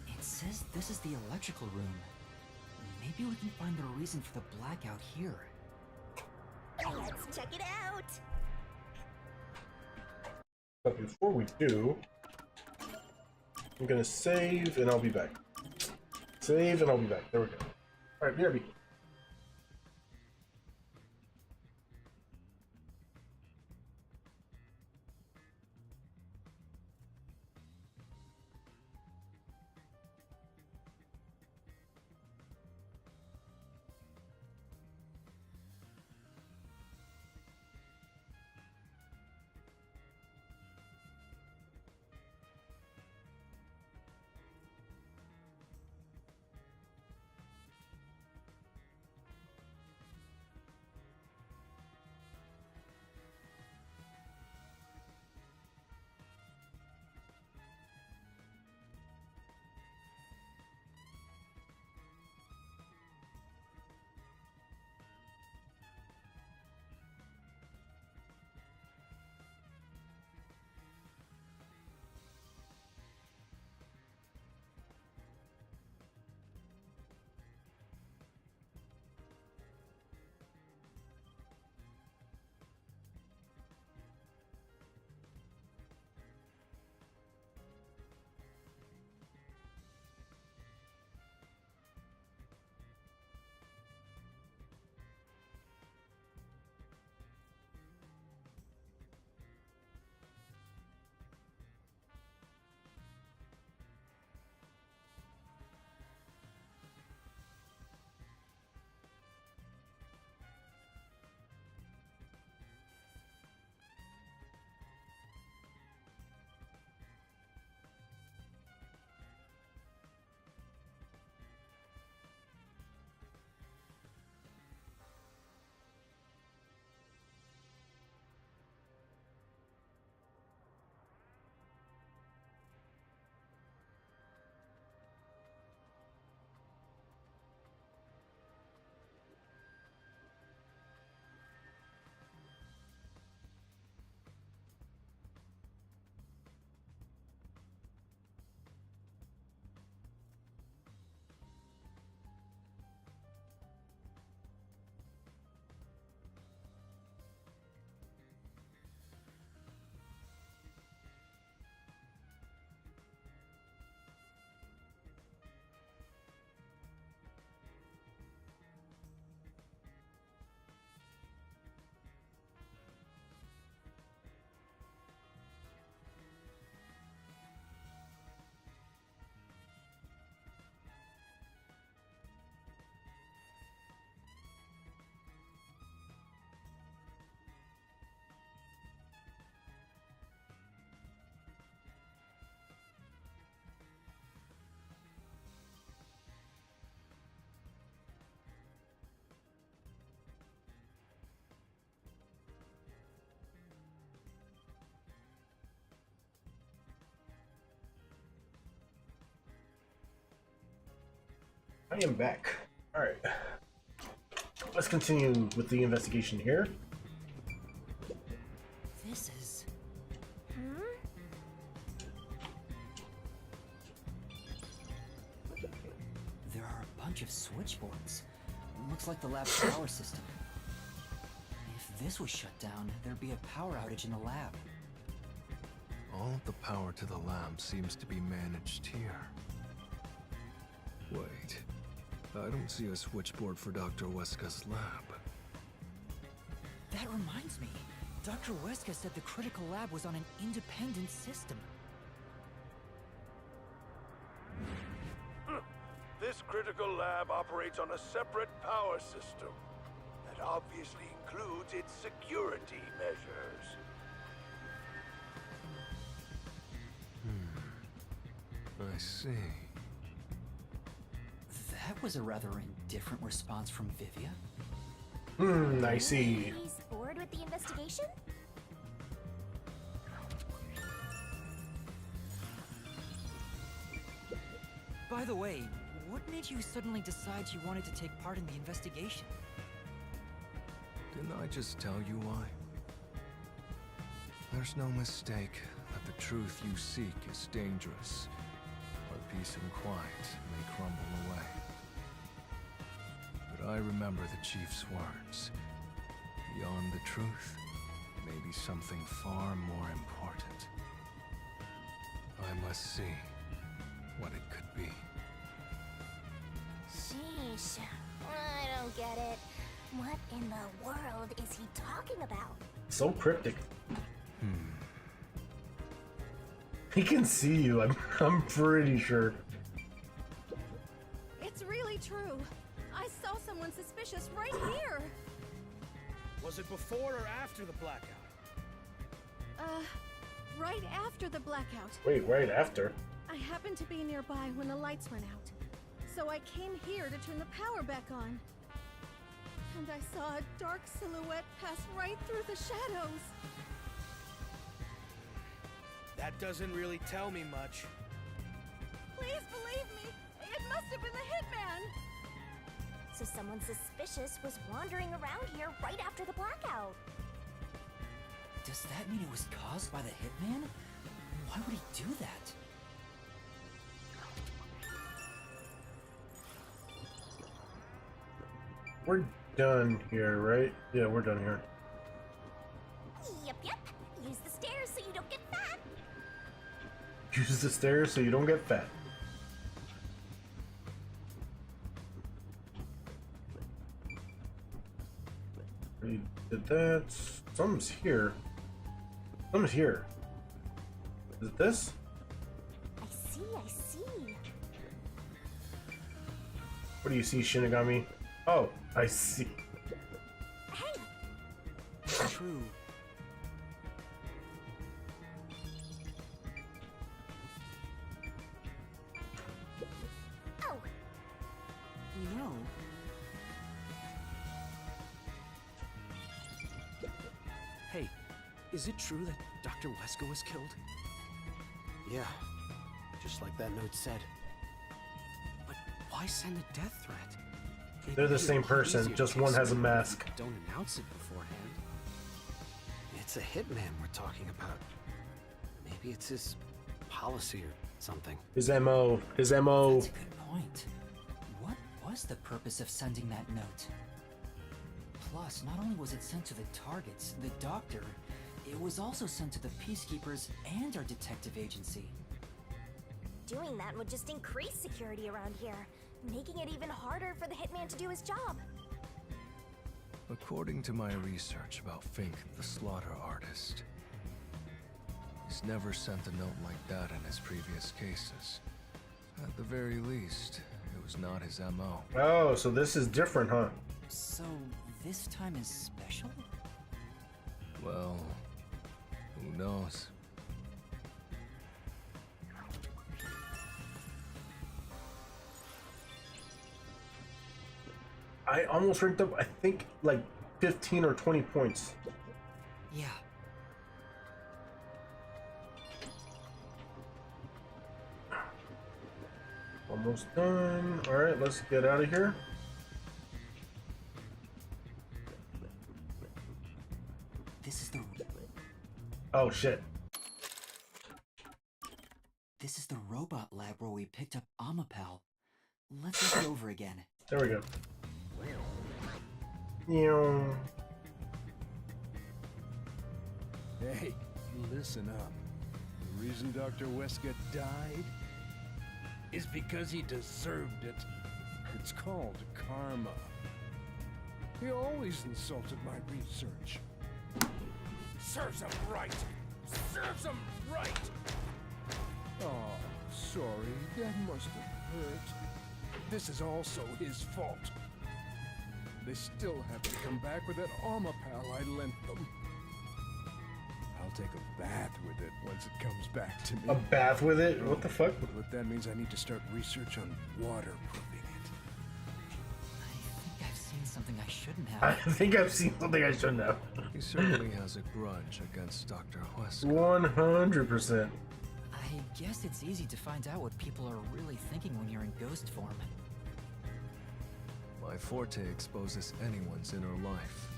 It says this is the electrical room. Maybe we can find the reason for the blackout here. Let's check it out! But before we do, I'm gonna save and I'll be back. Save and I'll be back. There we go. Alright, BRB. I am back. Alright. Let's continue with the investigation here. This is... There are a bunch of switchboards. Looks like the lab's power system. If this was shut down, there'd be a power outage in the lab. All of the power to the lab seems to be managed here. Wait, I don't see a switchboard for Dr. Weska's lab. That reminds me. Dr. Weska said the critical lab was on an independent system. This critical lab operates on a separate power system that obviously includes its security measures. I see. That was a rather indifferent response from Vivia. I see. He's bored with the investigation? By the way, what made you suddenly decide you wanted to take part in the investigation? Didn't Can I just tell you why? There's no mistake that the truth you seek is dangerous, or peace and quiet may crumble away. But I remember the Chief's words. Beyond the truth may be something far more important. I must see what it could be. Sheesh. I don't get it. What in the world is he talking about? So cryptic. He can see you. I'm pretty sure. It's really true. I saw someone suspicious right here. Was it before or after the blackout? Right after the blackout. Wait, right after? I happened to be nearby when the lights went out. So I came here to turn the power back on. And I saw a dark silhouette pass right through the shadows. That doesn't really tell me much. Please believe me, it must have been the hitman. So someone suspicious was wandering around here right after the blackout. Does that mean it was caused by the hitman? Why would he do that? We're done here, right? Yeah, we're done here. Yep. Use the stairs so you don't get fat. Use the stairs so you don't get fat. We did that. Something's here. Something's here. Is it this? I see. What do you see, Shinigami? Oh, I see. Hey! It's true. Oh! You know... Hey, is it true that Dr. Wesker was killed? Yeah, just like that note said. But why send a death threat? They're the same person, just one has a mask. Don't announce it beforehand. It's a hitman we're talking about. Maybe it's his policy or something. His MO. His MO. That's a good point. What was the purpose of sending that note? Plus, not only was it sent to the targets, the doctor, it was also sent to the Peacekeepers and our detective agency. Doing that would just increase security around here, making it even harder for the hitman to do his job. According to my research about Fink, the slaughter artist, he's never sent a note like that in his previous cases. At the very least, it was not his MO. Oh, so this is different, huh? So, this time is special? Well, who knows? I almost ranked up, I think, like 15 or 20 points. Yeah. Almost done. Alright, let's get out of here. This is the... Oh, shit. This is the robot lab where we picked up Amapel. Let's look it over again. There we go. Yeah. Hey, listen up. The reason Dr. Wesker died is because he deserved it. It's called karma. He always insulted my research. Serves him right! Serves him right! Oh, sorry. That must have hurt. This is also his fault. They still haven't come back with that armor pal I lent them. I'll take a bath with it once it comes back to me. A bath with it? What the fuck? But that means I need to start research on waterproofing it. I think I've seen something I shouldn't have. I think I've seen something I shouldn't have. He certainly has a grudge against Dr. Wesker. 100%. I guess it's easy to find out what people are really thinking when you're in ghost form. My forte exposes anyone's inner life.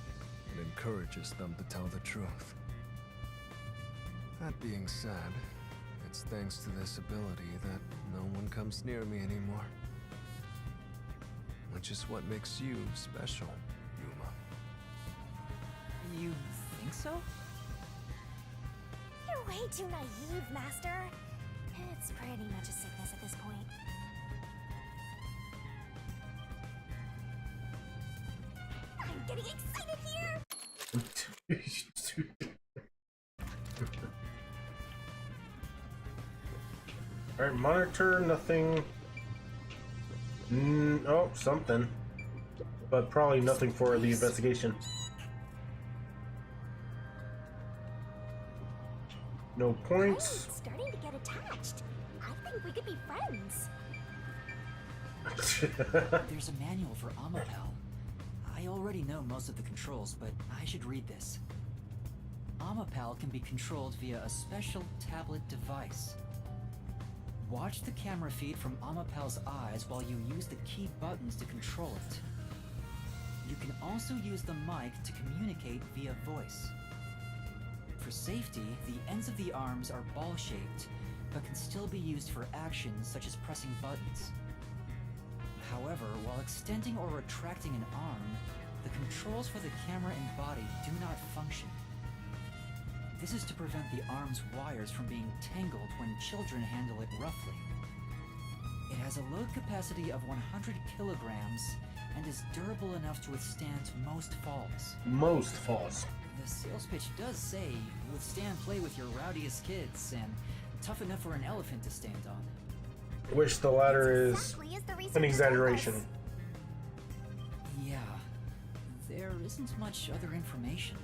and encourages them to tell the truth. That being said, it's thanks to this ability that no one comes near me anymore. Which is what makes you special, Yuma. You think so? You're way too naive, Master. It's pretty much a sickness at this point. I'm getting excited here! Alright, monitor, nothing. Oh, something. But probably nothing for the investigation. No points. I'm starting to get attached. I think we could be friends. There's a manual for Amapel. I already know most of the controls, but I should read this. Amapel can be controlled via a special tablet device. Watch the camera feed from Amapel's eyes while you use the key buttons to control it. You can also use the mic to communicate via voice. For safety, the ends of the arms are ball-shaped, but can still be used for actions such as pressing buttons. However, while extending or retracting an arm, the controls for the camera and body do not function. This is to prevent the arm's wires from being tangled when children handle it roughly. It has a load capacity of 100 kilograms and is durable enough to withstand most falls. Most falls. The sales pitch does say, withstand play with your rowdiest kids and tough enough for an elephant to stand on. Which the latter is an exaggeration. Yeah, there isn't much other information.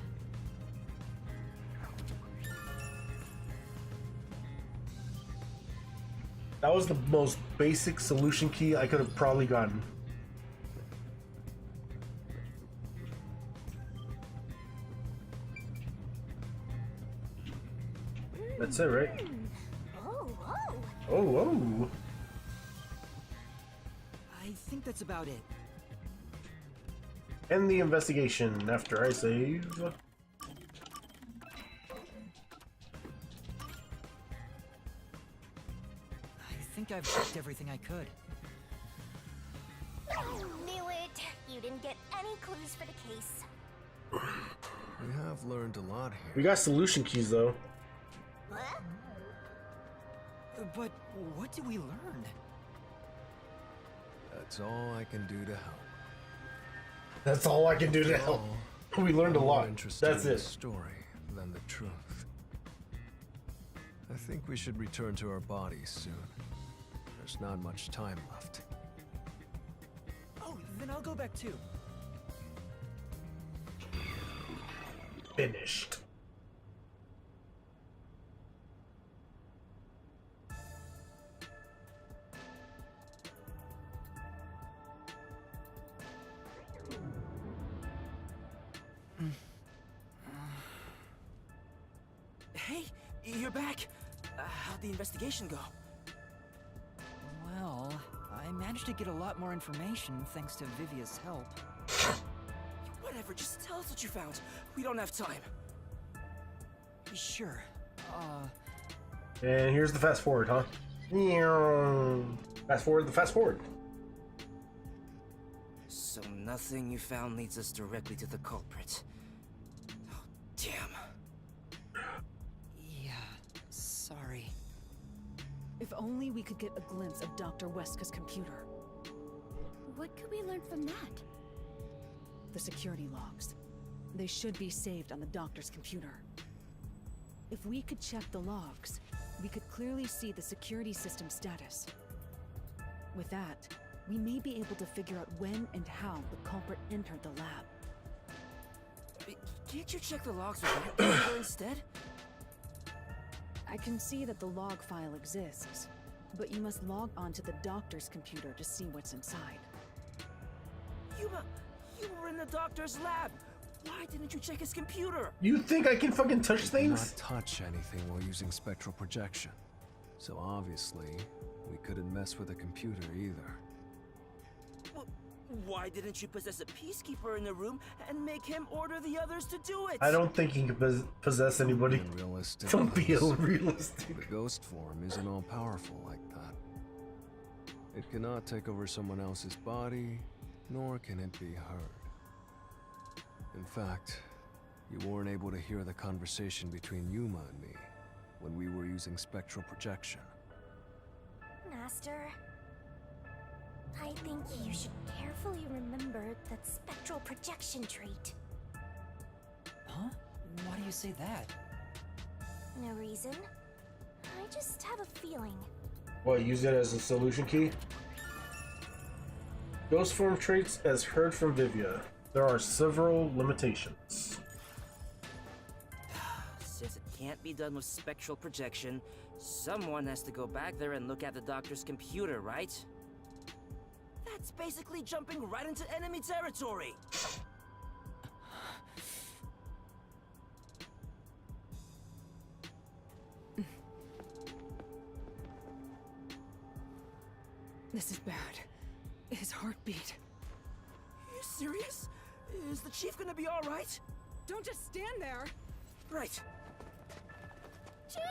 That was the most basic solution key I could have probably gotten. That's it, right? Oh, whoa. Oh, whoa. I think that's about it. End the investigation after I save. I think I've checked everything I could. Knew it. You didn't get any clues for the case. We have learned a lot here. We got solution keys though. What? But what did we learn? That's all I can do to help. That's all I can do to help. We learned a I'm more lot. interested That's in it. the story than the truth. I think we should return to our bodies soon. There's not much time left. Oh, then I'll go back too. Finished. Hey, you're back. How'd the investigation go? Well, I managed to get a lot more information thanks to Vivia's help. Whatever, just tell us what you found. We don't have time. Sure. And here's the fast forward, huh? Fast forward, the fast forward. So nothing you found leads us directly to the culprit. Oh, damn. Yeah, sorry. If only we could get a glimpse of Dr. Weska's computer. What could we learn from that? The security logs. They should be saved on the doctor's computer. If we could check the logs, we could clearly see the security system status. With that, we may be able to figure out when and how the culprit entered the lab. Can't you check the logs with that computer instead? I can see that the log file exists, but you must log onto the doctor's computer to see what's inside. You were in the doctor's lab. Why didn't you check his computer? You think I can fucking touch We things? cannot touch anything while using spectral projection. So obviously, we couldn't mess with the computer either. Why didn't you possess a peacekeeper in the room and make him order the others to do it? I don't think he can possess anybody. Unrealistic. Don't be Alice. unrealistic. The ghost form isn't all powerful like that. It cannot take over someone else's body, nor can it be heard. In fact, you weren't able to hear the conversation between Yuma and me when we were using spectral projection. Master, I think you should carefully remember that spectral projection trait. Huh? Why do you say that? No reason. I just have a feeling. What, use it as a solution key? Ghost form traits as heard from Vivia. There are several limitations. Since it can't be done with spectral projection, someone has to go back there and look at the doctor's computer, right? That's basically jumping right into enemy territory! This is bad. His heartbeat. Are you serious? Is the chief gonna be alright? Don't just stand there! Right. Chief,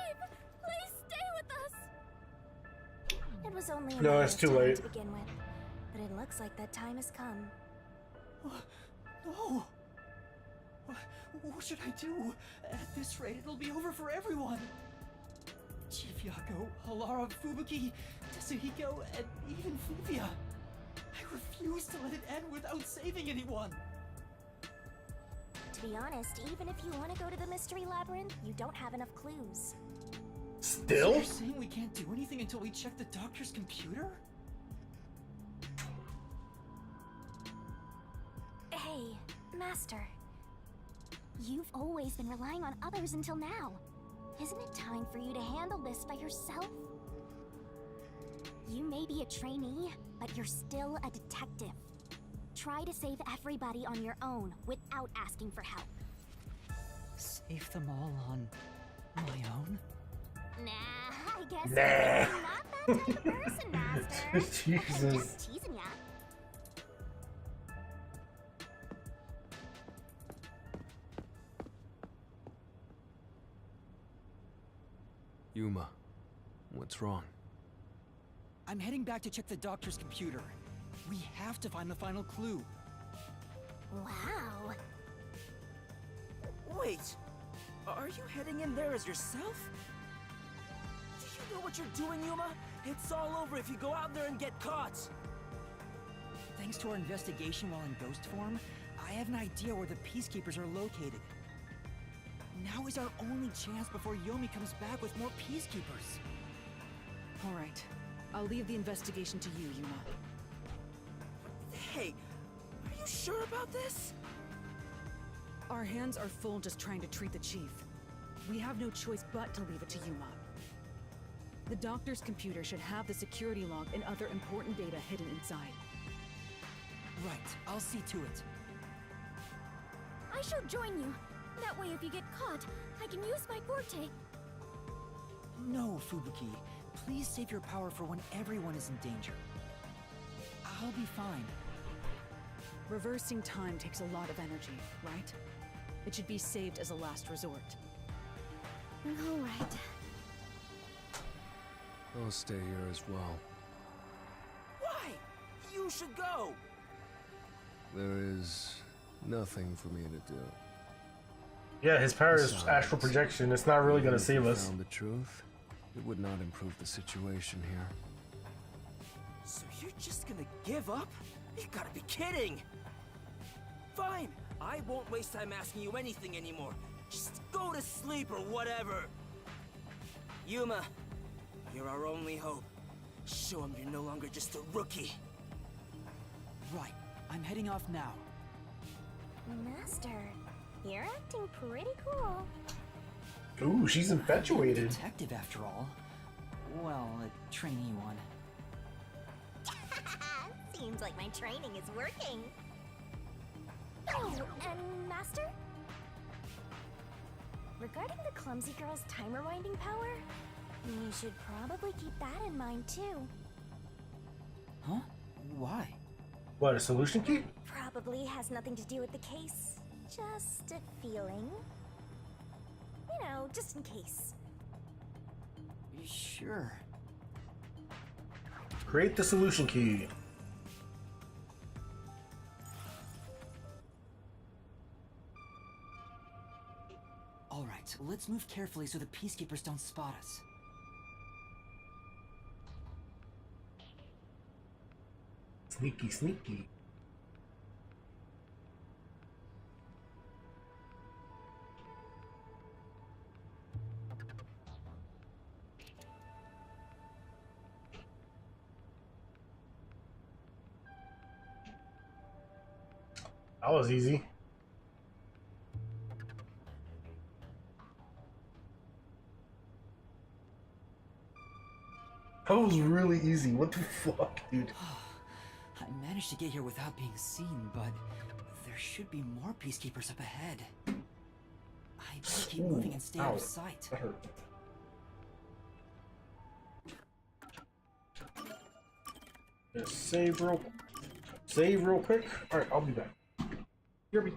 please stay with us. It was only a No, matter it's of too time late. to begin with, but it looks like that time has come. No! What should I do? At this rate, it'll be over for everyone. Chief Yako, Halara, Fubuki, Tetsuhiko, and even Fuvia. I refuse to let it end without saving anyone. To be honest, even if you want to go to the mystery labyrinth, you don't have enough clues. Still? So you're saying we can't do anything until we check the doctor's computer? Hey, Master. You've always been relying on others until now. Isn't it time for you to handle this by yourself? You may be a trainee, but you're still a detective. Try to save everybody on your own without asking for help. Save them all on my own? Nah, I guess Nah. you're not that type of person, Master. I'm Jesus. just teasing ya. Yuma, what's wrong? I'm heading back to check the doctor's computer. We have to find the final clue. Wow. Wait, are you heading in there as yourself? Do you know what you're doing, Yuma? It's all over if you go out there and get caught. Thanks to our investigation while in ghost form, I have an idea where the peacekeepers are located. Now is our only chance before Yomi comes back with more peacekeepers. All right. I'll leave the investigation to you, Yuma. Hey, are you sure about this? Our hands are full just trying to treat the chief. We have no choice but to leave it to Yuma. The doctor's computer should have the security log and other important data hidden inside. Right, I'll see to it. I shall join you. That way, if you get caught, I can use my forte. No, Fubuki. Please save your power for when everyone is in danger. I'll be fine. Reversing time takes a lot of energy, right? It should be saved as a last resort. All right. I'll stay here as well. Why? You should go. There is nothing for me to do. Yeah, his power is Besides, astral projection. It's not really gonna even if save we us. found the truth, it would not improve the situation here. So you're just gonna give up? You gotta be kidding! Fine, I won't waste time asking you anything anymore. Just go to sleep or whatever. Yuma, you're our only hope. Show him you're no longer just a rookie. Right, I'm heading off now. Master, you're acting pretty cool. Ooh, she's infatuated. Detective, after all. Well, a trainee one. Seems like my training is working. Oh, and Master? Regarding the clumsy girl's time rewinding power, you should probably keep that in mind too. Huh? Why? What, a solution key? Probably has nothing to do with the case. Just a feeling. You know, just in case. Sure. Create the solution key. Alright, let's move carefully so the peacekeepers don't spot us. Sneaky, sneaky. That was easy. That was really easy. What the fuck, dude? I managed to get here without being seen, but there should be more peacekeepers up ahead. I better keep moving and stay out of sight. That hurt. Just save real quick. Alright, I'll be back. Kirby.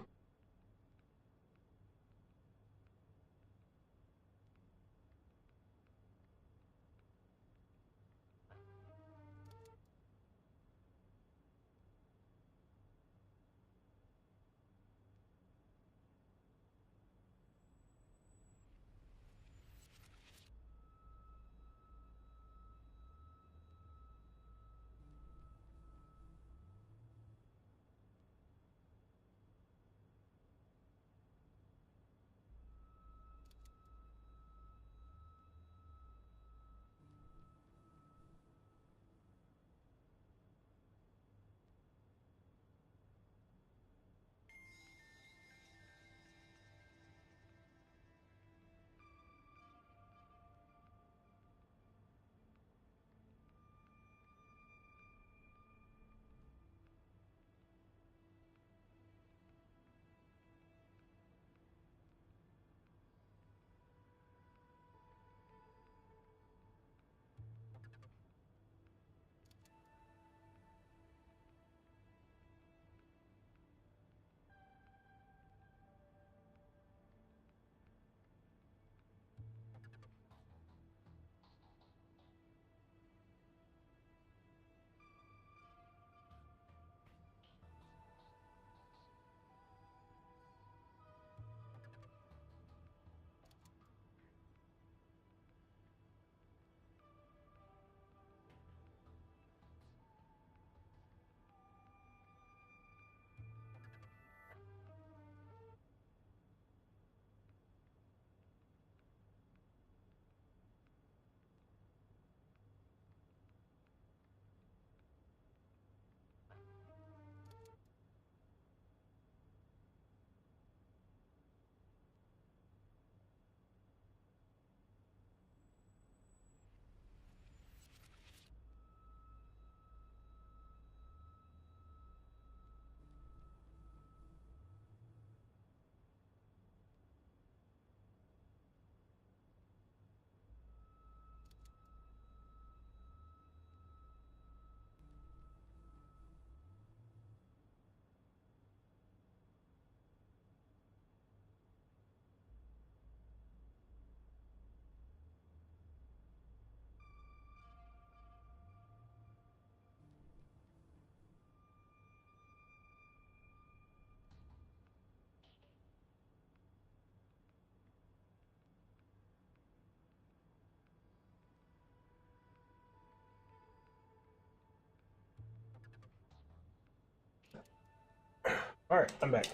Alright, I'm back.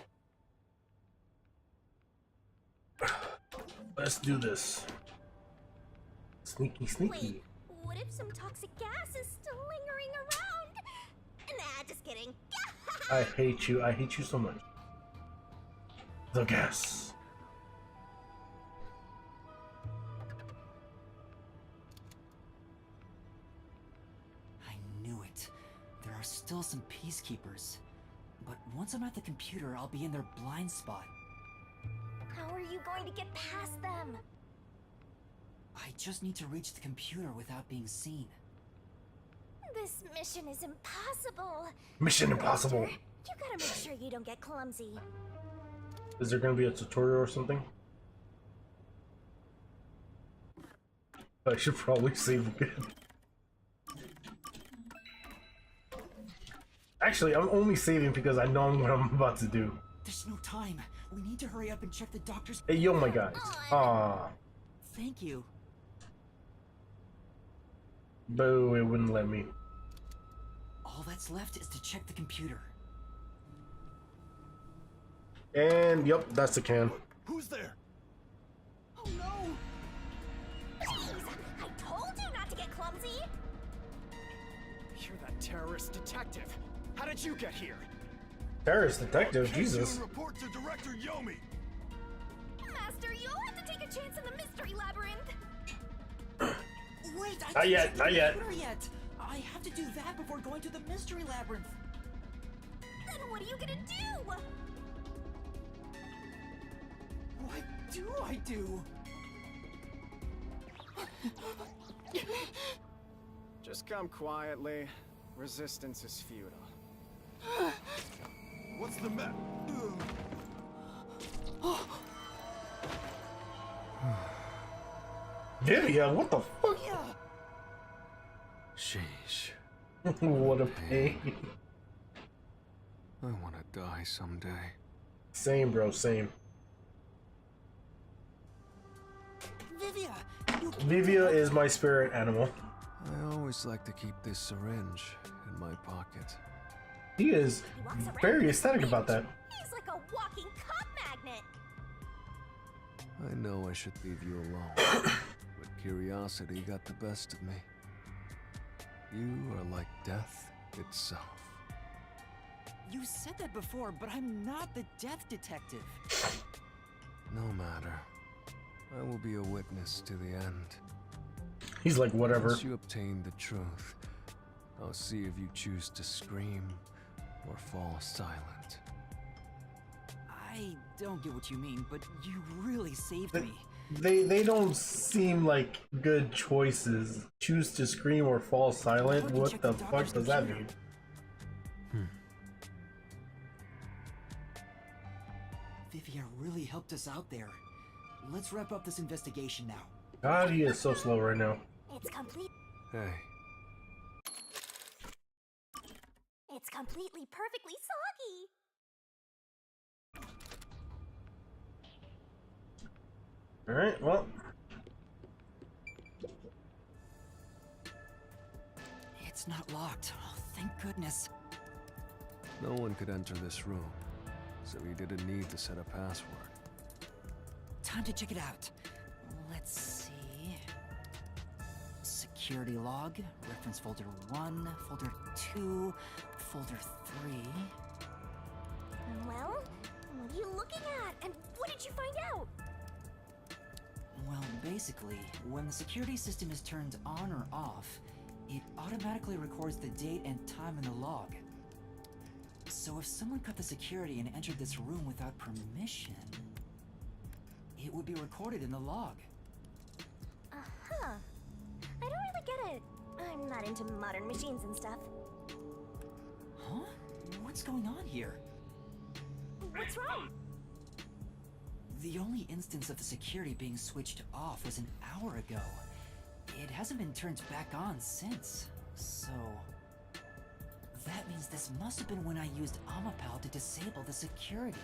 Let's do this. Sneaky, sneaky. Wait, what if some toxic gas is still lingering around? Nah, just kidding. I hate you. I hate you so much. The gas. I knew it. There are still some peacekeepers. But once I'm at the computer, I'll be in their blind spot. How are you going to get past them? I just need to reach the computer without being seen. This mission is impossible. Mission impossible. Master, you gotta make sure you don't get clumsy. Is there gonna be a tutorial or something? I should probably save again. Actually, I'm only saving because I know what I'm about to do. There's no time. We need to hurry up and check the doctor's. Hey, yo, my guys. Ah, Thank you. boo! It wouldn't let me. All that's left is to check the computer. And yep, that's the can. Who's there? Oh no! Jeez, I told you not to get clumsy. You're that terrorist detective. How did you get here? Terrorist detective, Jesus. Report to Director Yomi. Master, you'll have to take a chance in the mystery labyrinth. Wait, I Not can't yet, check the not yet. computer yet. I have to do that before going to the mystery labyrinth. Then what are you gonna do? What do I do? Just come quietly. Resistance is futile. What's the matter? Vivian, what the fuck? Sheesh. What a pain. I want to die someday. Same, bro, same. Vivia! Vivia is my spirit animal. I always like to keep this syringe in my pocket. He is very ecstatic about that. He's like a walking cop magnet. I know I should leave you alone, but curiosity got the best of me. You are like death itself. You said that before, but I'm not the death detective. No matter. I will be a witness to the end. He's like, whatever. Once you obtain the truth, I'll see if you choose to scream or fall silent. I don't get what you mean, but you really saved me. They don't seem like good choices. Choose to scream or fall silent? What the fuck does that mean? Vivia really helped us out there. Let's wrap up this investigation now. God, he is so slow right now. It's complete. Hey, It's completely perfectly soggy. Alright, well. It's not locked. Oh, thank goodness. no one could enter this room, so he didn't need to set a password. Time to check it out. Let's see. Security log, reference folder 1, folder 2, folder 3. Well, what are you looking at? And what did you find out? Well, basically, when the security system is turned on or off, it automatically records the date and time in the log. So if someone cut the security and entered this room without permission, it would be recorded in the log. Uh-huh. I don't really get it. I'm not into modern machines and stuff. Huh? What's going on here? What's wrong? The only instance of the security being switched off was an hour ago. It hasn't been turned back on since, so... That means this must have been when I used Amapal to disable the security.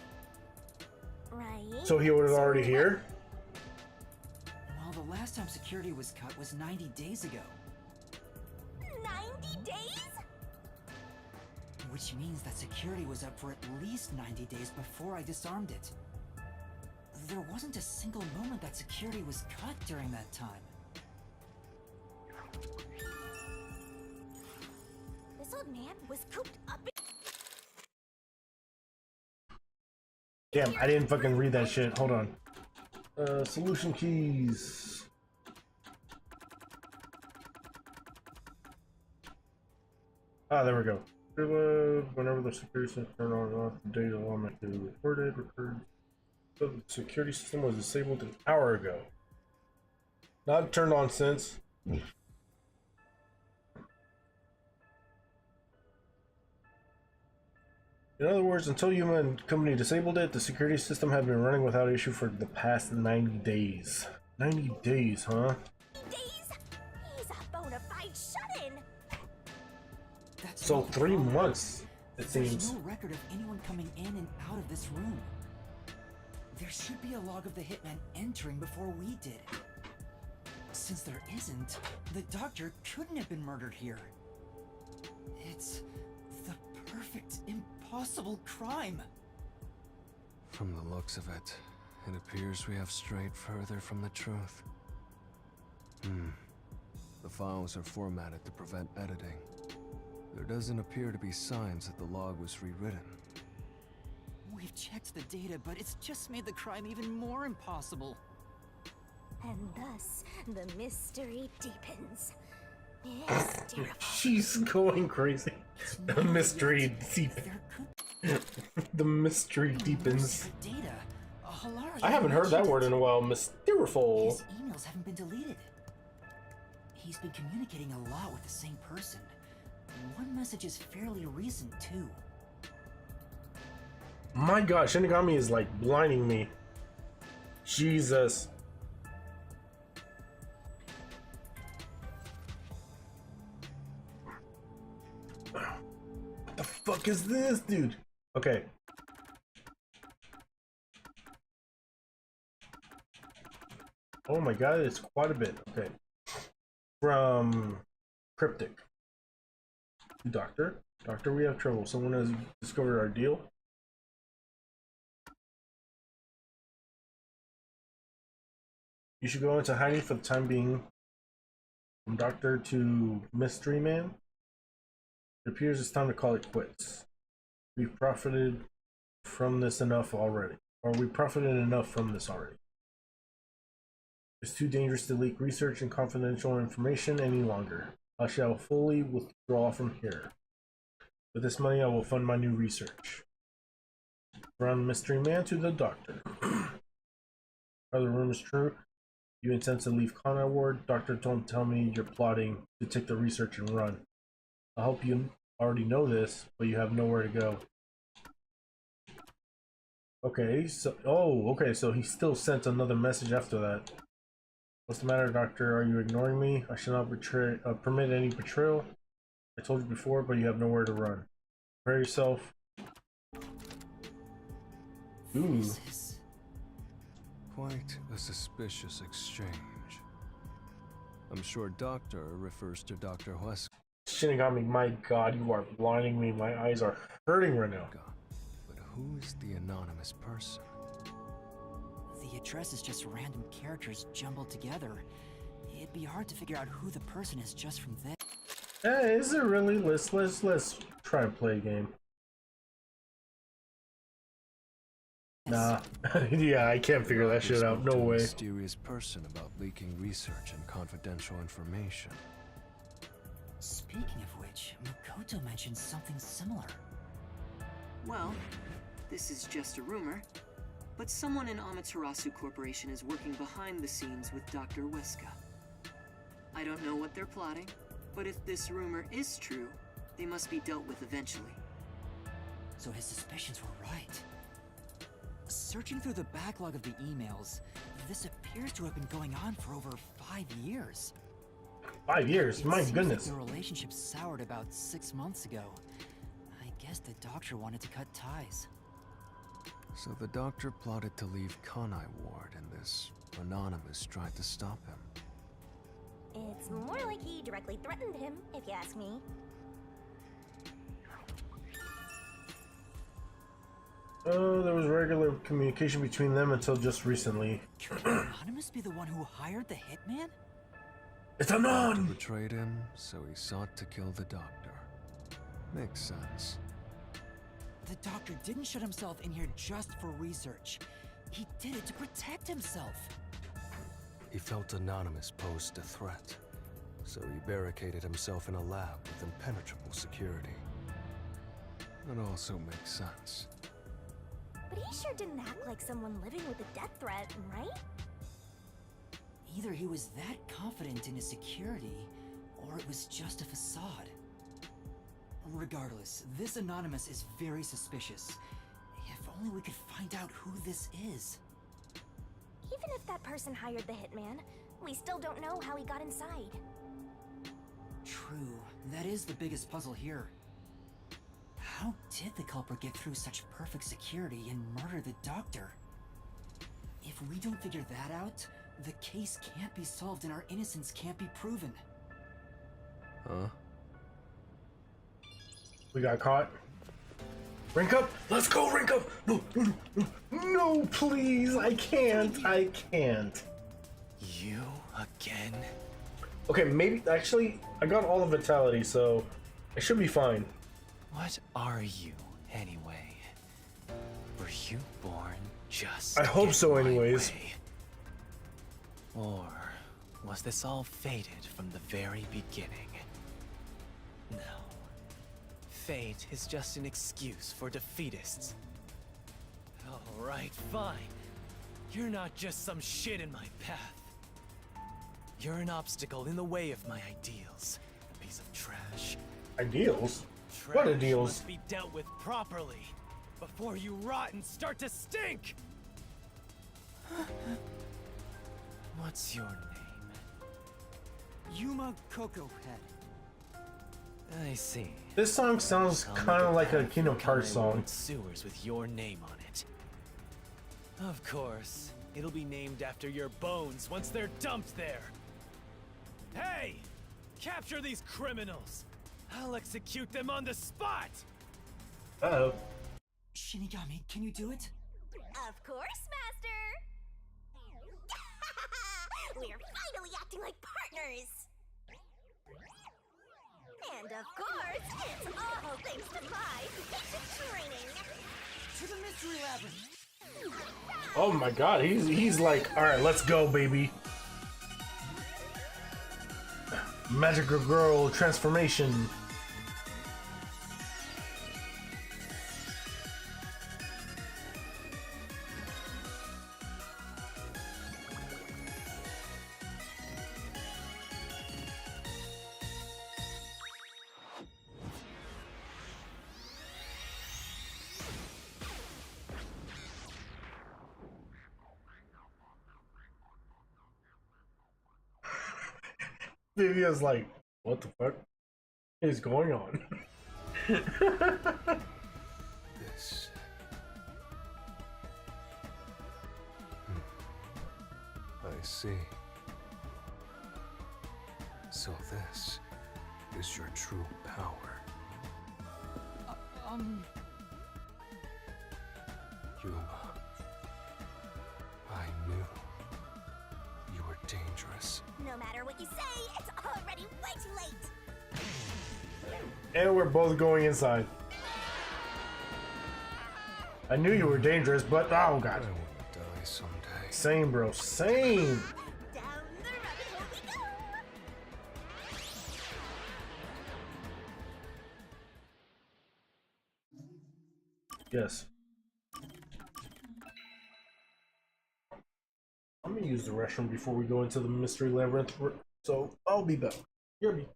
Right. So he was already here? Well, the last time security was cut was 90 days ago. 90 days? Which means that security was up for at least 90 days before I disarmed it. There wasn't a single moment that security was cut during that time. This old man was cooped up in... Damn, I didn't fucking read that shit. Hold on. Solution keys. Ah, there we go. Reload. Whenever the security system turned on or off, the data automatically recorded. So the security system was disabled an hour ago. Not turned on since. In other words, until Yuma and company disabled it, the security system had been running without issue for the past 90 days. 90 days, huh? Days? He's a bona fide shut-in. That's So not 3 wrong. months, it There's seems. no record of anyone coming in and out of this room. There should be a log of the hitman entering before we did. Since there isn't, the doctor couldn't have been murdered here. It's the perfect, impossible crime. From the looks of it, it appears we have strayed further from the truth. The files are formatted to prevent editing. There doesn't appear to be signs that the log was rewritten. We've checked the data, but it's just made the crime even more impossible. And thus, the mystery deepens. Mysterious. She's going crazy. The mystery deepens. The mystery deepens. Data. Hilarious. I haven't heard that word in a while. Mysteriful. His emails haven't been deleted. He's been communicating a lot with the same person. One message is fairly recent, too. My god, Shinigami is like blinding me. Jesus. What the fuck is this, dude? Okay. Oh my god, it's quite a bit. Okay. From Cryptic. Doctor, we have trouble. Someone has discovered our deal. You should go into hiding for the time being. From Doctor to Mystery Man. It appears it's time to call it quits. We've profited from this enough already. Or we profited enough from this already. It's too dangerous to leak research and confidential information any longer. I shall fully withdraw from here. With this money, I will fund my new research. From Mystery Man to the Doctor. Are the rumors true? You intend to leave Conrad Ward? Doctor, don't tell me you're plotting to take the research and run. I hope you already know this, but you have nowhere to go. Okay, so okay, so he still sent another message after that. What's the matter, Doctor? Are you ignoring me? I shall not permit any betrayal. I told you before, but you have nowhere to run. Prepare yourself. Ooh. This is Quite a suspicious exchange. I'm sure Doctor refers to Dr. Hueska. Shinigami, my god, you are blinding me. My eyes are hurting right now. But who is the anonymous person? The address is just random characters jumbled together. It'd be hard to figure out who the person is just from there. Hey, is it really? Let's try and play a game. Nah. Yeah, I can't figure that shit out. No way. Mysterious person about leaking research and confidential information. Speaking of which, Makoto mentioned something similar. Well, this is just a rumor, but someone in Amaterasu Corporation is working behind the scenes with Dr. Hueska. I don't know what they're plotting, but if this rumor is true, they must be dealt with eventually. So his suspicions were right. Searching through the backlog of the emails, this appears to have been going on for over 5 years. 5 years? My goodness. Like the relationship soured about 6 months ago. I guess the Doctor wanted to cut ties. So the Doctor plotted to leave Kanai Ward, and this anonymous tried to stop him. It's more like he directly threatened him, if you ask me. Oh, there was regular communication between them until just recently. Could Anonymous be the one who hired the hitman? It's Anon! Betrayed him, so he sought to kill the Doctor. Makes sense. The Doctor didn't shut himself in here just for research. He did it to protect himself. He felt Anonymous posed a threat, so he barricaded himself in a lab with impenetrable security. That also makes sense. But he sure didn't act like someone living with a death threat, right? Either he was that confident in his security, or it was just a facade. Regardless, this Anonymous is very suspicious. If only we could find out who this is. Even if that person hired the hitman, we still don't know how he got inside. True, that is the biggest puzzle here. How did the culprit get through such perfect security and murder the doctor? If we don't figure that out, the case can't be solved and our innocence can't be proven. Huh? We got caught. Rank up! Let's go, rank up! No, no, no, no, no, please! I can't! I can't! You again? Okay, maybe, actually, I got all the vitality, so I should be fine. What are you, anyway? Were you born just I hope so, anyways. way? Or was this all fated from the very beginning? No. Fate is just an excuse for defeatists. Alright, fine. You're not just some shit in my path. You're an obstacle in the way of my ideals. A piece of trash. Ideals? Trash What ideals? must be dealt with properly before you rot and start to stink! What's your name? Yuma Coco Head. I see. This song sounds I'll kind of make like a path Kingdom from Hearts my song. wooded sewers with your name on it. Of course, it'll be named after your bones once they're dumped there. Hey! Capture these criminals! I'll execute them on the spot! Uh-oh. Shinigami, can you do it? Of course, Master! We're finally acting like partners! And of course, it's all thanks to my basic training! To the Mystery Labyrinth! Oh my god, he's like, alright, let's go, baby. Magical Girl transformation. Vivia's like, what the fuck is going on? This. I see. So this is your true power. Yuma. I knew you were dangerous. No matter what you say, it's already way too late! And we're both going inside. I knew you were dangerous, but oh god. I want to die someday. Same, bro, same. Down the rabbit hole we go! Yes. I'm gonna use the restroom before we go into the mystery labyrinth, so I'll be back. Hear me.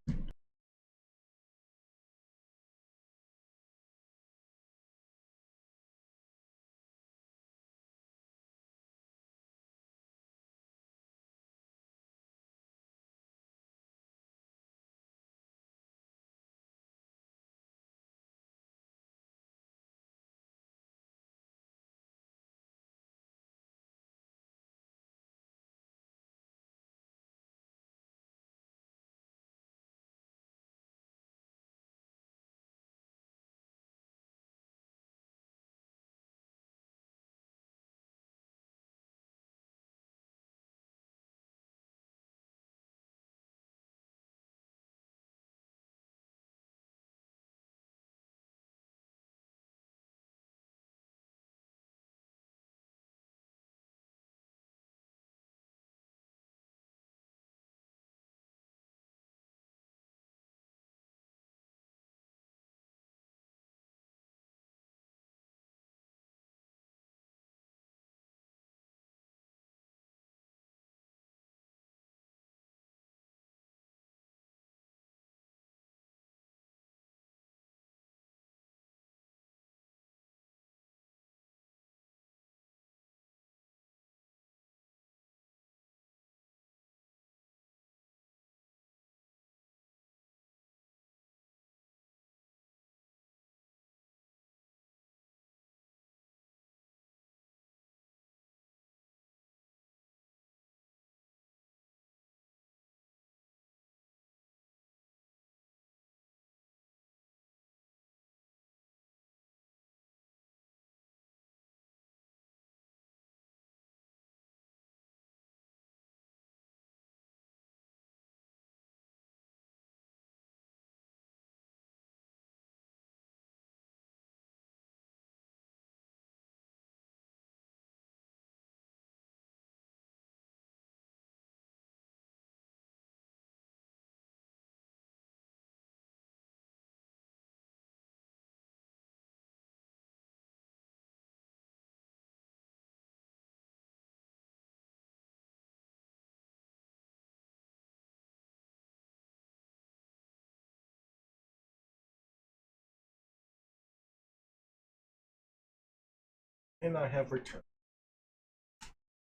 and I have returned.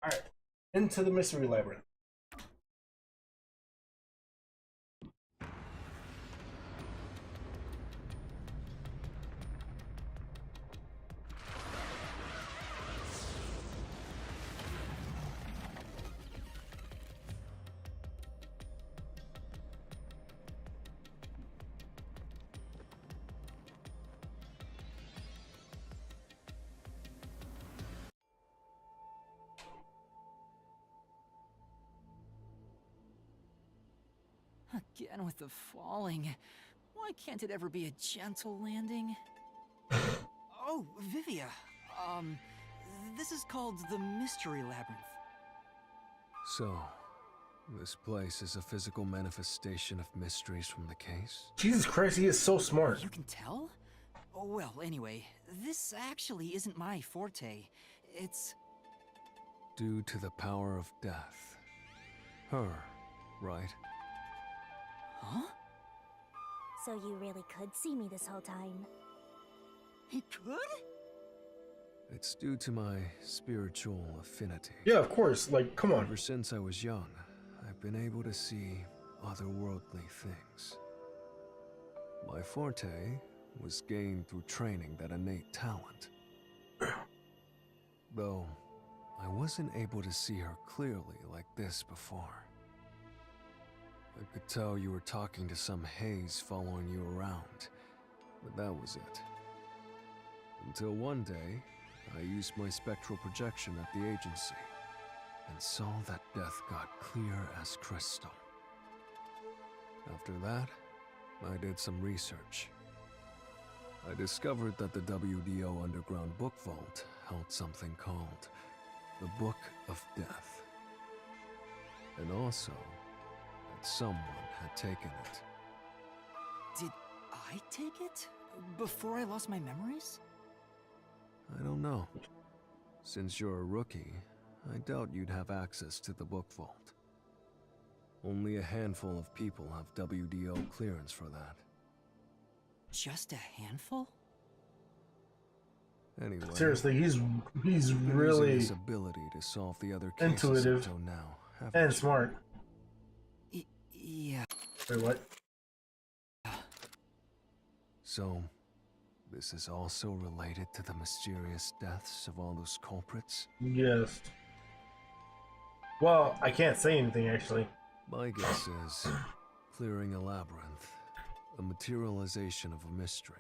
Alright, into the mystery labyrinth. Again with the falling. Why can't it ever be a gentle landing? Oh, Vivia. This is called the Mystery Labyrinth. So, this place is a physical manifestation of mysteries from the case? Jesus Christ, he is so smart. You can tell? Oh, well, anyway, this actually isn't my forte. It's... Due to the power of death. Her, right? Huh? So you really could see me this whole time. He could? It's due to my spiritual affinity. Yeah, of course. Like, come on. Ever since I was young, I've been able to see otherworldly things. My forte was gained through training that innate talent. Though, I wasn't able to see her clearly like this before. I could tell you were talking to some haze following you around, but that was it. Until one day, I used my spectral projection at the agency, and saw that death got clear as crystal. After that, I did some research. I discovered that the WDO Underground Book Vault held something called the Book of Death. And also, that someone had taken it. Did I take it? Before I lost my memories? I don't know. Since you're a rookie, I doubt you'd have access to the book vault. Only a handful of people have WDO clearance for that. Just a handful? Anyway, Seriously, he's you've been really using his ability to solve the other cases intuitive until now, haven't and you? smart. Yeah. Wait, what? So, this is also related to the mysterious deaths of all those culprits? Yes. Well, I can't say anything actually. My guess is clearing a labyrinth, a materialization of a mystery,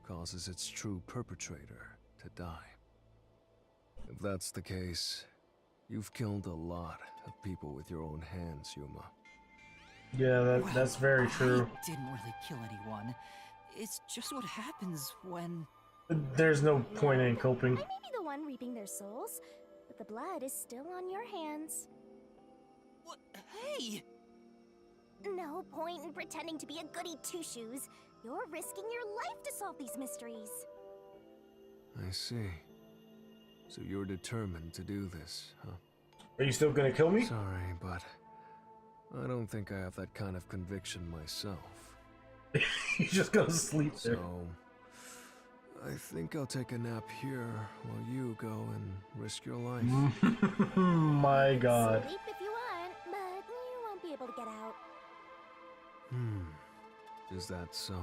causes its true perpetrator to die. If that's the case, you've killed a lot of people with your own hands, Yuma. Yeah, that's very true. I didn't really kill anyone. It's just what happens when... There's no point in coping. I may be the one reaping their souls, but the blood is still on your hands. What? Hey! No point in pretending to be a goody two-shoes. You're risking your life to solve these mysteries. I see. So you're determined to do this, huh? Are you still gonna kill me? Sorry, but I don't think I have that kind of conviction myself. You're just gonna sleep there. So, I think I'll take a nap here while you go and risk your life. My God. Sleep if you want, but you won't be able to get out. Is that so?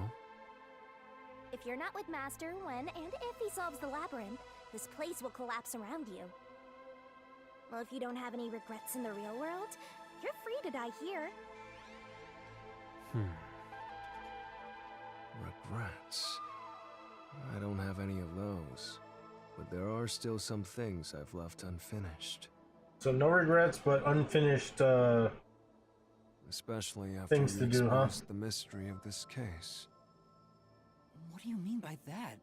If you're not with Master when and if he solves the labyrinth, this place will collapse around you. Well, if you don't have any regrets in the real world, you're free to die here. Regrets? I don't have any of those. But there are still some things I've left unfinished. So no regrets, but unfinished Especially after things you to do, huh? exposed the mystery of this case. What do you mean by that?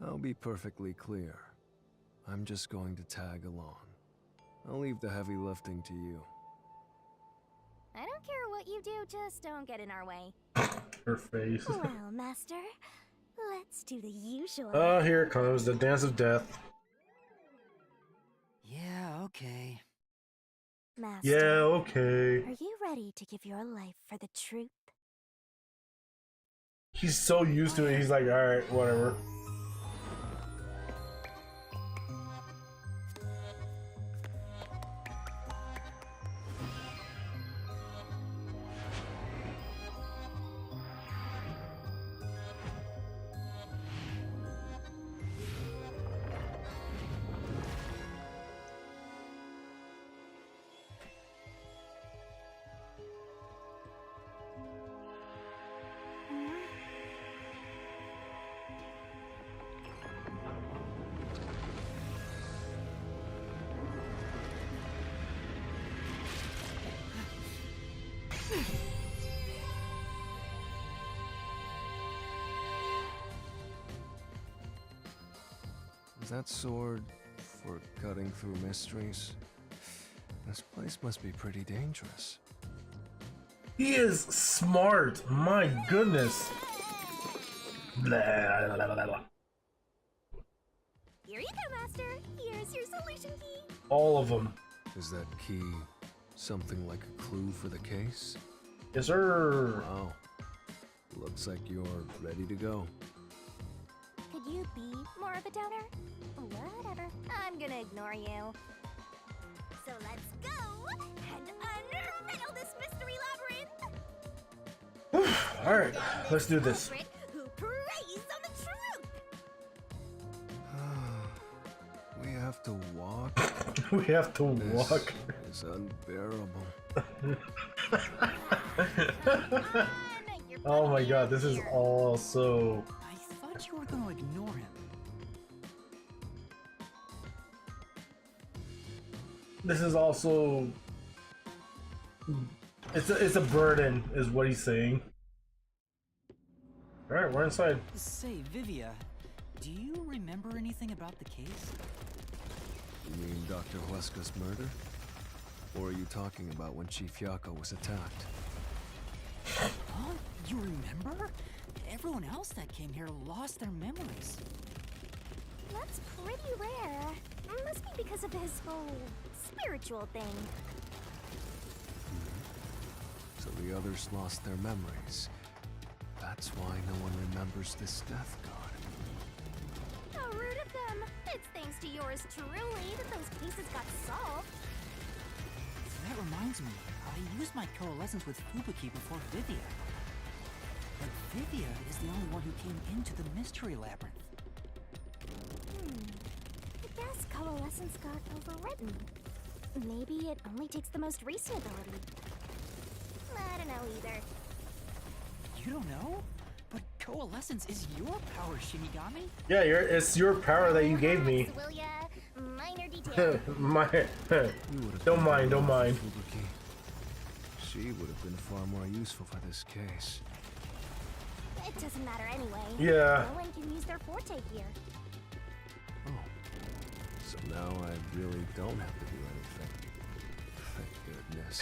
I'll be perfectly clear. I'm just going to tag along. I'll leave the heavy lifting to you. I don't care what you do, just don't get in our way. Her face. Well, Master, let's do the usual. Oh, here it comes, the dance of death. Yeah, okay. Master, Yeah, okay. are you ready to give your life for the truth? He's so used to it, he's like, alright, whatever. that sword for cutting through mysteries? This place must be pretty dangerous. He is smart. My goodness. Blah, blah, blah, blah. Here you go, Master. Here's your solution key. All of them. Is that key something like a clue for the case? Yes, sir. Wow. Looks like you're ready to go. Could you be more of a doubter? Whatever. I'm gonna ignore you. So let's go and unriddle this mystery labyrinth. All right, let's do this. Who preys on the truth? We have to walk. We have to walk. It's unbearable. Oh my god, this is all so... I thought you were going to ignore him. This is also... It's a burden, is what he's saying. Alright, we're inside. Say, Vivia, do you remember anything about the case? You mean Dr. Huesca's murder? Or are you talking about when Chief Yako was attacked? Huh? You remember? Everyone else that came here lost their memories. That's pretty rare. Must be because of his whole spiritual thing. So the others lost their memories. That's why no one remembers this death god. How rude of them. It's thanks to yours truly that those cases got solved. That reminds me, I used my coalescence with Fubuki before Vivia. But Vivia is the only one who came into the mystery labyrinth. I guess coalescence got overwritten. Maybe it only takes the most recent ability. I don't know either. You don't know? But coalescence is your power, Shinigami. Yeah, it's your power that you gave me. Will ya? Minor detail. Don't mind. Fubuki. She would have been far more useful for this case. It doesn't matter anyway. Yeah. No one can use their forte here. Oh. So now I really don't have to do anything. Thank goodness.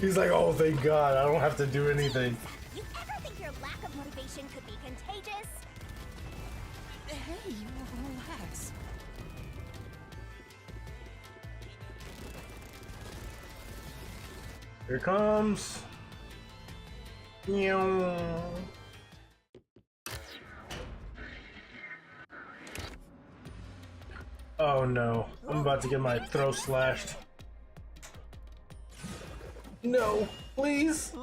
He's like, oh, thank God, I don't have to do anything. You ever think your lack of motivation could be contagious? Hey, relax. Here it comes. Meow. Oh no, I'm about to get my throat slashed. No, please.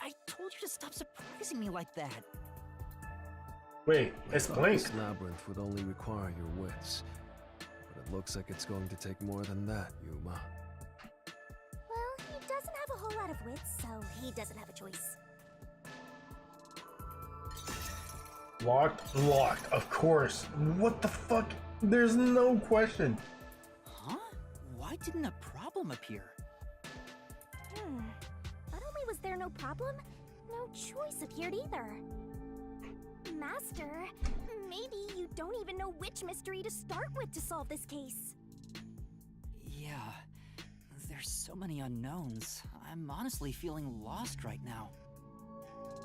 I told you to stop surprising me like that. Wait, it's Blink. This labyrinth would only require your wits. But it looks like it's going to take more than that, Yuma. Well, he doesn't have a whole lot of wits, so he doesn't have a choice. Locked, of course. What the fuck? There's no question. Huh? Why didn't a problem appear? Not only was there no problem, no choice appeared either. Master, maybe you don't even know which mystery to start with to solve this case. Yeah, there's so many unknowns. I'm honestly feeling lost right now.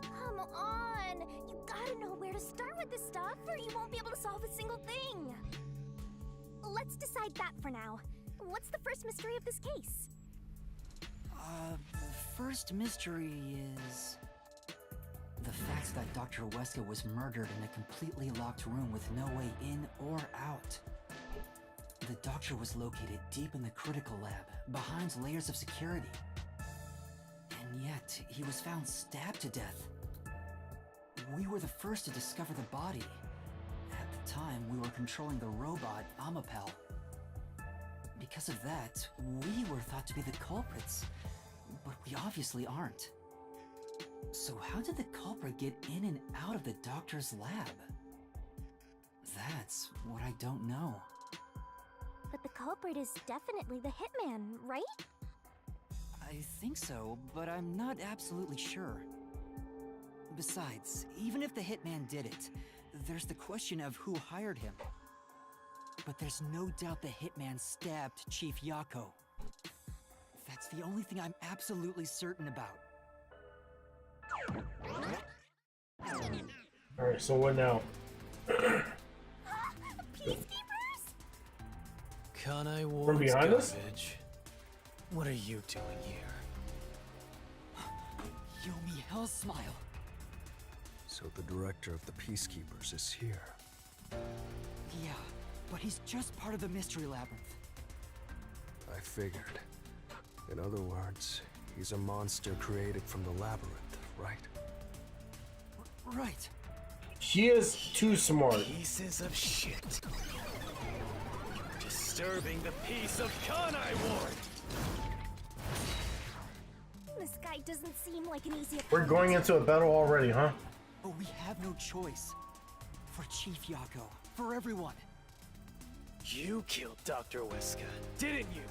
Come on! You gotta know where to start with this stuff, or you won't be able to solve a single thing! Let's decide that for now. What's the first mystery of this case? The first mystery is... the fact that Dr. Huesca was murdered in a completely locked room with no way in or out. The doctor was located deep in the critical lab, behind layers of security. And yet, he was found stabbed to death. We were the first to discover the body. At the time, we were controlling the robot, Amapel. Because of that, we were thought to be the culprits, but we obviously aren't. So how did the culprit get in and out of the doctor's lab? That's what I don't know. But the culprit is definitely the hitman, right? I think so, but I'm not absolutely sure. Besides, even if the hitman did it, there's the question of who hired him. But there's no doubt the hitman stabbed Chief Yako. That's the only thing I'm absolutely certain about. Alright, so what now? Kanai Ward's From behind us? garbage. What are you doing here? Yomi Hell Smile. So the director of the Peacekeepers is here. Yeah, but he's just part of the Mystery Labyrinth. I figured. In other words, he's a monster created from the labyrinth, right? Right. He is too smart. Pieces of shit. You're disturbing the peace of Kanai Ward! This guy doesn't seem like an easy opponent. We're going into a battle already, huh? But we have no choice. For Chief Yako. For everyone. You killed Dr. Weska, didn't you?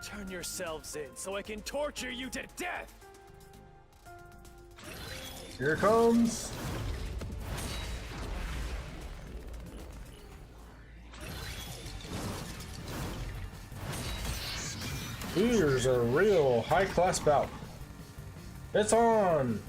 Turn yourselves in so I can torture you to death! Here it comes. Here's a real high-class bout. It's on!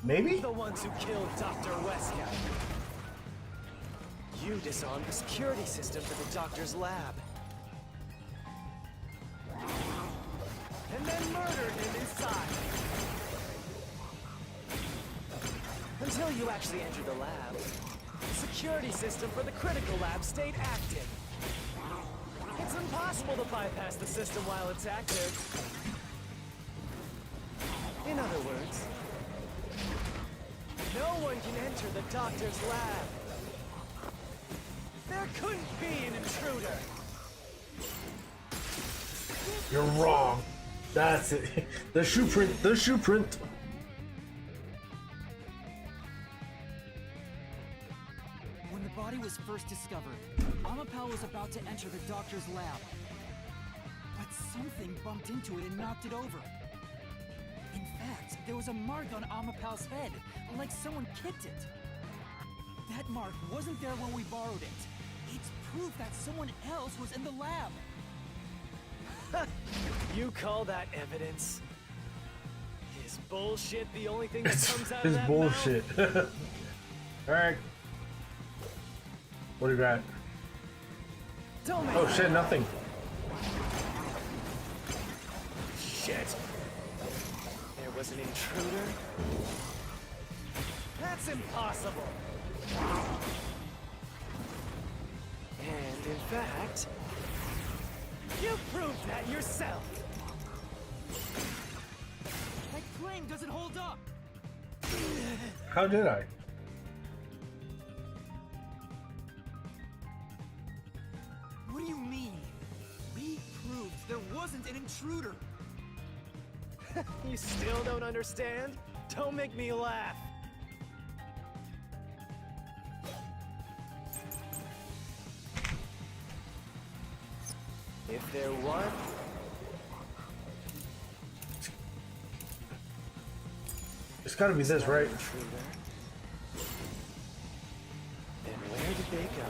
Maybe? The ones who killed Dr. Weska. You disarmed the security systems at the doctor's lab. And then murdered him inside. Until you actually entered the lab, the security system for the critical lab stayed active. It's impossible to bypass the system while it's active. In other words, no one can enter the doctor's lab. There couldn't be an intruder. You're wrong. That's it. The shoe print. The shoe print. When the body was first discovered, Amapal was about to enter the doctor's lab. But something bumped into it and knocked it over. In fact, there was a mark on Amapal's head, like someone kicked it. That mark wasn't there when we borrowed it. It's proof that someone else was in the lab. You call that evidence? Is bullshit the only thing that comes out of It's that bullshit. Alright. What do you got? Don't make Oh shit, nothing. Shit! There was an intruder? That's impossible! And in fact, you proved that yourself! That claim doesn't hold up! How did I? What do you mean? We proved there wasn't an intruder! You still don't understand? Don't make me laugh! If there was... It's gotta be this, right? Then where did they go?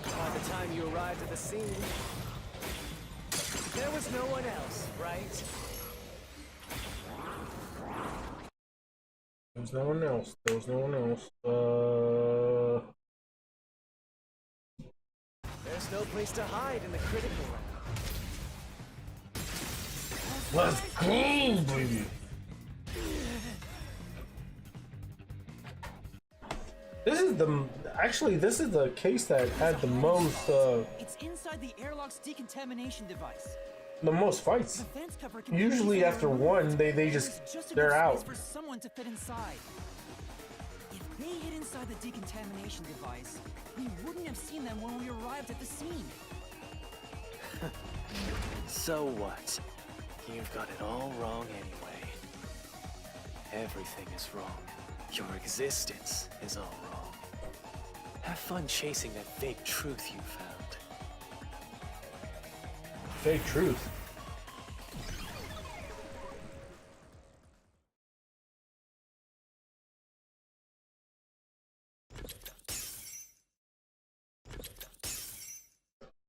By the time you arrived at the scene, there was no one else, right? There was no one else. There was no one else. There's no place to hide in the critical room. Let's go, baby. This is the case that had the most It's inside the airlock's decontamination device. the most fights. The vents cover can Usually be after one, they they're enough out. space for someone to fit inside. If they hid inside the decontamination device, we wouldn't have seen them when we arrived at the scene. So what? You've got it all wrong anyway. Everything is wrong. Your existence is all wrong. Have fun chasing that fake truth you found. Fake truth.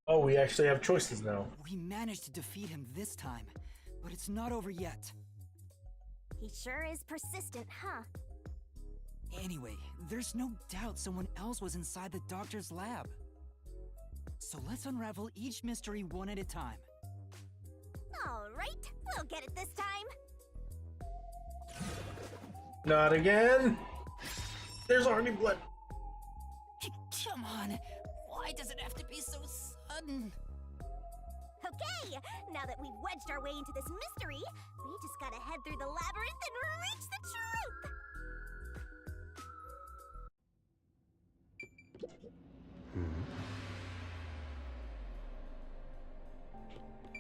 Oh, we actually have choices now. We managed to defeat him this time, but it's not over yet. He sure is persistent, huh? Anyway, there's no doubt someone else was inside the doctor's lab. So let's unravel each mystery one at a time. All right, we'll get it this time. Not again. There's already blood. Come on, why does it have to be so sudden? Okay, now that we've wedged our way into this mystery, we just gotta head through the labyrinth and reach the truth!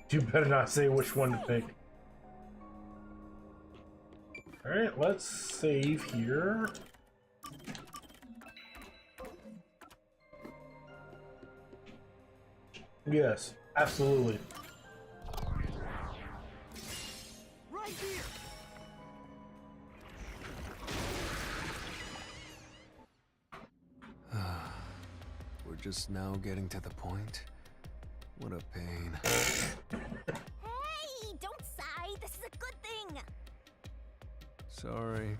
You better not say which one to pick. Alright, let's save here. Yes, absolutely. Right here. We're just now getting to the point. What a pain. Hey, don't sigh. This is a good thing. Sorry.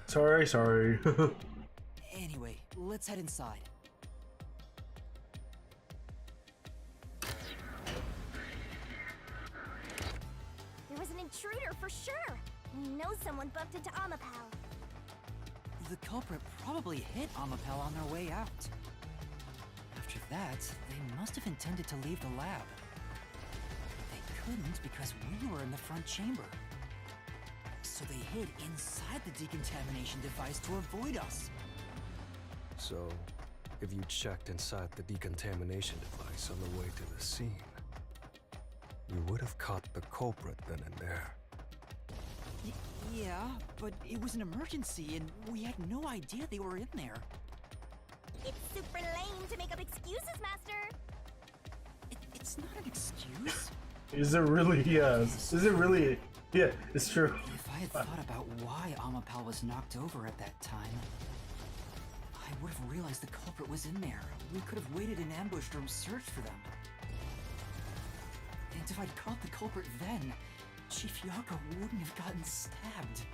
Sorry. Anyway, let's head inside. There was an intruder for sure. We know someone bumped into Amapal. The culprit probably hit Amapel on their way out. After that, they must have intended to leave the lab. They couldn't because we were in the front chamber. So they hid inside the decontamination device to avoid us. So, if you checked inside the decontamination device on the way to the scene, you would have caught the culprit then and there. Yeah, but it was an emergency and we had no idea they were in there. It's super lame to make up excuses, Master. It's not an excuse. Is it really? Yes. Is it really? Yeah, it's true. If I had thought about why Amapal was knocked over at that time, I would have realized the culprit was in there. We could have waited in ambush or searched for them. And if I'd caught the culprit then, Chief Yako wouldn't have gotten stabbed.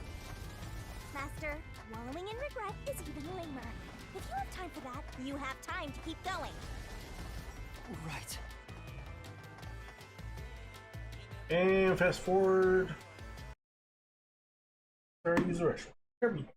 Master, wallowing in regret is even lamer. If you have time for that, you have time to keep going. Right. And fast forward. Sorry, use the restroom.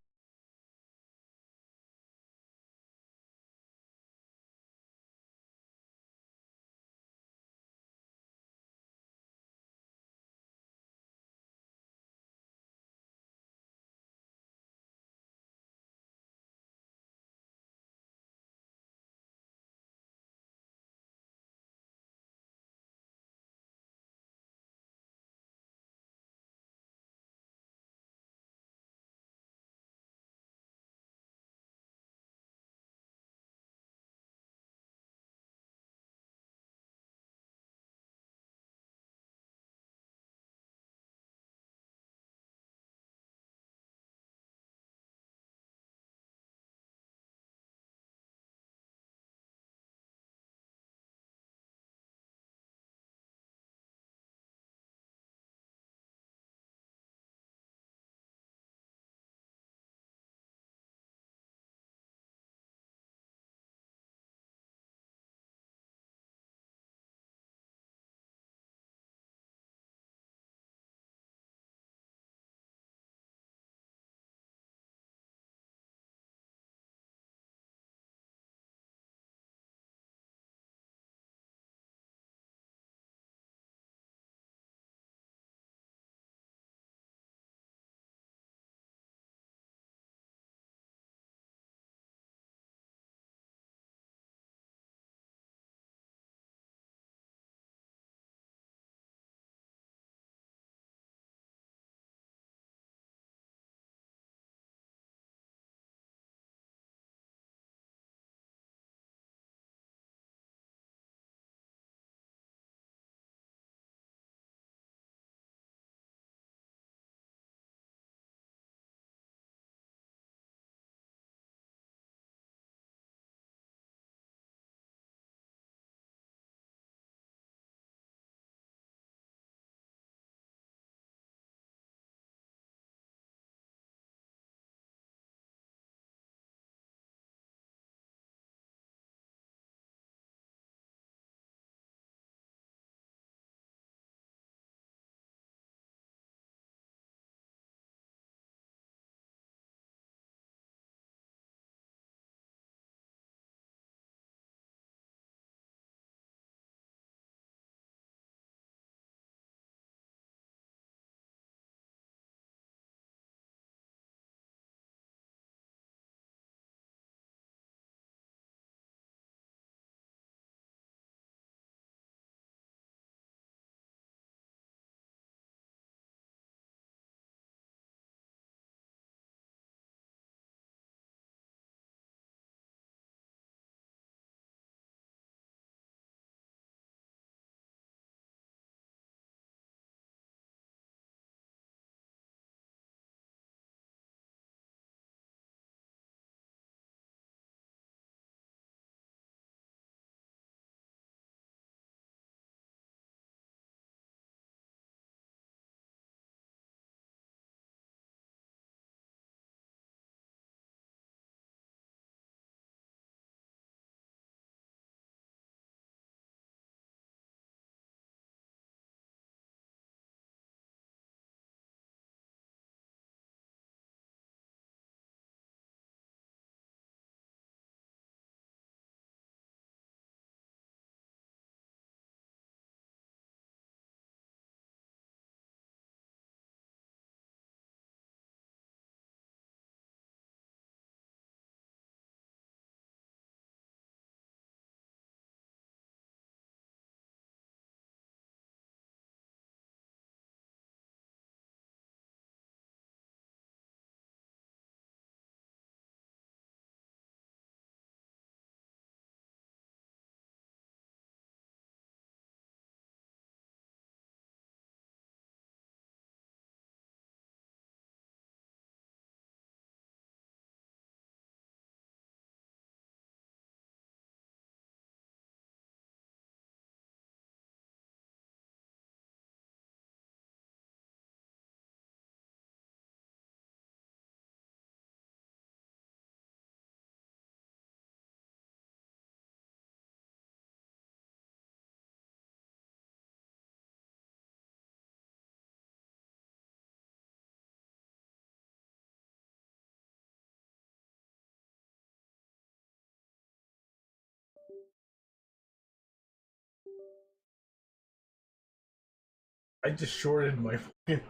I just shorted my fucking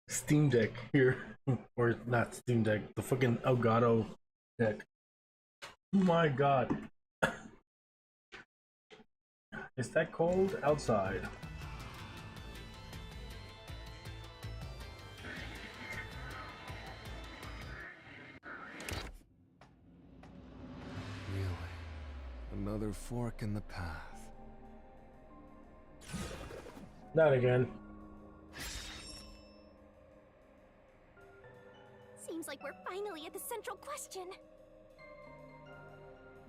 Steam Deck here. Or not Steam Deck, the fucking Elgato deck. My god. Is that cold outside? Really? Another fork in the path. Not again. Seems like we're finally at the central question.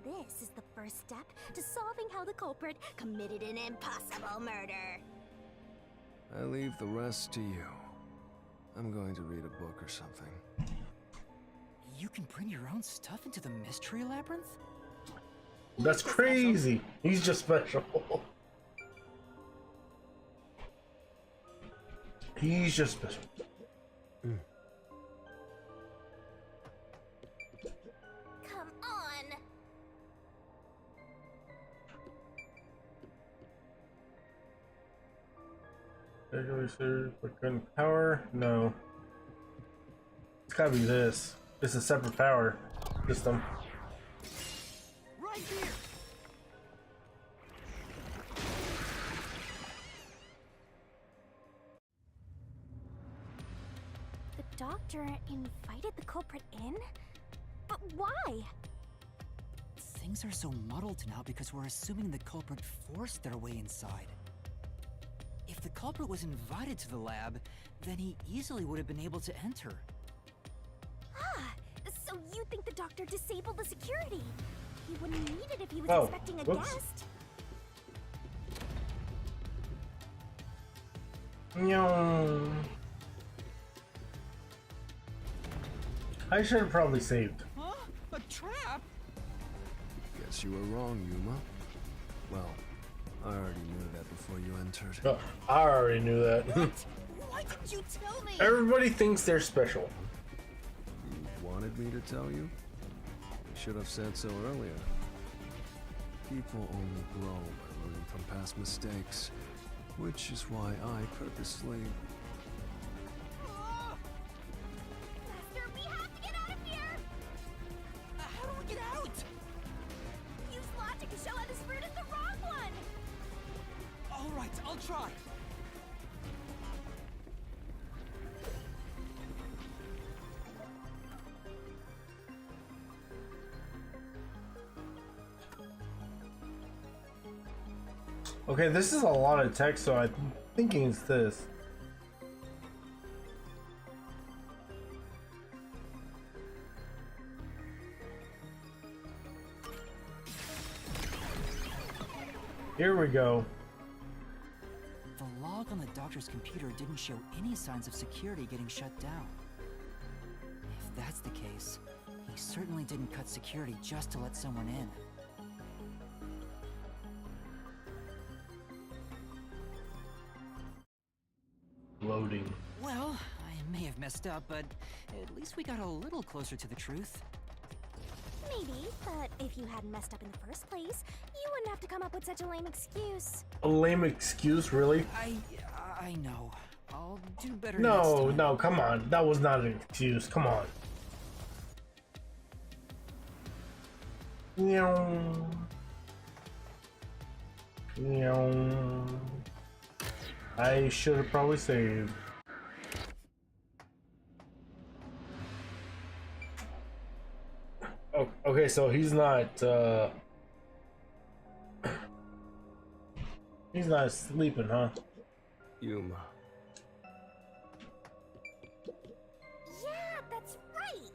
This is the first step to solving how the culprit committed an impossible murder. I leave the rest to you. I'm going to read a book or something. You can bring your own stuff into the mystery labyrinth? That's crazy. He's just special. He's just special. Come on! Regular serve, but gun power? No. It's gotta be this. It's a separate power system. Right here! The doctor invited the culprit in? But why? Things are so muddled now because we're assuming the culprit forced their way inside. If the culprit was invited to the lab, then he easily would have been able to enter. Ah, so you think the doctor disabled the security? He wouldn't need it if he was Oh, expecting a whoops. guest. No. I should have probably saved. Huh? A trap? Guess you were wrong, Yuma. Well, I already knew that before you entered. Oh, I already knew that. Why didn't you tell me? Everybody thinks they're special. You wanted me to tell you? You should have said so earlier. People only grow by learning from past mistakes, which is why I purposely... Master, we have to get out of here! How do we get out? Use logic to show how this route is the wrong one! All right, I'll try. Okay, this is a lot of text, so I'm thinking it's this. Here we go. The log on the doctor's computer didn't show any signs of security getting shut down. If that's the case, he certainly didn't cut security just to let someone in. Loading. Well, I may have messed up, but at least we got a little closer to the truth. Maybe, but if you hadn't messed up in the first place, you wouldn't have to come up with such a lame excuse. A lame excuse, really? I know. I'll do better next No, time. no, come on. That was not an excuse. Come on. Meow. Meow. I should have probably saved. Oh, okay, so he's not he's not sleeping, huh? Yuma. Yeah, that's right!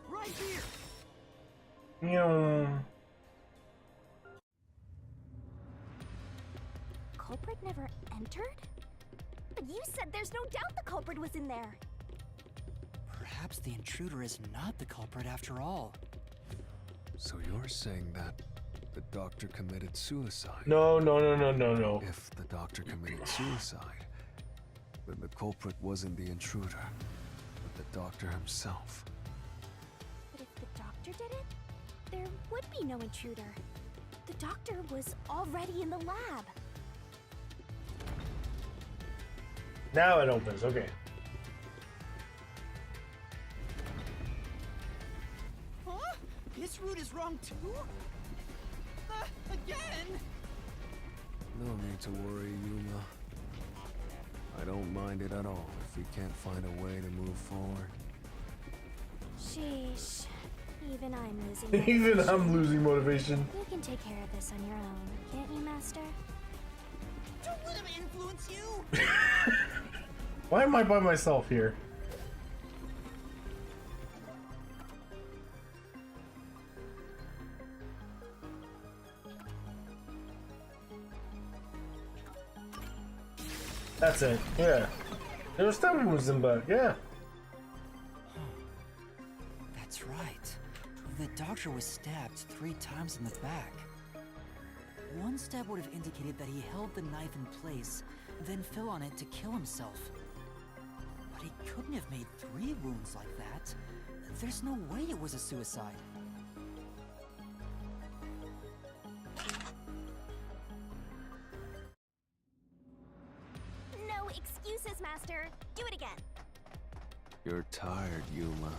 Right here! Meow. Culprit never entered? But you said there's no doubt the culprit was in there. Perhaps the intruder is not the culprit after all. So you're saying that the doctor committed suicide? No, no, no, no, no, no. If the doctor committed suicide, Then the culprit wasn't the intruder, but the doctor himself. But if the doctor did it, there would be no intruder. The doctor was already in the lab. Now it opens, okay. Huh? This route is wrong too? Again? No need to worry, Yuma. I don't mind it at all if we can't find a way to move forward. Sheesh. Even I'm losing Even motivation. I'm losing motivation. You can take care of this on your own, can't you, Master? Don't let him influence you! Why am I by myself here? That's it, yeah. There was stab wounds in back, yeah. That's right. The doctor was stabbed 3 times in the back. One stab would have indicated that he held the knife in place, then fell on it to kill himself. But he couldn't have made 3 wounds like that. There's no way it was a suicide. No excuses, Master. Do it again. You're tired, Yuma.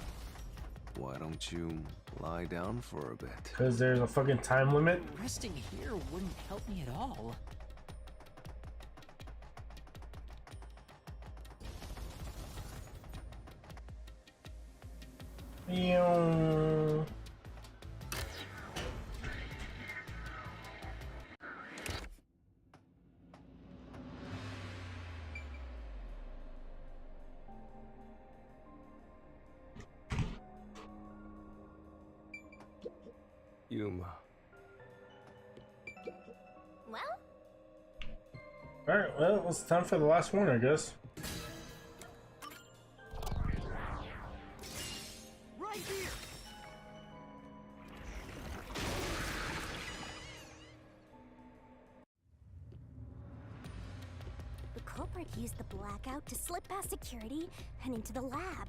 Why don't you lie down for a bit? Because there's a fucking time limit. Resting here wouldn't help me at all. Meow. Yuma. Well? Alright, well, it's time for the last one, I guess. Right here! The culprit used the blackout to slip past security and into the lab.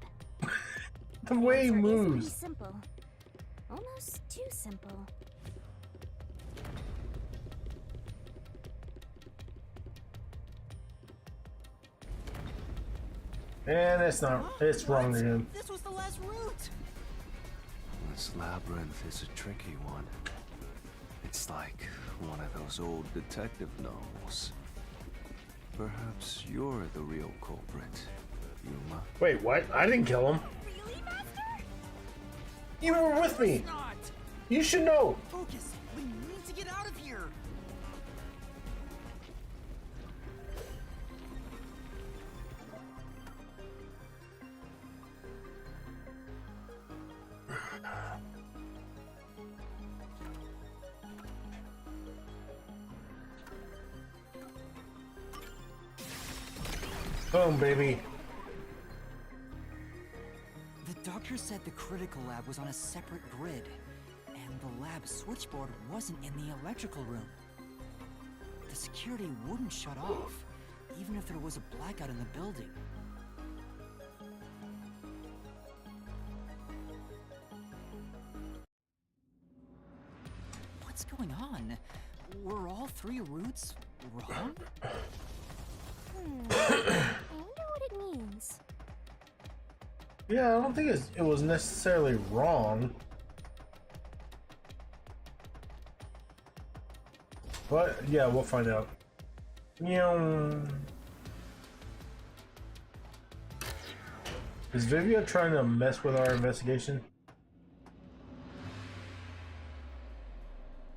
The way he Answer is pretty moves. simple. Almost too simple. And it's not, it's wrong again. This was the last route! This labyrinth is a tricky one. It's like one of those old detective novels. Perhaps you're the real culprit, Yuma. Wait, what? I didn't kill him. Really, Master? You were with me. Not! You should know. Focus! We need to get out of here! Boom, baby. The doctor said the critical lab was on a separate grid, and the lab switchboard wasn't in the electrical room. The security wouldn't shut off, even if there was a blackout in the building. What's going on? Were all 3 routes wrong? I wonder what it means. Yeah, I don't think it was necessarily wrong. But, yeah, we'll find out. Meow. Is Vivia trying to mess with our investigation?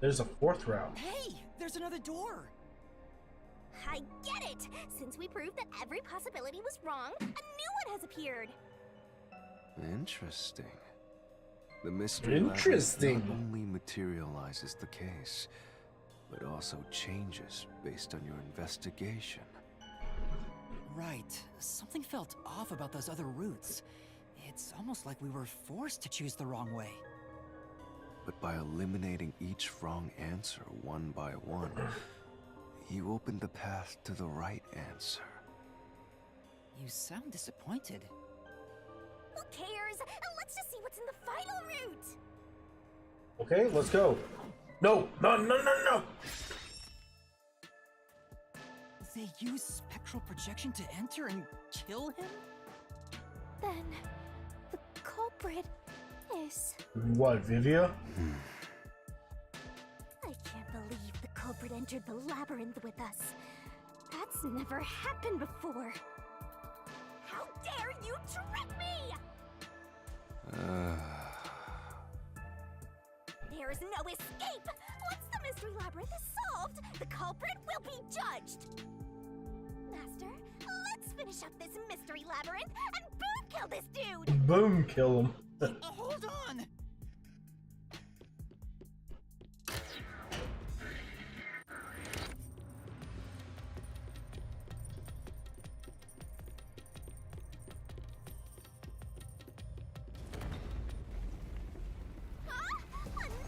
There's a 4th route. Hey, there's another door! I get it! Since we proved that every possibility was wrong, a new one has appeared! Interesting. The mystery Interesting. labyrinth not only materializes the case, but also changes based on your investigation. Right. Something felt off about those other routes. It's almost like we were forced to choose the wrong way. But by eliminating each wrong answer one by one, you opened the path to the right answer. You sound disappointed. Who cares? Let's just see what's in the final route. Okay, let's go. No, no, no, no, no. They use spectral projection to enter and kill him? Then the culprit is... What, Vivia? I can't believe the culprit entered the labyrinth with us. That's never happened before. How dare you trick me! There is no escape! Once the mystery labyrinth is solved, the culprit will be judged! Master, let's finish up this mystery labyrinth and boom kill this dude! Boom, kill him. Hold on!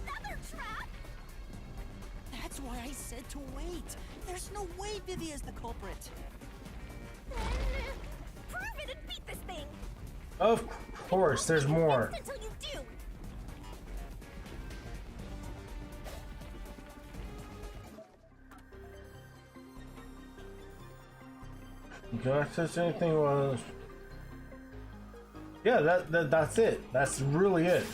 Another trap? That's why I said to wait. There's no way Vivia's the culprit. Then prove it and beat this thing! Of course, there's more. Until you do! You cannot touch anything while... Yeah, that's it. That's really it.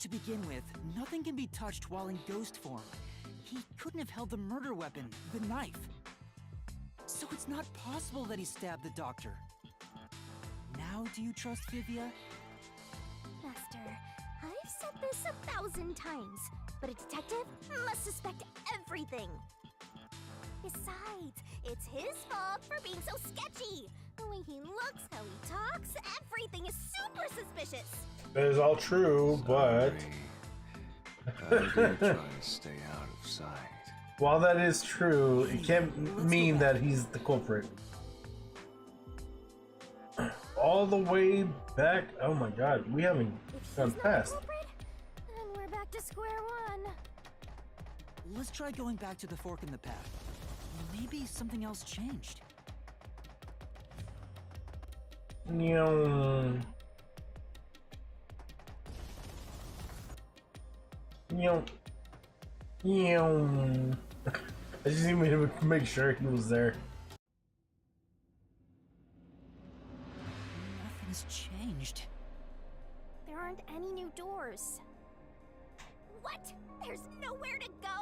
To begin with, nothing can be touched while in ghost form. He couldn't have held the murder weapon, the knife. So it's not possible that he stabbed the doctor. Now do you trust Vivia? Master, I've said this 1,000 times, but a detective must suspect everything. Besides, it's his fault for being so sketchy. The way he looks, how he talks, everything is super suspicious. That is all true, but... I do try to stay out of sight. While that is true, it can't mean that he's the culprit. All the way back... Oh my god, we haven't gone past. Then we're back to square one. Let's try going back to the fork in the path. Maybe something else changed. Nyong. Nyong. Nyong. I just need to make sure he was there. Nothing's changed. There aren't any new doors. What? There's nowhere to go?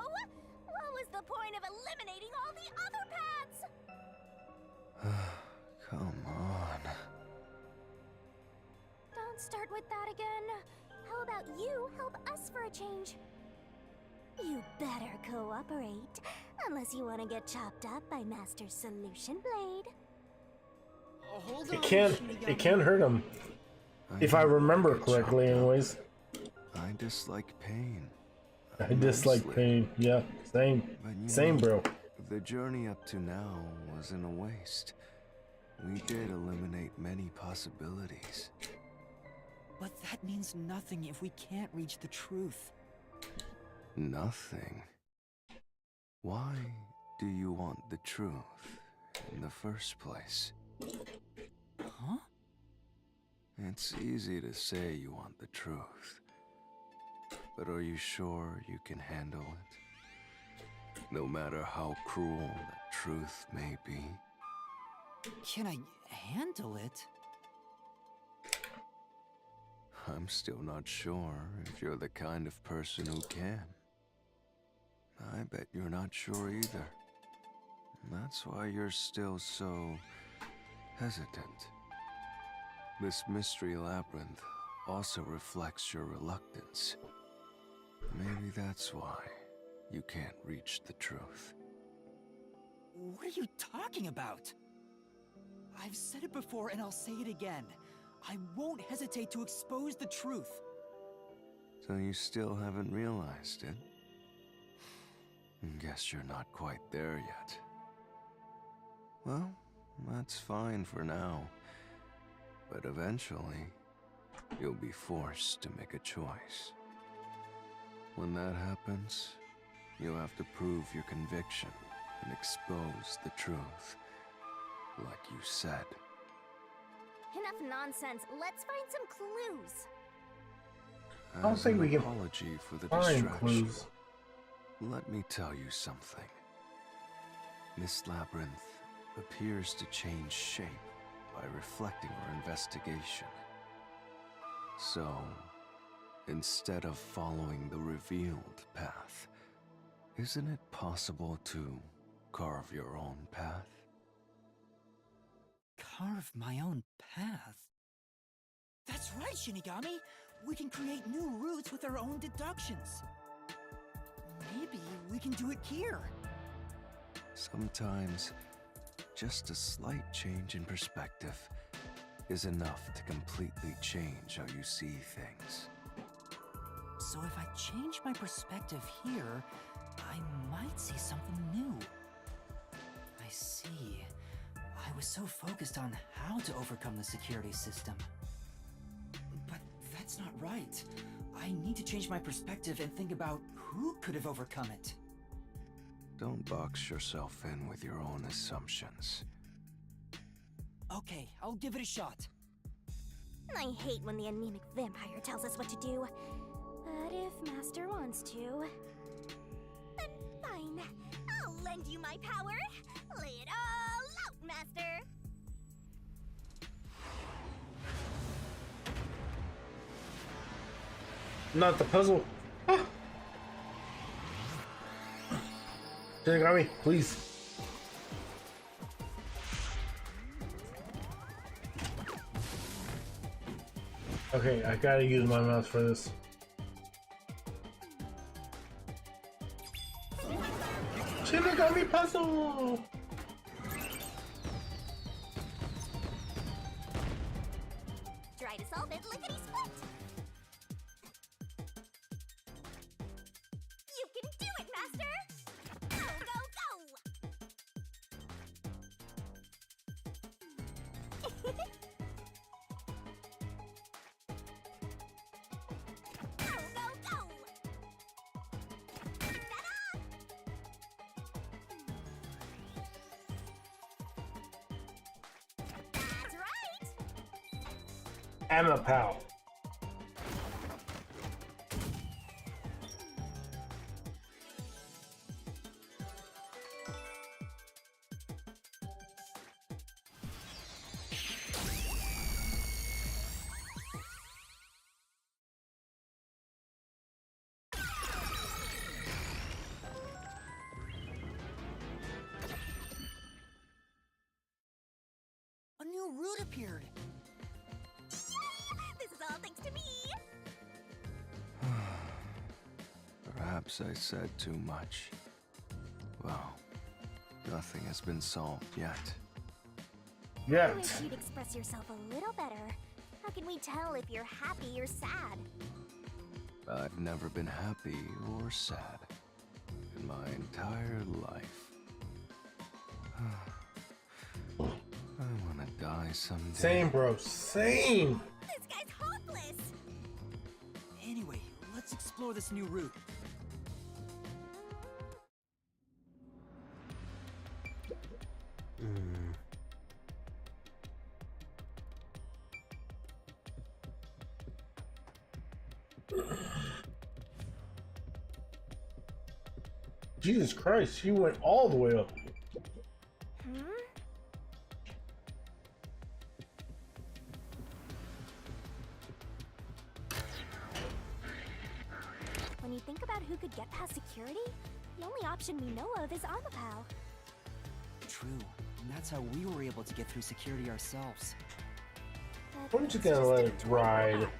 What was the point of eliminating all the other paths? Come on. Don't start with that again. How about you help us for a change? You better cooperate, unless you want to get chopped up by Master Solution Blade. Hold It can't hurt him. If I remember correctly, anyways. I dislike pain. I dislike pain. Yeah, same. Same, bro. The journey up to now wasn't a waste. We did eliminate many possibilities. But that means nothing if we can't reach the truth. Nothing? Why do you want the truth in the first place? Huh? It's easy to say you want the truth. But are you sure you can handle it? No matter how cruel the truth may be. Can I handle it? I'm still not sure if you're the kind of person who can. I bet you're not sure either. That's why you're still so hesitant. This mystery labyrinth also reflects your reluctance. Maybe that's why you can't reach the truth. What are you talking about? I've said it before and I'll say it again. I won't hesitate to expose the truth. So you still haven't realized it? Guess you're not quite there yet. Well, that's fine for now. But eventually, you'll be forced to make a choice. When that happens, You have to prove your conviction and expose the truth, like you said. Enough nonsense. Let's find some clues. I don't As think an we can apology for the find distraction, clues. let me tell you something. This labyrinth appears to change shape by reflecting our investigation. So, instead of following the revealed path, isn't it possible to carve your own path? Carve my own path? That's right, Shinigami! We can create new routes with our own deductions. Maybe we can do it here. Sometimes, just a slight change in perspective is enough to completely change how you see things. So if I change my perspective here, I might see something new. I see. I was so focused on how to overcome the security system. But that's not right. I need to change my perspective and think about who could have overcome it. Don't box yourself in with your own assumptions. Okay, I'll give it a shot. I hate when the anemic vampire tells us what to do. But if Master wants to... then fine. I'll lend you my power. Lay it all out, Master. Not the puzzle. Ah. Shinigami, please. Okay, I gotta use my mouse for this. Shinigami puzzle! Try to solve it lickety-split. You can do it, Master! Go, go, go! Go, go, go! Ta-da! That's right! I'm a pal. A new route appeared. This is all thanks to me! Perhaps I said too much. Well, nothing has been solved yet. I wish you'd express yourself a little better. How can we tell if you're happy or sad? I've never been happy or sad in my entire life. I wanna die someday. Same, bro. Same. This guy's hopeless! Anyway, let's explore this new route. Jesus Christ, she went all the way up. When you think about who could get past security, the only option we know of is Amapal. True, and that's how we were able to get through security ourselves. Why don't you gonna let it ride? Right?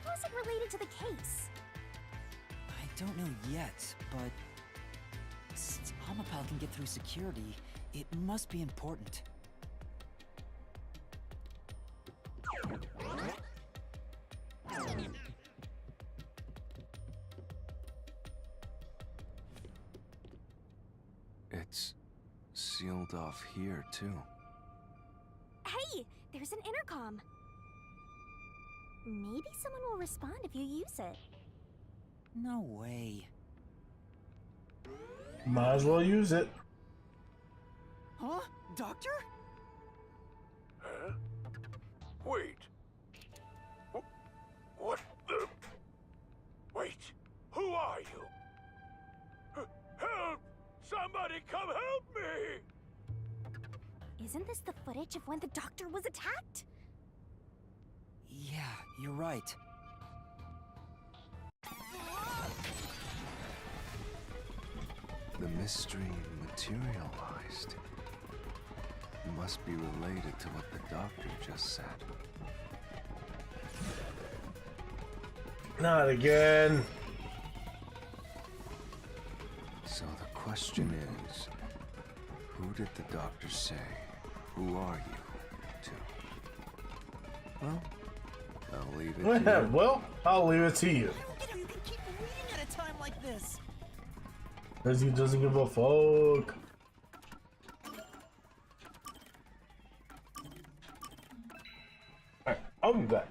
How is it related to the case? I don't know yet, but since Amapal can get through security, it must be important. It's sealed off here, too. Hey, there's an intercom. Maybe someone will respond if you use it. No way. Might as well use it. Huh? Doctor? Huh? Wait. What the? Wait. Who are you? Help! Somebody come help me! Isn't this the footage of when the doctor was attacked? Yeah, you're right. The mystery materialized. It must be related to what the doctor just said. Not again. So the question is, who did the doctor say? Who are you to? Well, I'll leave it to you. Well, I'll leave it to you. I don't get how you can keep reading at a time like this. Because he doesn't give a fuck. Alright, I'll be back.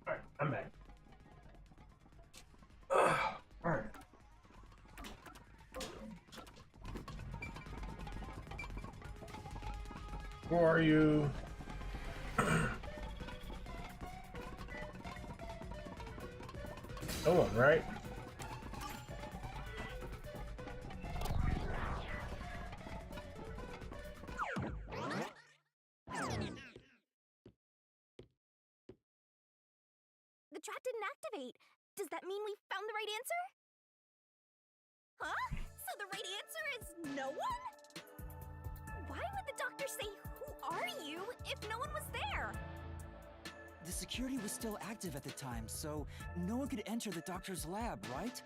Alright, I'm back. Alright. Who are you? No one, right? The trap didn't activate. Does that mean we found the right answer? Huh? So the right answer is no one? Why would the doctor say, "Who are you?" if no one was there? The security was still active at the time, so no one could enter the doctor's lab, right?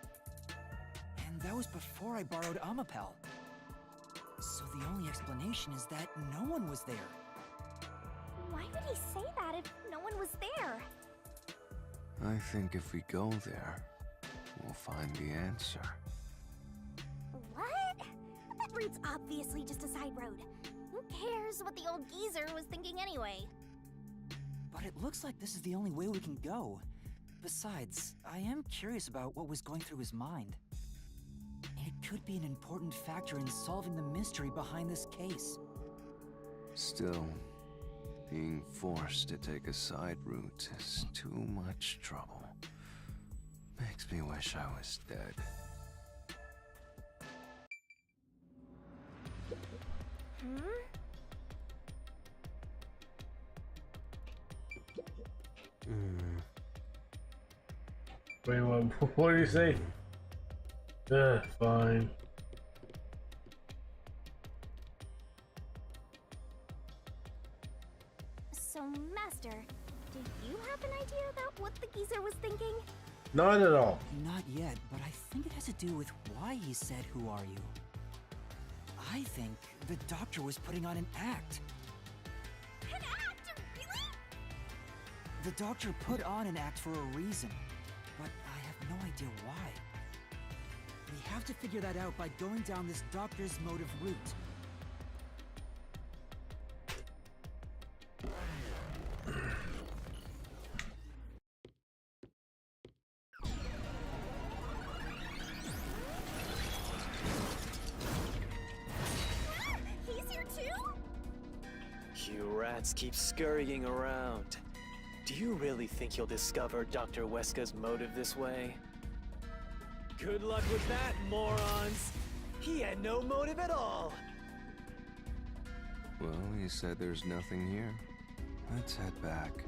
And that was before I borrowed Amapel. So the only explanation is that no one was there. Why would he say that if no one was there? I think if we go there, we'll find the answer. What? That route's obviously just a side road. Who cares what the old geezer was thinking anyway? But it looks like this is the only way we can go. Besides, I am curious about what was going through his mind. It could be an important factor in solving the mystery behind this case. Still, being forced to take a side route is too much trouble. Makes me wish I was dead. Wait, what do you say? Fine. So, Master, do you have an idea about what the geezer was thinking? Not at all. Not yet, but I think it has to do with why he said, "Who are you?" I think the doctor was putting on an act. An act? Really? The doctor put on an act for a reason, but I have no idea why. We have to figure that out by going down this doctor's motive route. He's here too? You rats keep scurrying around. Do you really think you'll discover Dr. Weska's motive this way? Good luck with that, morons! He had no motive at all! Well, you said there's nothing here. Let's head back.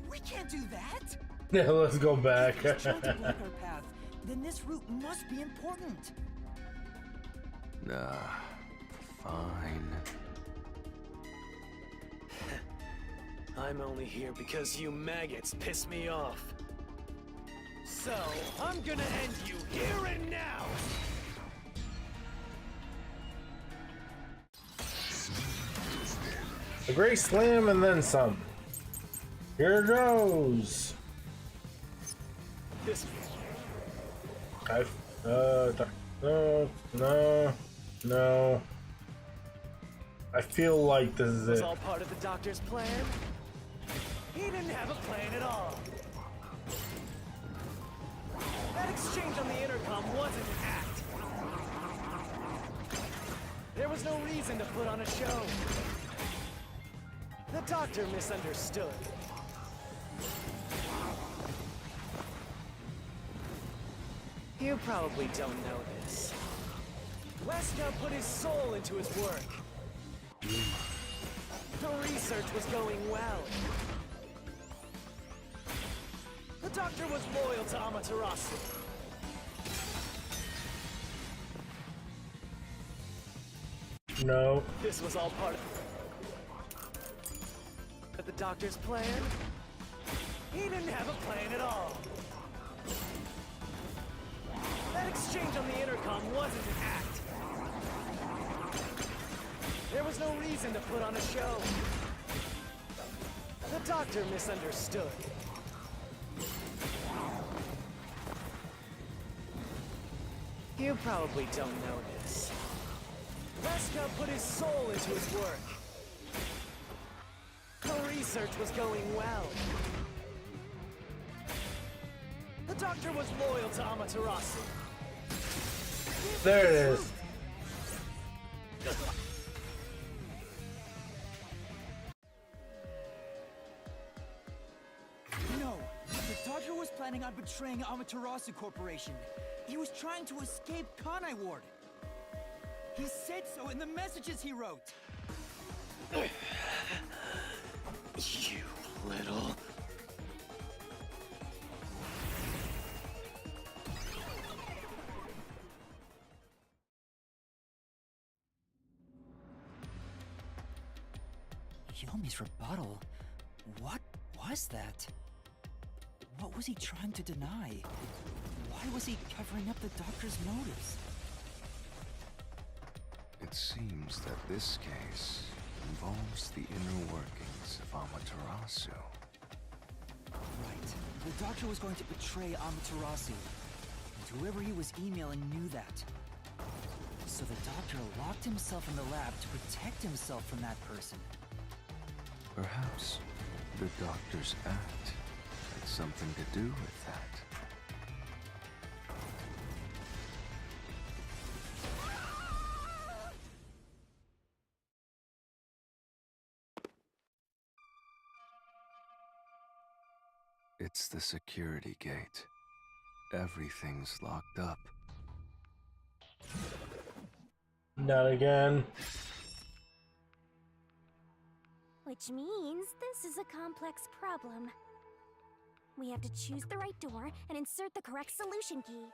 We can't do that! Yeah, let's go back. If he's trying to block our path, then this route must be important. Nah, fine. I'm only here because you maggots piss me off. So, I'm gonna end you here and now! A great slam and then some. Here goes. This no. I feel like this is was it. all part of the doctor's plan? He didn't have a plan at all. That exchange on the intercom wasn't an act. There was no reason to put on a show. The doctor misunderstood. You probably don't know this. Weska put his soul into his work. The research was going well. The doctor was loyal to Amaterasu. No. This was all part of the doctor's plan. He didn't have a plan at all. That exchange on the intercom wasn't an act. There was no reason to put on a show. The doctor misunderstood. You probably don't know this. Weska put his soul into his work. The research was going well. The doctor was loyal to Amaterasu. There it is. No, the doctor was planning on betraying Amaterasu Corporation. He was trying to escape Kanai Ward. He said so in the messages he wrote. You little... Yomi's rebuttal? What was that? What was he trying to deny? Why was he covering up the doctor's motives? It seems that this case involves the inner workings of Amaterasu. Right. The doctor was going to betray Amaterasu. And whoever he was emailing knew that. So the doctor locked himself in the lab to protect himself from that person. Perhaps the doctor's act had something to do with that. It's the security gate. Everything's locked up. Not again. Which means this is a complex problem. We have to choose the right door and insert the correct solution key.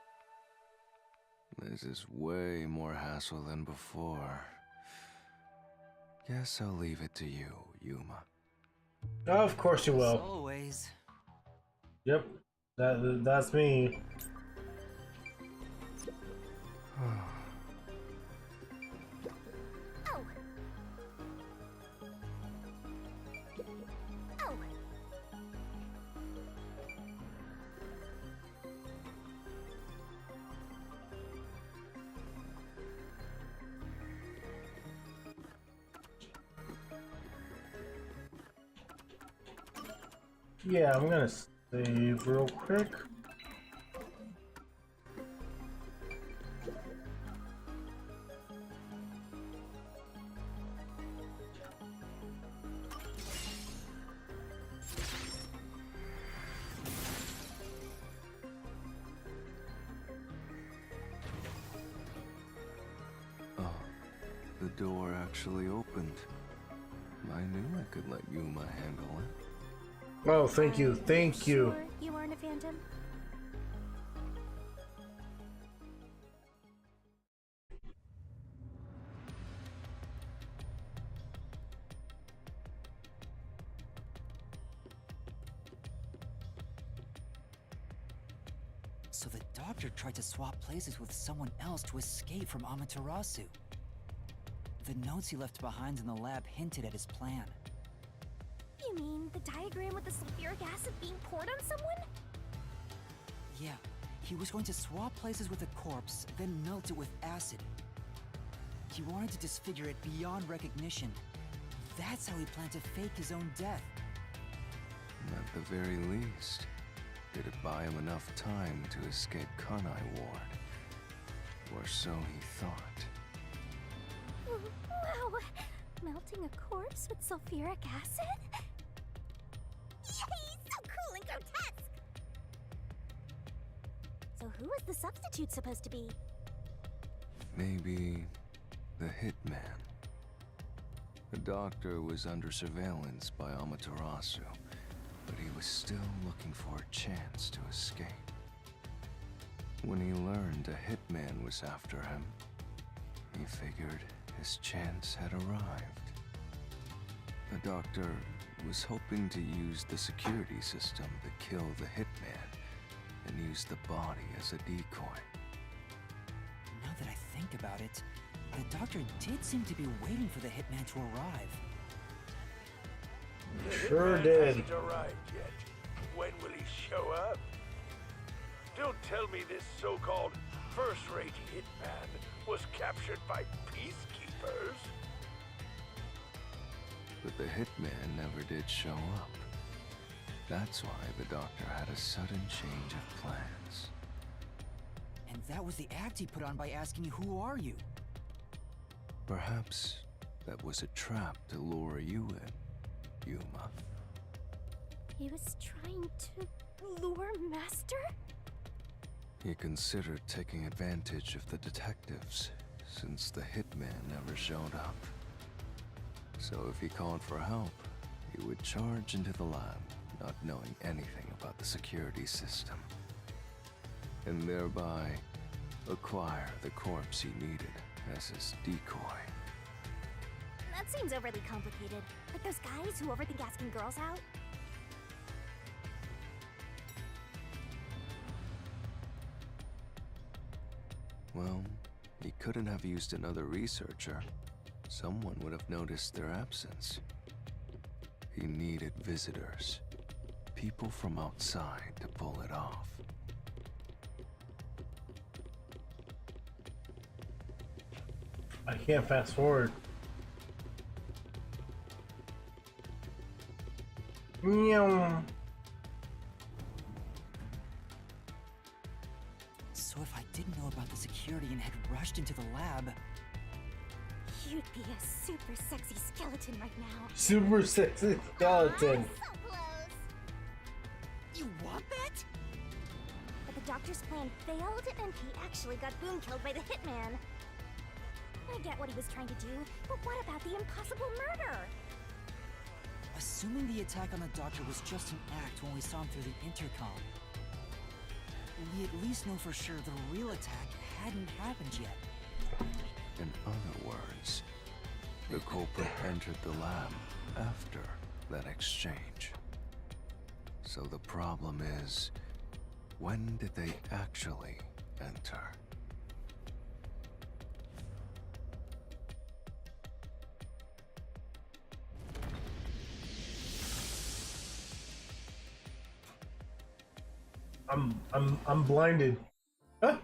This is way more hassle than before. Guess I'll leave it to you, Yuma. Of course you will. As always. Yep, that's me. Oh! Oh! Yeah, I'm gonna save real quick. Oh, the door actually opened. I knew I could let Yuma handle it. Oh, thank you, thank you. Sure you aren't a phantom? So the doctor tried to swap places with someone else to escape from Amaterasu. The notes he left behind in the lab hinted at his plan. You mean the diagram with the sulfuric acid being poured on someone? Yeah, he was going to swap places with a corpse, then melt it with acid. He wanted to disfigure it beyond recognition. That's how he planned to fake his own death. At the very least, did it buy him enough time to escape Kunai Ward? Or so he thought. Wow! Melting a corpse with sulfuric acid? Yay! So cool and grotesque! So who was the substitute supposed to be? Maybe the hitman. The doctor was under surveillance by Amaterasu, but he was still looking for a chance to escape. When he learned a hitman was after him, he figured his chance had arrived. The doctor was hoping to use the security system to kill the hitman and use the body as a decoy. Now that I think about it, the doctor did seem to be waiting for the hitman to arrive. The Sure hitman did. hasn't arrived yet. When will he show up? Don't tell me this so-called first-rate hitman was captured by peacekeepers. But the hitman never did show up. That's why the doctor had a sudden change of plans. And that was the act he put on by asking you, "Who are you?" Perhaps that was a trap to lure you in, Yuma. He was trying to lure Master? He considered taking advantage of the detectives, since the hitman never showed up. So if he called for help, he would charge into the lab, not knowing anything about the security system, and thereby acquire the corpse he needed as his decoy. That seems overly complicated. Like those guys who overthink asking girls out. Well, he couldn't have used another researcher. Someone would have noticed their absence. He needed visitors. People from outside to pull it off. I can't fast forward. Meow. So if I didn't know about the security and had rushed into the lab... You'd be a super sexy skeleton right now. Super sexy skeleton. You want that? But the doctor's plan failed, and he actually got boom killed by the hitman. I get what he was trying to do, but what about the impossible murder? Assuming the attack on the doctor was just an act when we saw him through the intercom, we at least know for sure the real attack hadn't happened yet. In other words, the culprit entered the lab after that exchange. So the problem is, when did they actually enter? I'm blinded. Huh?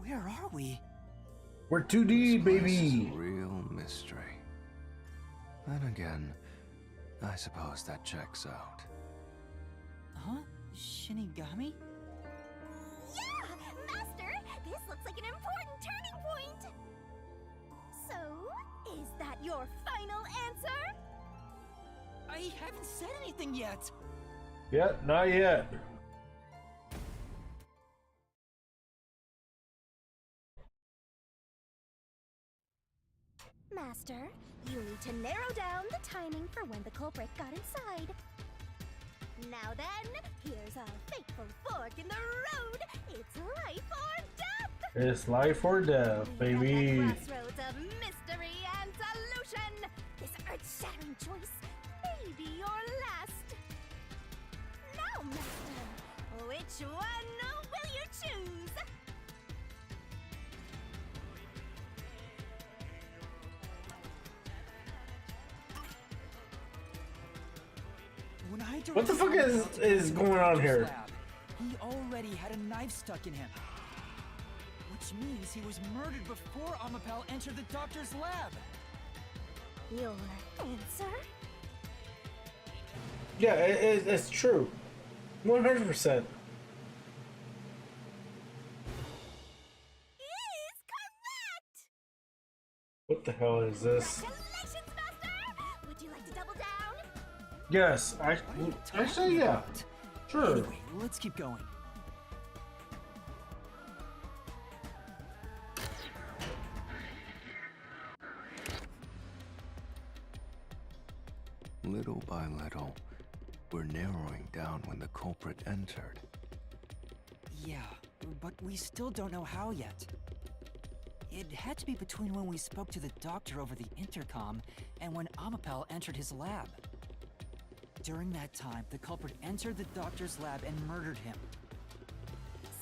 Where are we? We're 2D, This baby. is a real mystery. Then again, I suppose that checks out. Huh? Shinigami? Yeah! Master, this looks like an important turning point! So, is that your final answer? I haven't said anything yet! Yeah, not yet. Master, you need to narrow down the timing for when the culprit got inside. Now then, here's a fateful fork in the road. It's life or death! It's life or death, baby. Crossroads of mystery and solution. This earth-shattering choice may be your last. Now, Master, which one will you choose? What the fuck is going on here? He already had a knife stuck in him. Which means he was murdered before Amapal entered the doctor's lab. Your answer? Yeah, it's true. 100%. What the hell is this? Congratulations, Master! Would you like to double down? Yes, actually, yeah. Sure. Anyway, let's keep going. Little by little, we're narrowing down when the culprit entered. Yeah, but we still don't know how yet. It had to be between when we spoke to the doctor over the intercom and when Amapal entered his lab. During that time, the culprit entered the doctor's lab and murdered him.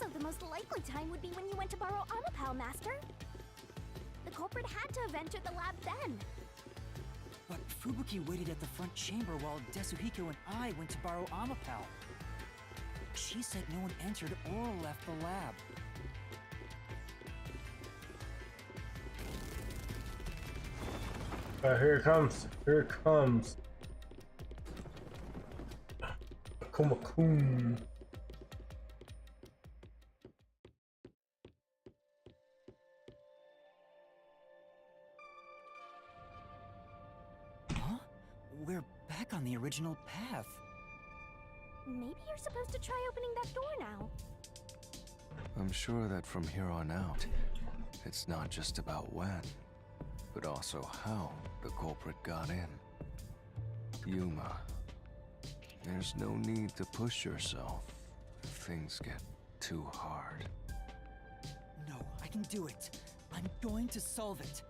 So the most likely time would be when you went to borrow Amapal, Master. The culprit had to have entered the lab then. But Fubuki waited at the front chamber while Desuhiko and I went to borrow Amapal. She said no one entered or left the lab. Here it comes. Here it comes. Akuma-kun. Huh? We're back on the original path. Maybe you're supposed to try opening that door now. I'm sure that from here on out, it's not just about when, but also how the culprit got in. Yuma, there's no need to push yourself if things get too hard. No, I can do it. I'm going to solve it.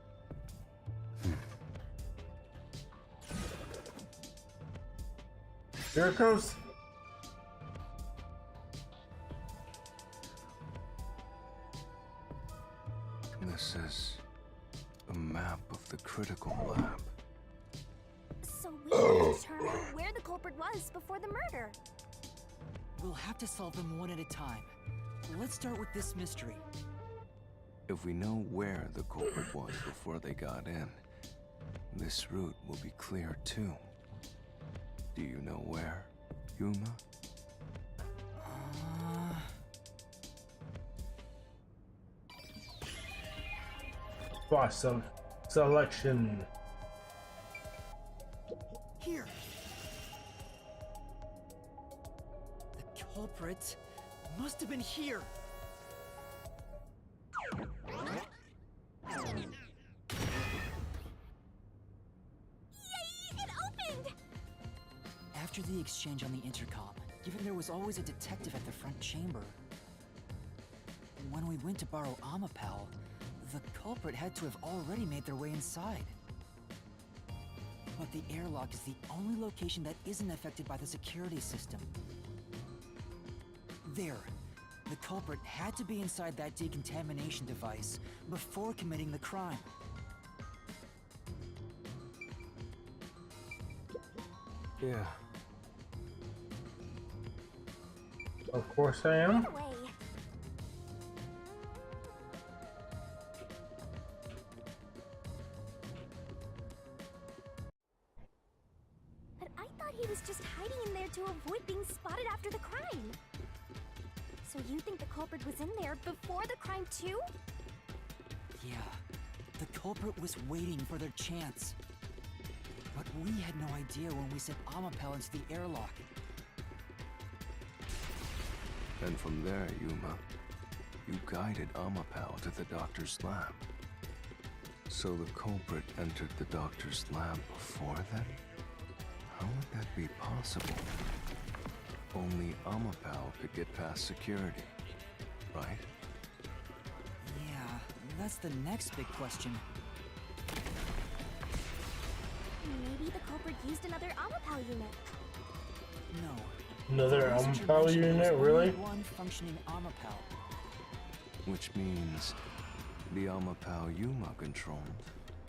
Here it comes. This is a map of the critical lab. So we can determine where the culprit was before the murder. We'll have to solve them one at a time. Let's start with this mystery. If we know where the culprit was before they got in, this route will be clear too. Do you know where, Yuma? Boss selection. culprit must have been here. Yay! It opened! After the exchange on the intercom, given there was always a detective at the front chamber, when we went to borrow Amapal, the culprit had to have already made their way inside. But the airlock is the only location that isn't affected by the security system. There. The culprit had to be inside that decontamination device before committing the crime. Yeah. Of course I am. Away. But I thought he was just hiding in there to avoid being spotted after the crime. So you think the culprit was in there before the crime too? Yeah, the culprit was waiting for their chance. But we had no idea when we sent Amapel into the airlock. And from there, Yuma, you guided Amapal to the doctor's lab. So the culprit entered the doctor's lab before then? How would that be possible? Only Amapal could get past security, right? Yeah, that's the next big question. Maybe the culprit used another Amapal unit. No. Another Amapal unit, really? One functioning Amapal. Which means the Amapal Yuma controlled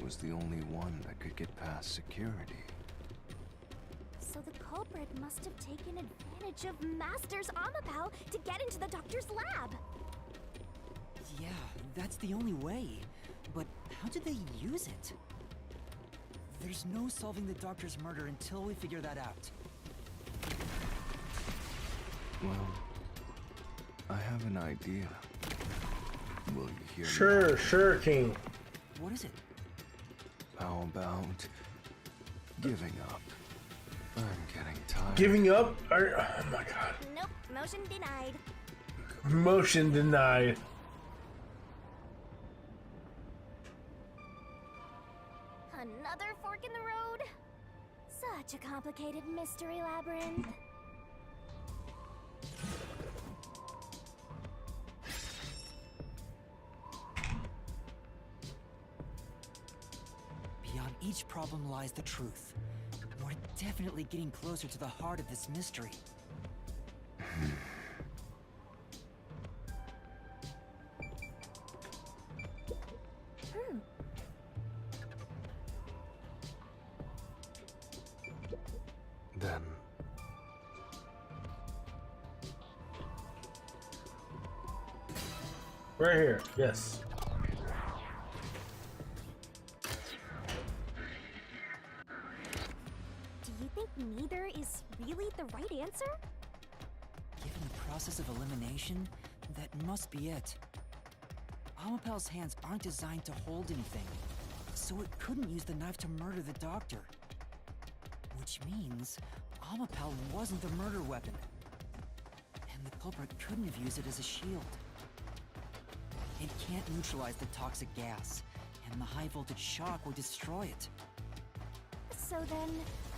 was the only one that could get past security. So the culprit must have taken advantage of Master's Amapal to get into the doctor's lab. Yeah, that's the only way. But how did they use it? There's no solving the doctor's murder until we figure that out. Well, I have an idea. Will you hear me? Sure, King. What is it? How about giving up? I'm getting tired. Giving up? Oh my god. Nope, motion denied. Motion denied. Another fork in the road? Such a complicated mystery labyrinth. Beyond each problem lies the truth. We're definitely getting closer to the heart of this mystery. Then Right here, yes. Do you think neither is really the right answer? Given the process of elimination, that must be it. Amapel's hands aren't designed to hold anything, so it couldn't use the knife to murder the doctor. Which means Amapel wasn't the murder weapon. And the culprit couldn't have used it as a shield. It can't neutralize the toxic gas, and the high voltage shock would destroy it. So then,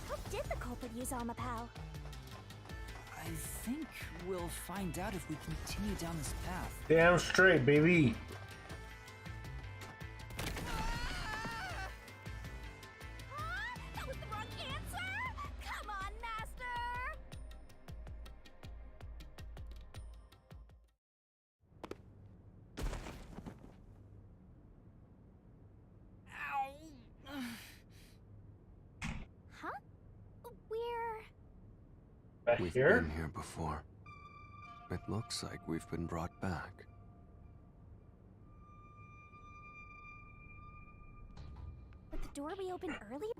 how did the culprit use Amapal? I think we'll find out if we continue down this path. Damn straight, baby. That was the wrong answer! Come on, Master! Huh? We're... Back we've here? been here before. It looks like we've been brought back. But the door we opened earlier?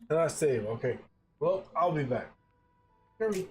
Can I save? Okay. Well, I'll be back. Hurry.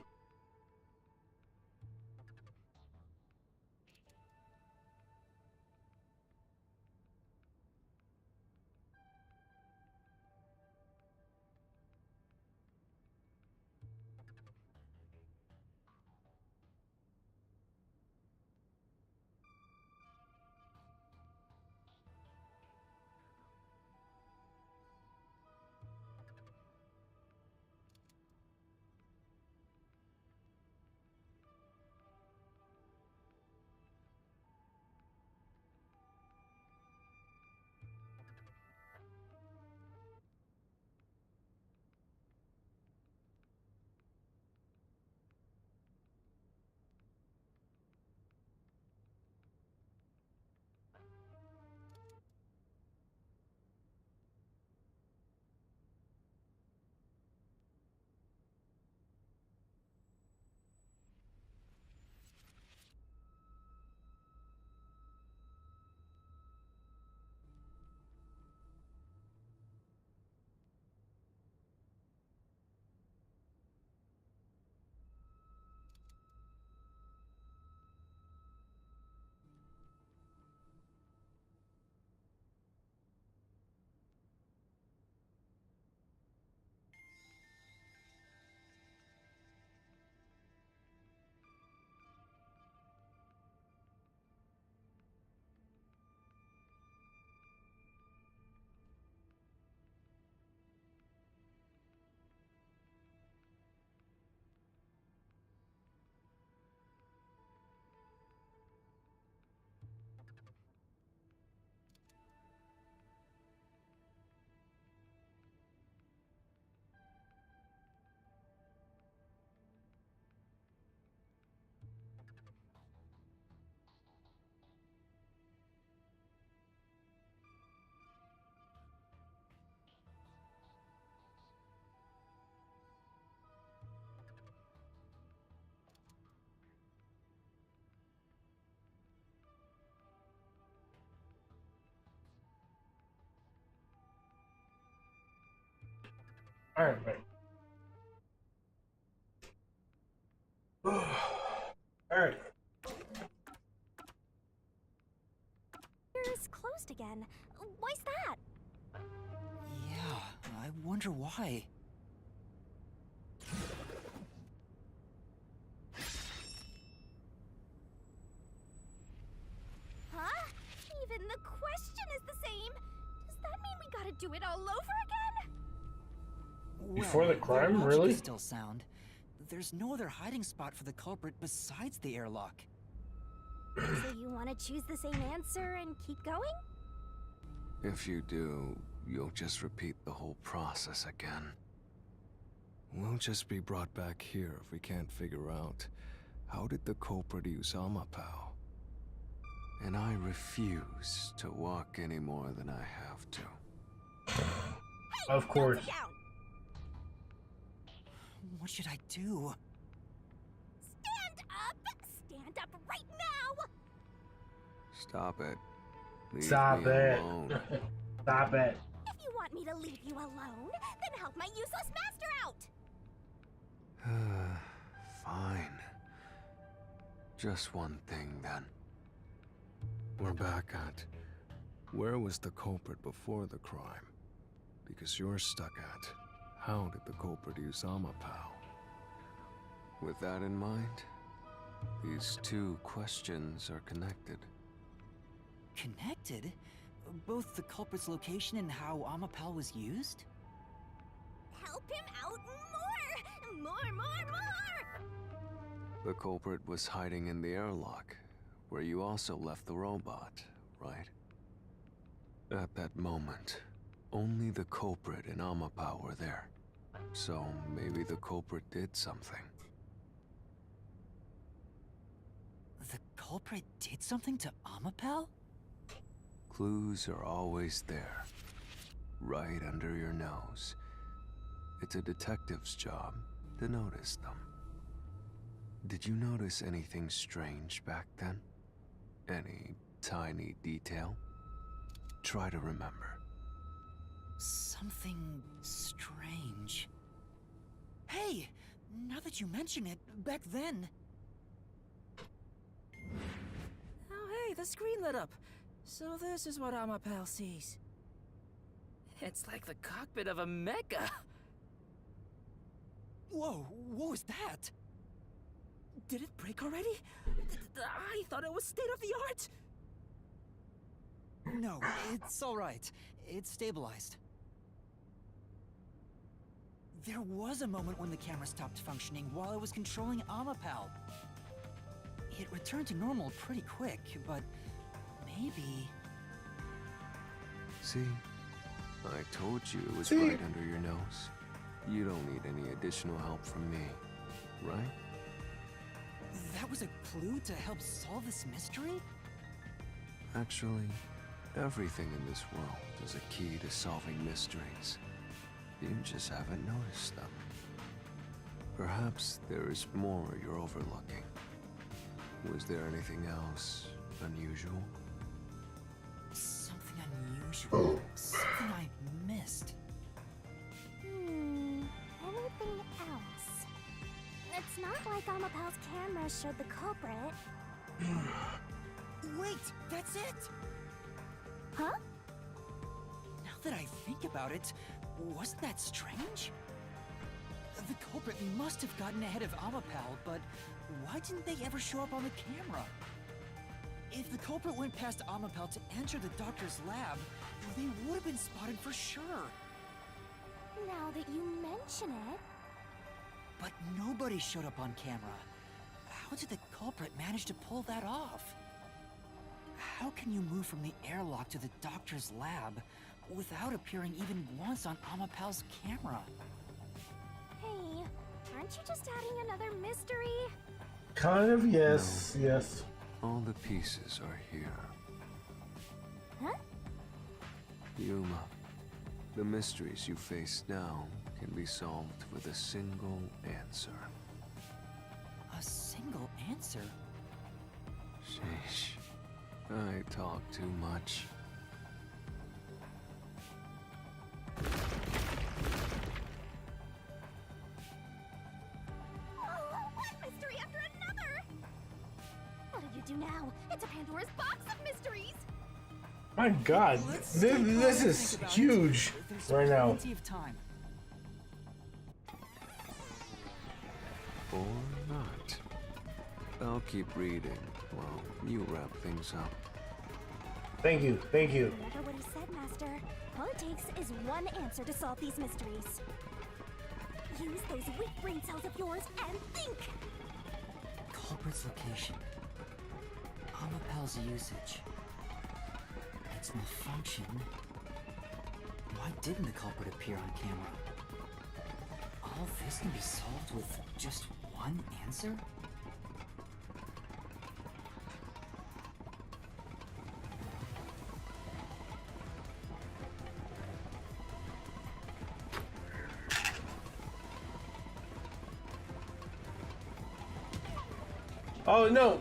Alright, Alright. It's closed again. Why's that? Yeah, I wonder why. Huh? Even the question is the same. Does that mean we gotta do it all over again? Before the Well, crime, their logic really? is still sound. There's no other hiding spot for the culprit besides the airlock. So you want to choose the same answer and keep going? If you do, you'll just repeat the whole process again. We'll just be brought back here if we can't figure out how did the culprit use Amapao. And I refuse to walk any more than I have to. Of course. What should I do? Stand up! Stand up right now! Stop it. Leave Stop me it. alone. Stop it. If you want me to leave you alone, then help my useless master out! Fine. Just one thing then. We're back at where was the culprit before the crime? Because you're stuck at how did the culprit use Amapao? With that in mind, these two questions are connected. Connected? Both the culprit's location and how Amapao was used? Help him out more! More! The culprit was hiding in the airlock, where you also left the robot, right? At that moment, only the culprit and Amapao were there. So maybe the culprit did something. The culprit did something to Amapao? Clues are always there, right under your nose. It's a detective's job to notice them. Did you notice anything strange back then? Any tiny detail? Try to remember. Something strange. Hey! Now that you mention it, back then... Oh hey, the screen lit up. So this is what Amapao sees. It's like the cockpit of a mecha. Whoa, what was that? Did it break already? I thought it was state-of-the-art! No, it's alright. It's stabilized. There was a moment when the camera stopped functioning while I was controlling Amapao. It returned to normal pretty quick, but maybe... See? I told you it was right under your nose. You don't need any additional help from me, right? That was a clue to help solve this mystery? Actually, everything in this world is a key to solving mysteries. You just haven't noticed them. Perhaps there is more you're overlooking. Was there anything else unusual? Something unusual. Something I missed. Anything else? It's not like Amapao's camera showed the culprit. Wait, that's it! Huh? Now that I think about it, wasn't that strange? The culprit must have gotten ahead of Amapao, but why didn't they ever show up on the camera? If the culprit went past Amapao to enter the doctor's lab, they would have been spotted for sure. Now that you mention it... But nobody showed up on camera. How did the culprit manage to pull that off? How can you move from the airlock to the doctor's lab without appearing even once on Amapao's camera? Hey, aren't you just adding another mystery? Kind of, yes, No. yes. All the pieces are here. Huh? Yuma, the mysteries you face now can be solved with a single answer. A single answer? Sheesh. I talk too much. do now? It's a Pandora's box of mysteries! My God, this is huge right now. Plenty of time. Or not. I'll keep reading while you wrap things up. Thank you, thank you. Remember what he said, Master. All it takes is one answer to solve these mysteries. Use those weak brain cells of yours and think! Culprit's location. Amapel's usage. Its malfunction. Why didn't the culprit appear on camera? All this can be solved with just one answer? Oh no!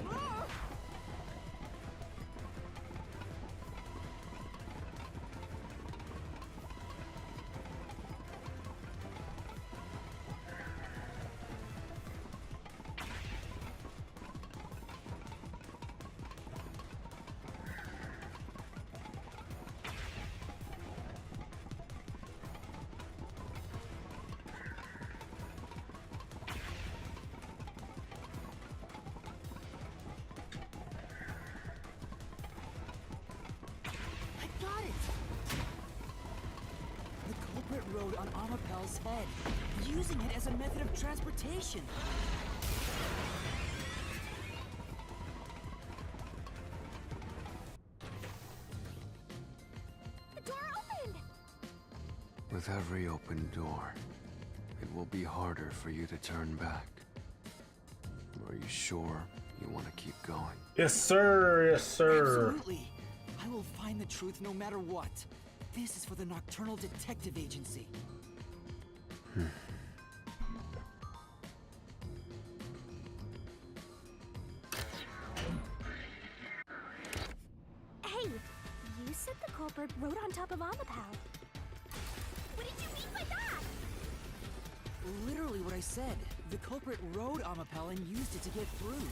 Got it! The culprit rode on Amapel's head, using it as a method of transportation. The door opened! With every open door, it will be harder for you to turn back. Are you sure you want to keep going? Yes, sir. Yes, sir. Absolutely. I will find the truth no matter what. This is for the Nocturnal Detective Agency. Hey, you said the culprit rode on top of Amapel. What did you mean by that? Literally what I said. The culprit rode Amapel and used it to get through.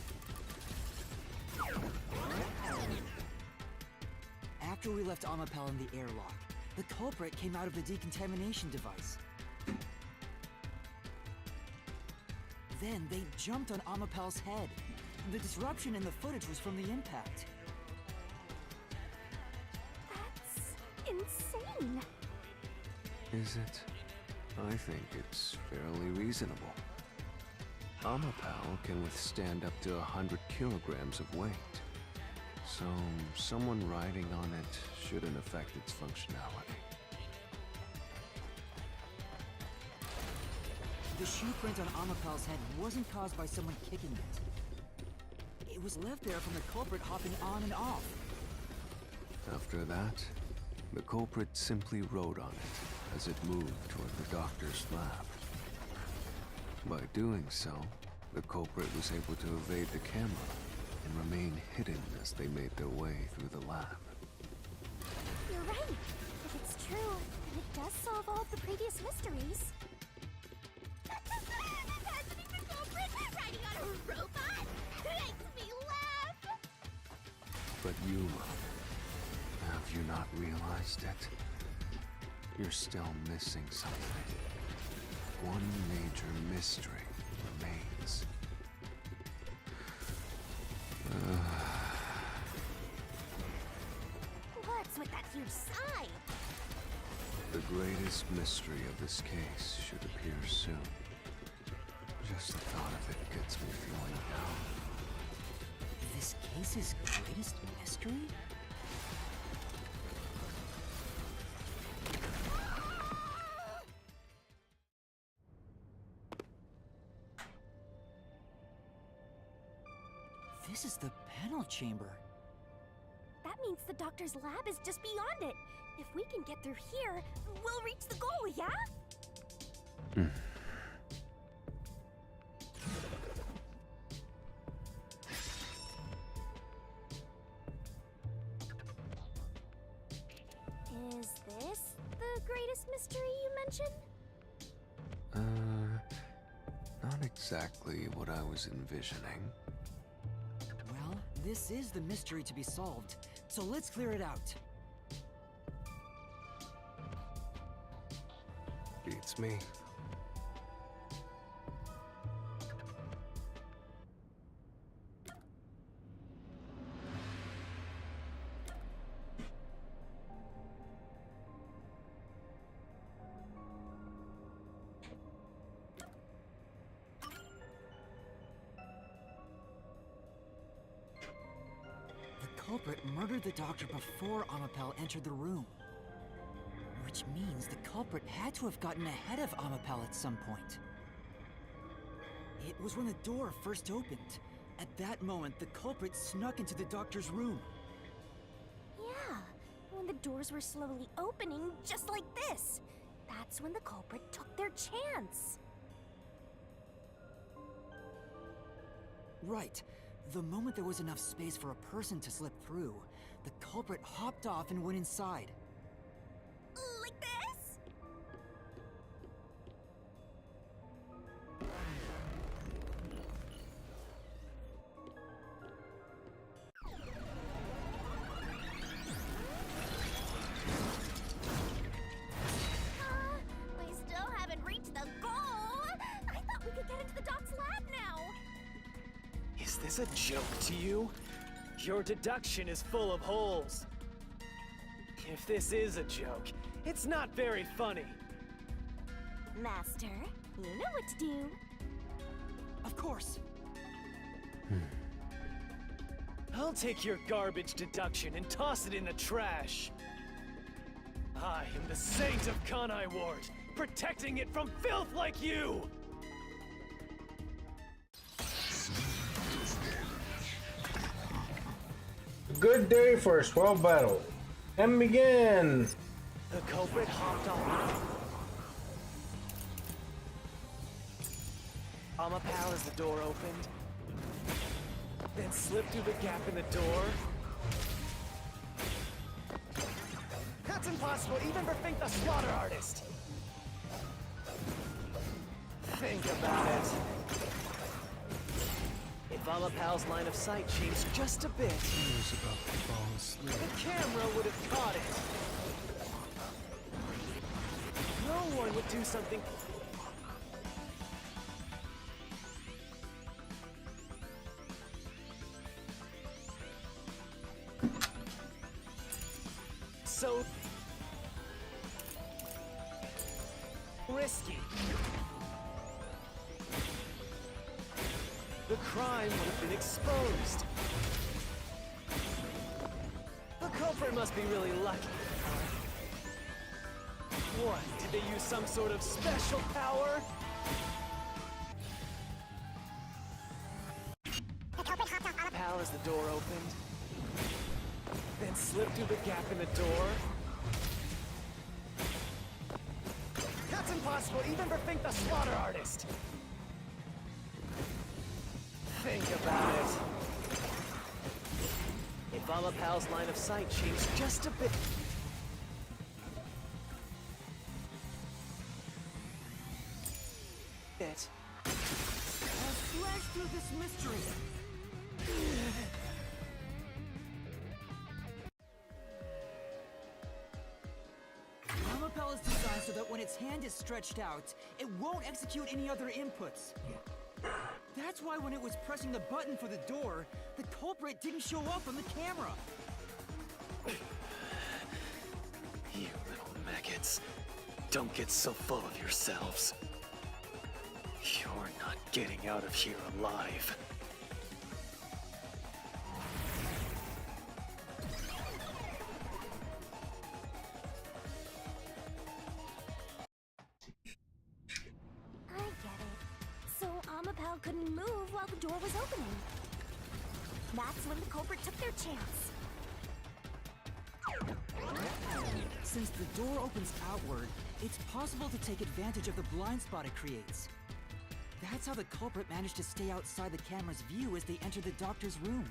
After we left Amapel in the airlock, the culprit came out of the decontamination device. Then they jumped on Amapel's head. The disruption in the footage was from the impact. That's insane. Is it? I think it's fairly reasonable. Amapel can withstand up to 100 kilograms of weight. So, someone riding on it shouldn't affect its functionality. The shoe print on Amapel's head wasn't caused by someone kicking it. It was left there from the culprit hopping on and off. After that, the culprit simply rode on it as it moved toward the doctor's lab. By doing so, the culprit was able to evade the camera and remain hidden as they made their way through the lab. You're right. If it's true, then it does solve all of the previous mysteries. Imagining the culprit riding on a robot makes me laugh! But you, have you not realized it? You're still missing something. One major mystery remains. What's with that huge sigh? The greatest mystery of this case should appear soon. Just the thought of it gets me feeling down. This case's greatest mystery? This is the panel chamber. That means the doctor's lab is just beyond it. If we can get through here, we'll reach the goal, yeah? Is this the greatest mystery you mentioned? Not exactly what I was envisioning. Well, This is the mystery to be solved, so let's clear it out. Beats me. The culprit murdered the doctor before Amapel entered the room. Which means the culprit had to have gotten ahead of Amapel at some point. It was when the door first opened. At that moment, the culprit snuck into the doctor's room. Yeah, when the doors were slowly opening, just like this. That's when the culprit took their chance. Right. The moment there was enough space for a person to slip through, the culprit hopped off and went inside. Like this? We still haven't reached the goal! I thought we could get into the doc's lab now! Is this a joke to you? Your deduction is full of holes. If this is a joke, it's not very funny. Master, you know what to do. Of course. I'll take your garbage deduction and toss it in the trash. I am the Saint of Kanai Ward, protecting it from filth like you! Good day for a 12 battle. And begin! The culprit hopped off. Amapal as the door opened, then slipped through the gap in the door. That's impossible, even for Fink the Slaughter Artist! Think about it. If Amapal's line of sight changed just a bit, He was about to fall asleep. the camera would have caught it. No one would do something. So risky. The crime would have been exposed. The culprit must be really lucky. What? Did they use some sort of special power? Pal as the door opened, then slipped through the gap in the door. That's impossible, even for Fink the Slaughter Artist! Think about it. If Amapal's line of sight changed just a bit. I'll slash through this mystery. Amapel is designed so that when its hand is stretched out, it won't execute any other inputs. That's why when it was pressing the button for the door, the culprit didn't show up on the camera. You little maggots. Don't get so full of yourselves. You're not getting out of here alive. I get it. So Amapel couldn't move while the door was opening. That's when the culprit took their chance. Since the door opens outward, it's possible to take advantage of the blind spot it creates. That's how the culprit managed to stay outside the camera's view as they entered the doctor's room.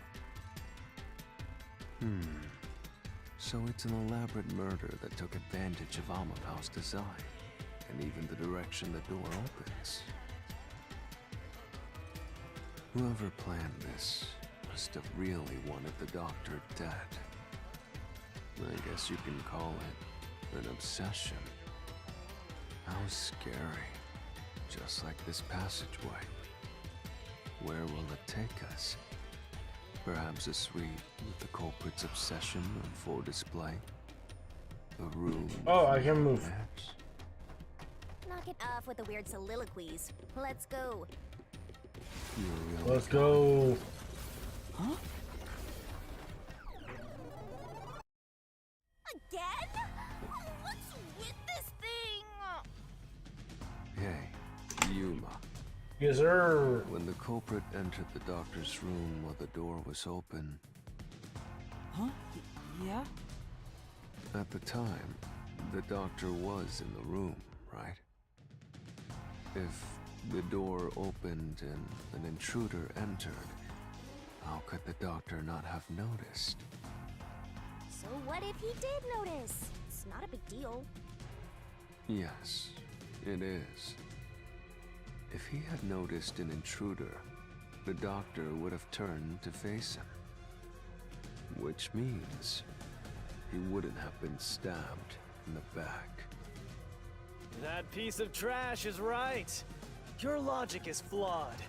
So it's an elaborate murder that took advantage of Amapal's design, and even the direction the door opens. Whoever planned this must have really wanted the doctor dead. I guess you can call it an obsession. How scary. Just like this passageway. Where will it take us? Perhaps a suite with the culprit's obsession on full display? A room... Oh, I can move. Knock it off with the weird soliloquies. Let's go. Let's go. Huh? Again? What's with this thing? Hey, Yuma. Yes, sir. When the culprit entered the doctor's room while the door was open... Huh? Yeah? At the time, the doctor was in the room, right? If the door opened and an intruder entered, how could the doctor not have noticed? So what if he did notice? It's not a big deal. Yes, it is. If he had noticed an intruder, the doctor would have turned to face him. Which means he wouldn't have been stabbed in the back. That piece of trash is right. Your logic is flawed.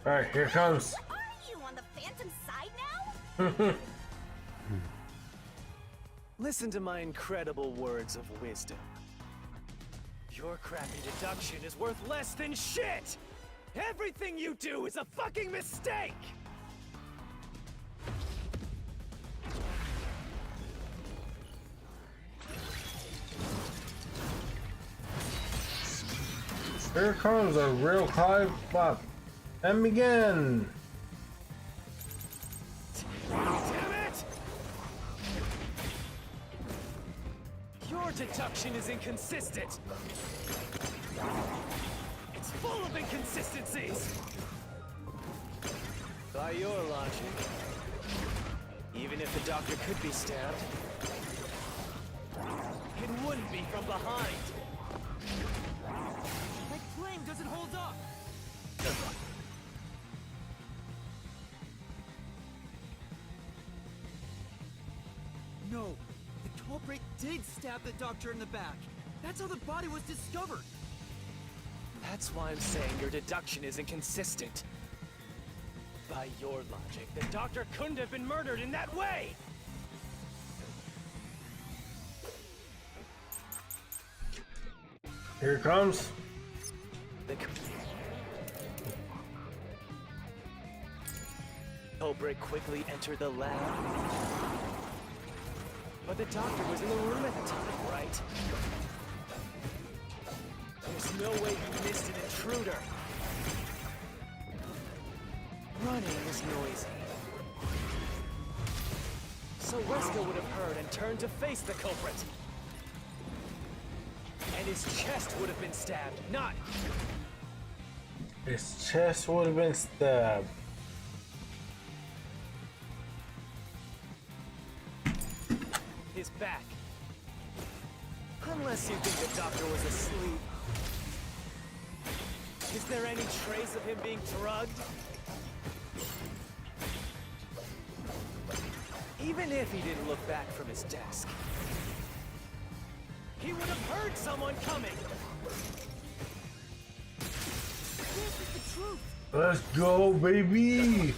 Alright, here comes. Are you on the Phantom side now? Listen to my incredible words of wisdom. Your crappy deduction is worth less than shit! Everything you do is a fucking mistake! Here comes a real high bop. And begin. Damn it! Your deduction is inconsistent. It's full of inconsistencies. By your logic, even if the doctor could be stabbed, it wouldn't be from behind. My claim doesn't hold up! No, the culprit did stab the doctor in the back. That's how the body was discovered. That's why I'm saying your deduction is inconsistent. By your logic, the doctor couldn't have been murdered in that way! Here it comes. The culprit quickly entered the lab. But the doctor was in the room at the time, right? There's no way he missed an intruder. Running is noisy. So Wesker would have heard and turned to face the culprit. And his chest would have been stabbed, not... His chest would have been stabbed. his back. Unless you think the doctor was asleep. Is there any trace of him being drugged? Even if he didn't look back from his desk, he would have heard someone coming! This is the truth! Let's go, baby!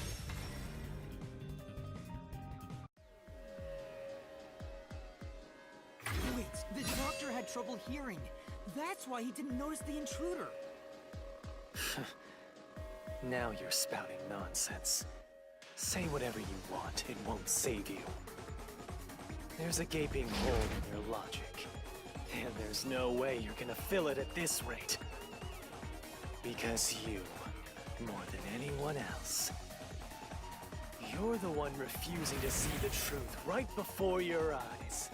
Wait, the doctor had trouble hearing. That's why he didn't notice the intruder. Now you're spouting nonsense. Say whatever you want, it won't save you. There's a gaping hole in your logic. And there's no way you're gonna fill it at this rate. Because you, more than anyone else, you're the one refusing to see the truth right before your eyes.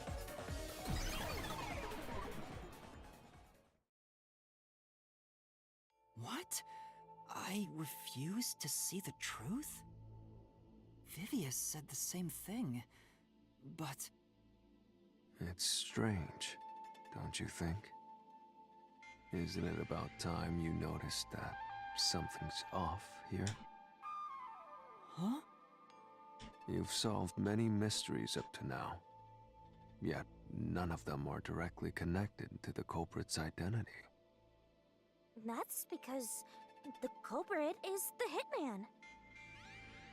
What? I refuse to see the truth? Vivius said the same thing, but... It's strange, don't you think? Isn't it about time you noticed that something's off here? Huh? You've solved many mysteries up to now, yet none of them are directly connected to the culprit's identity. That's because the culprit is the hitman.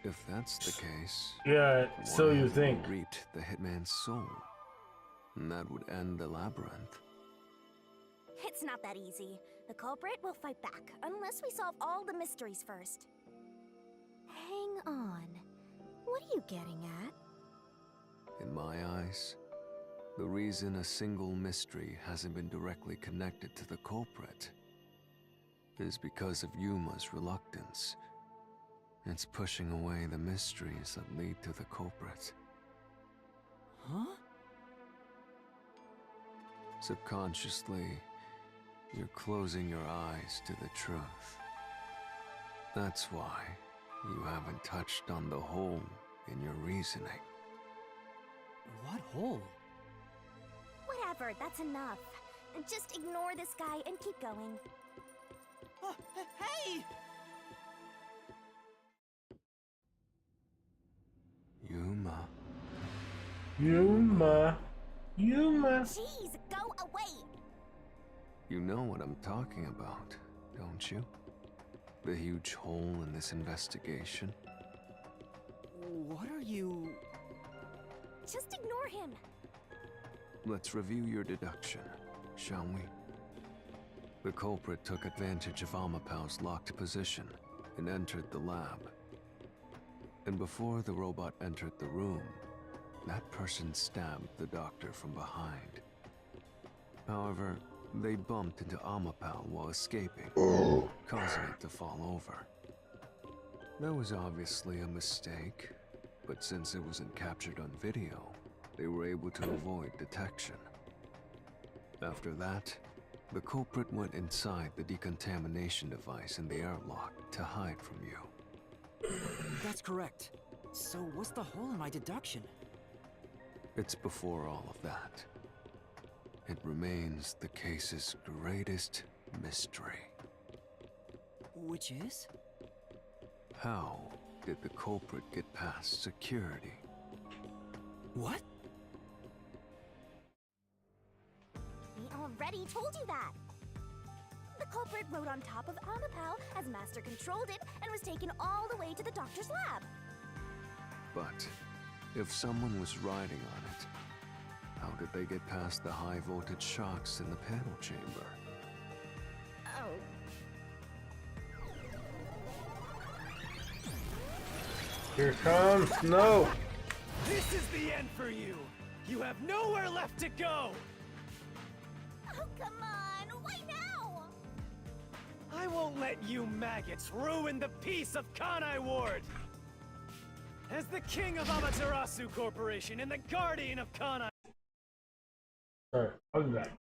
If that's the case, Yeah, so why you haven't think. reaped the hitman's soul? And that would end the labyrinth. It's not that easy. The culprit will fight back, unless we solve all the mysteries first. Hang on. What are you getting at? In my eyes, the reason a single mystery hasn't been directly connected to the culprit is because of Yuma's reluctance. It's pushing away the mysteries that lead to the culprit. Huh? Subconsciously, you're closing your eyes to the truth. That's why you haven't touched on the hole in your reasoning. What hole? Whatever, that's enough. Just ignore this guy and keep going. Hey! Yuma. Yuma. Jeez, go away! You know what I'm talking about, don't you? The huge hole in this investigation. What are you... Just ignore him. Let's review your deduction, shall we? The culprit took advantage of Amapau's locked position and entered the lab. And before the robot entered the room, that person stabbed the doctor from behind. However, they bumped into Amapau while escaping, causing it to fall over. That was obviously a mistake, but since it wasn't captured on video, they were able to avoid detection. After that, the culprit went inside the decontamination device in the airlock to hide from you. That's correct. So what's the hole in my deduction? It's before all of that. It remains the case's greatest mystery. Which is? How did the culprit get past security? What? We already told you that. The culprit rode on top of Amapau as Master controlled it and was taken all the way to the doctor's lab. But if someone was riding on it, how did they get past the high voltage shocks in the panel chamber? Oh. Here comes Snow. This is the end for you! You have nowhere left to go! Oh, come on! Why now? I won't let you maggots ruin the peace of Kanai Ward! As the king of Amaterasu Corporation and the guardian of Kanai... Alright, I'll be back.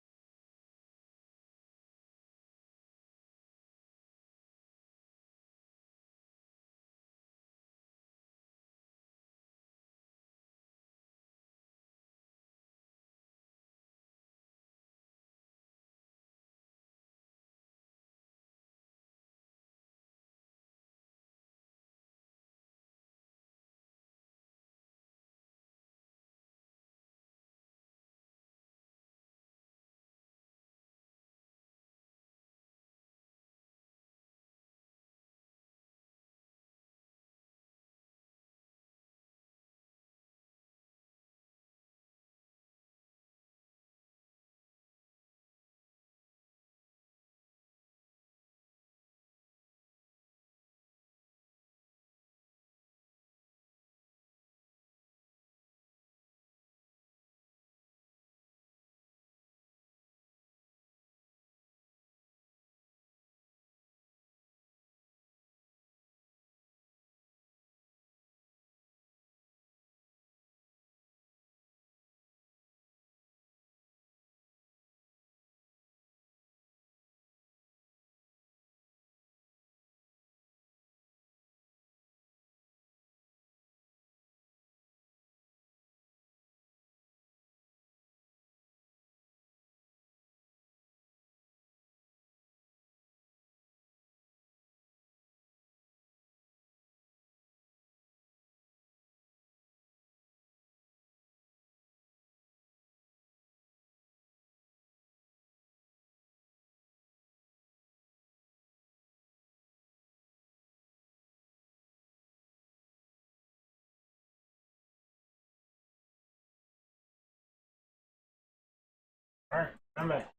I'm at.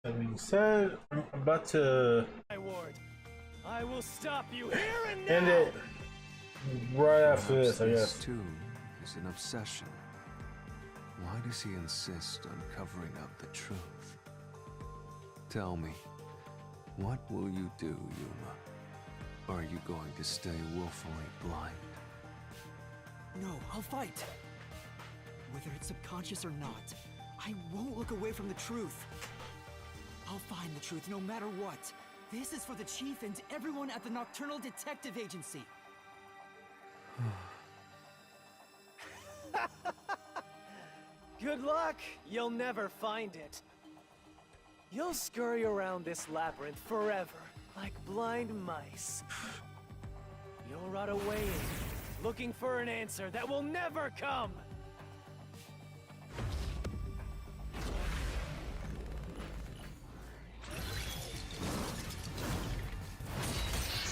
That being said, I'm about to I will stop you here and now. end it right after Perhaps this, I guess. too is an obsession. Why does he insist on covering up the truth? Tell me, what will you do, Yuma? Are you going to stay willfully blind? No, I'll fight. Whether it's subconscious or not, I won't look away from the truth. I'll find the truth no matter what. This is for the Chief and everyone at the Nocturnal Detective Agency. Good luck. You'll never find it. You'll scurry around this labyrinth forever, like blind mice. You'll rot away in it, looking for an answer that will never come.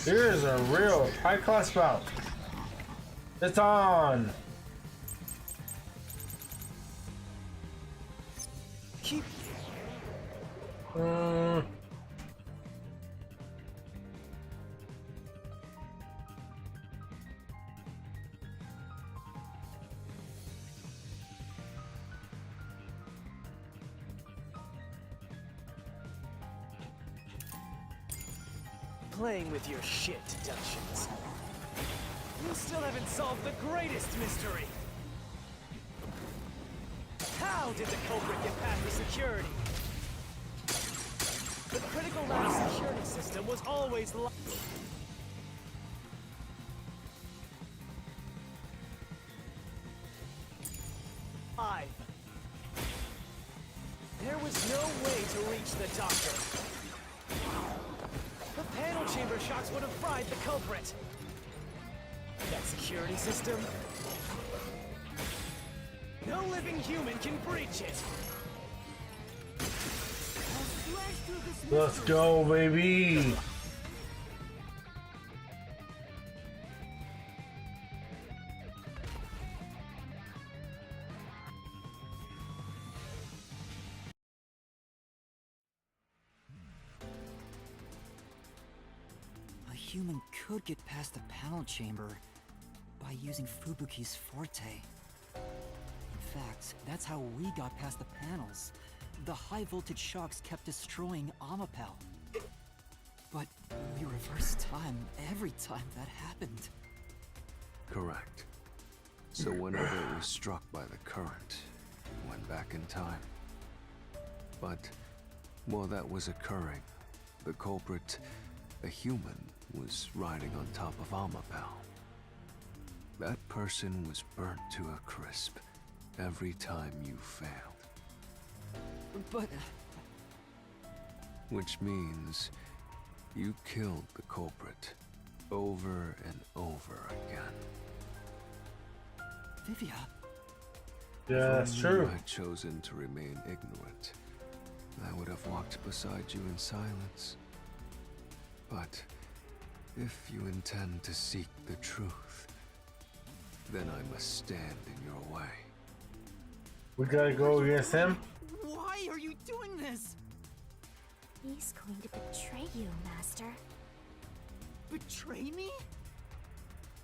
Here's a real high-class bout. It's on. Keep. Playing with your shit deductions. You still haven't solved the greatest mystery. How did the culprit get past the security? The critical lab security system was always live. There was no way to reach the doctor. The panel chamber shocks would have fried the culprit. That security system? No living human can breach it. Let's go, baby. A human could get past the panel chamber by using Fubuki's forte. In fact, that's how we got past the panels. The high-voltage shocks kept destroying Amapel. But we reversed time every time that happened. Correct. So whenever it was struck by the current, it went back in time. But while that was occurring, the culprit, a human, was riding on top of Amapel. That person was burnt to a crisp every time you failed. But... Which means you killed the culprit over and over again. Vivia? Yeah, that's If true. you had chosen to remain ignorant, I would have walked beside you in silence. But if you intend to seek the truth, then I must stand in your way. We gotta go against him. Why are you doing this? He's going to betray you, Master. Betray me?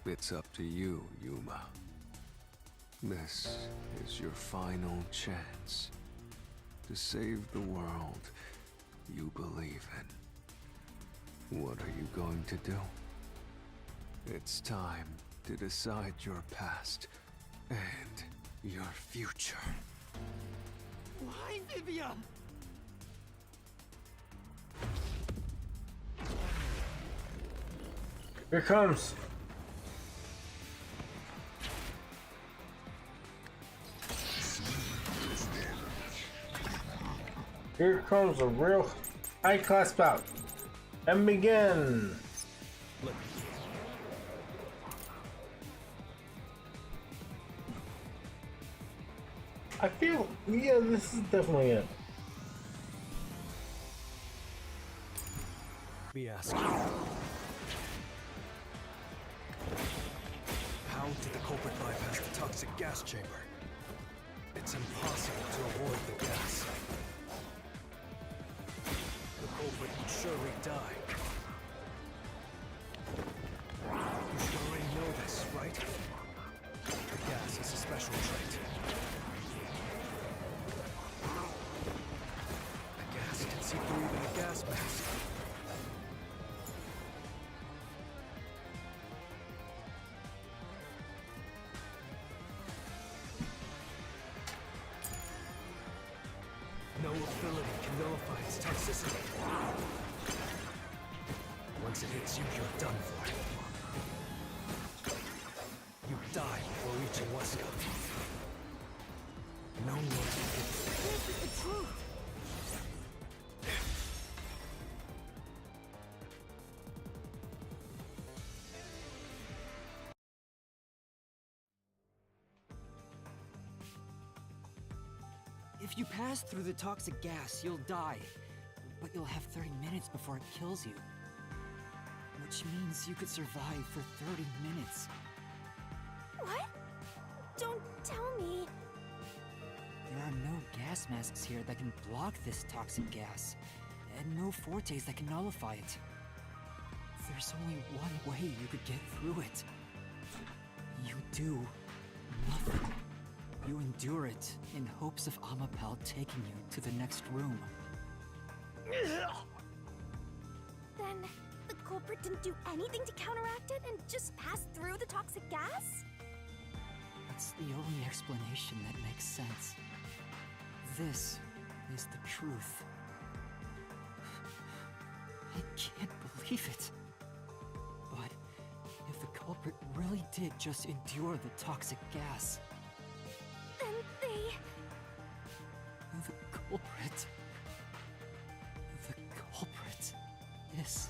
It's up to you, Yuma. This is your final chance to save the world you believe in. What are you going to do? It's time to decide your past and your future. Why, Vivia? Here it comes. Here comes a real high-class bout. And begin. Look. I feel, yeah, this is definitely it. Let me ask you. How did the culprit bypass the toxic gas chamber? It's impossible to avoid the gas. The culprit would surely die. You should already know this, right? The gas is a special trait. The gas can see through even a gas mask. No ability can nullify its toxicity. Once it hits you, you're done for. You die before reaching Weska. No one can get through. This is the truth. If you pass through the toxic gas, you'll die. But you'll have 30 minutes before it kills you. Which means you could survive for 30 minutes. What? Don't tell me. There are no gas masks here that can block this toxic gas, and no fortes that can nullify it. There's only one way you could get through it. You do nothing. You endure it in hopes of Amapel taking you to the next room. Then the culprit didn't do anything to counteract it and just passed through the toxic gas? That's the only explanation that makes sense. This is the truth. I can't believe it. But if the culprit really did just endure the toxic gas, Then they... the culprit is...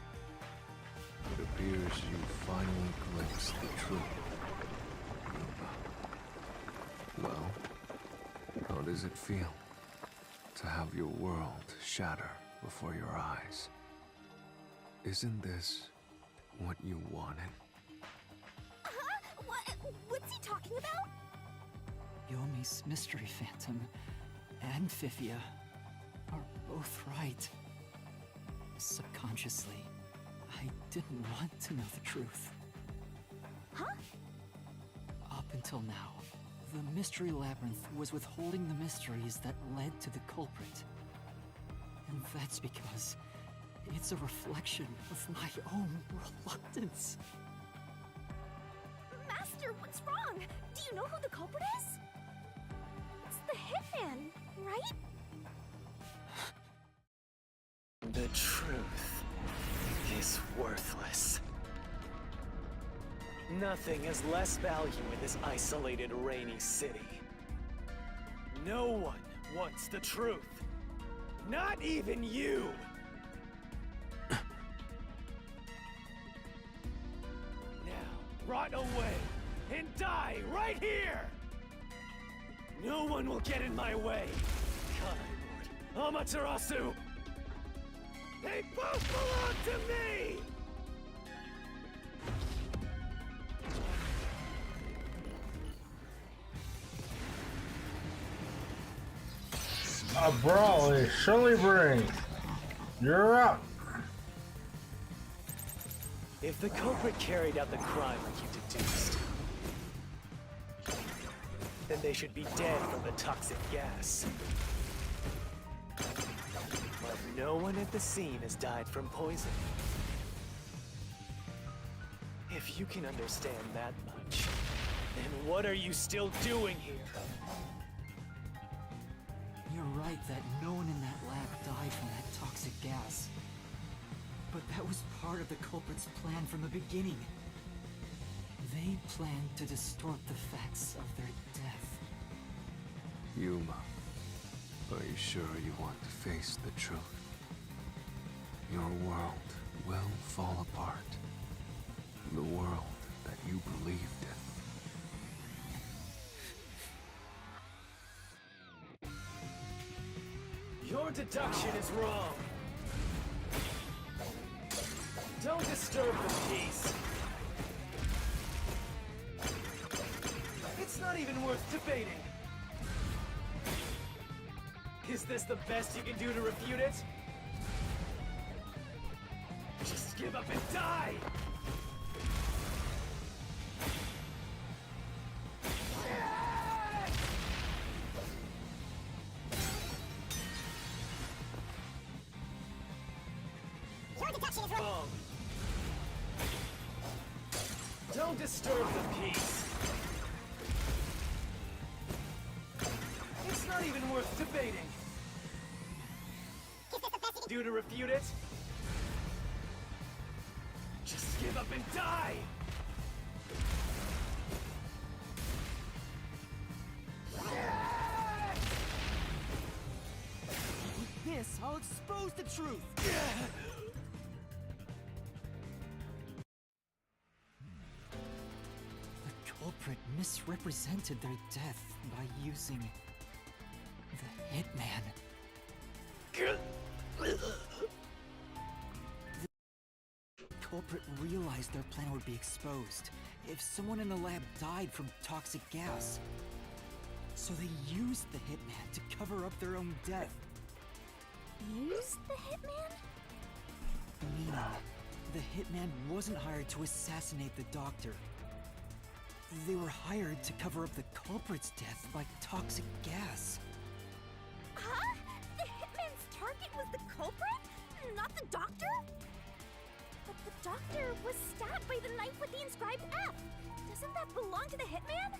It appears you finally glimpsed the truth. Well, how does it feel to have your world shatter before your eyes? Isn't this what you wanted? What's he talking about? Yomi's Mystery Phantom and Fifia are both right. Subconsciously, I didn't want to know the truth. Huh? Up until now, the Mystery Labyrinth was withholding the mysteries that led to the culprit. And that's because it's a reflection of my own reluctance. Master, what's wrong? Do you know who the culprit is? It's the hitman, right? The truth is worthless. Nothing has less value in this isolated, rainy city. No one wants the truth. Not even you! Now, rot away and die right here! No one will get in my way! Kind Lord Amaterasu! They both belong to me! A brawl is surely brewing. You're up. If the culprit carried out the crime like you deduced, then they should be dead from the toxic gas. But no one at the scene has died from poison. If you can understand that much, then what are you still doing here? You're right that no one in that lab died from that toxic gas. But that was part of the culprit's plan from the beginning. They planned to distort the facts of their death. Yuma, are you sure you want to face the truth? Your world will fall apart. The world that you believed in. Your deduction is wrong. Don't disturb the peace. It's not even worth debating. Is this the best you can do to refute it? Just give up and die! Oh. Don't disturb the peace. It's not even worth debating. Do to refute it? Just give up and die! With this, I'll expose the truth! The culprit misrepresented their death by using the hitman. The culprit realized their plan would be exposed if someone in the lab died from toxic gas. So they used the hitman to cover up their own death. Used the hitman? Meaning, the hitman wasn't hired to assassinate the doctor. They were hired to cover up the culprit's death by toxic gas. Huh? The hitman's target was the culprit? Not the doctor? But the doctor was stabbed by the knife with the inscribed F. Doesn't that belong to the hitman?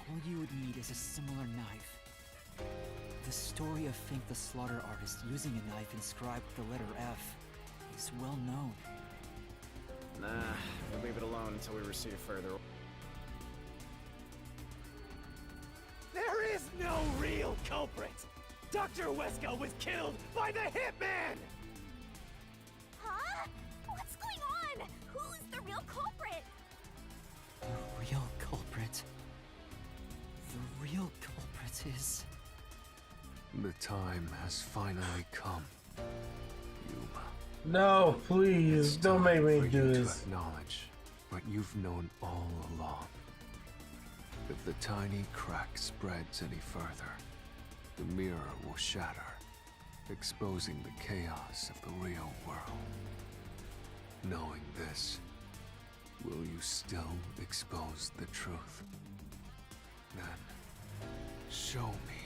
All you would need is a similar knife. The story of Fink the Slaughter Artist using a knife inscribed with the letter F is well known. Nah, we'll leave it alone until we receive further. There is no real culprit! Dr. Wesker was killed by the hitman! Huh? What's going on? Who's the real culprit? The real culprit. The real culprit is... The time has finally come. Yuma. No, please, don't make me For do you this. to acknowledge what you've known all along. If the tiny crack spreads any further, the mirror will shatter, exposing the chaos of the real world. Knowing this, will you still expose the truth? Then, show me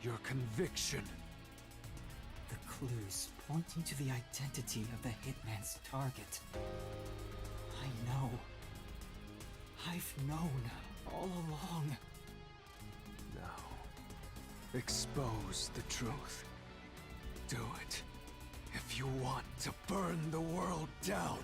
your conviction. The clues pointing to the identity of the hitman's target. I know. I've known all along. Now, expose the truth. Do it if you want to burn the world down.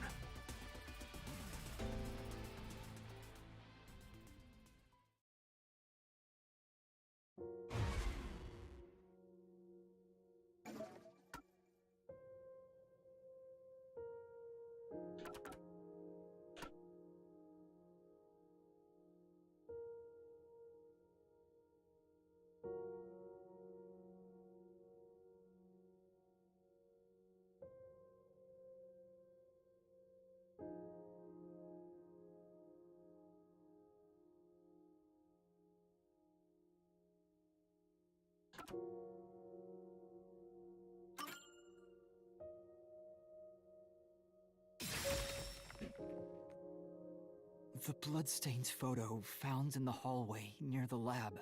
The bloodstained photo found in the hallway near the lab.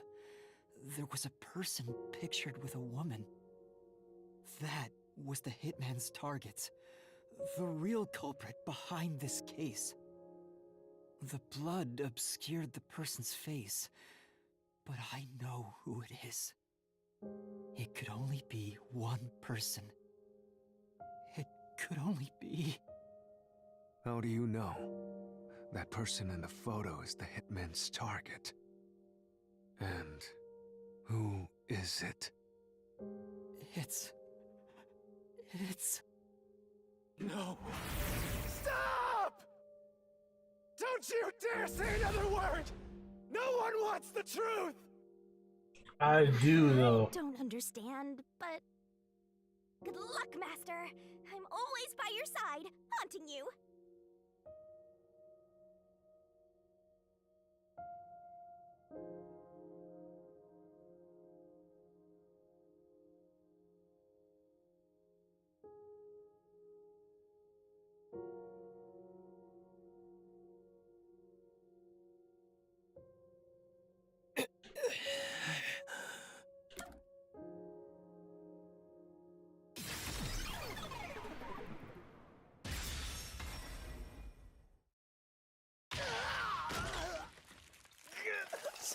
There was a person pictured with a woman. That was the hitman's target. The real culprit behind this case. The blood obscured the person's face, but I know who it is. It could only be one person. It could only be... How do you know? That person in the photo is the hitman's target. And who is it? It's... No! Stop! Don't you dare say another word! No one wants the truth! I do, though. I don't understand, but... Good luck, Master! I'm always by your side, haunting you!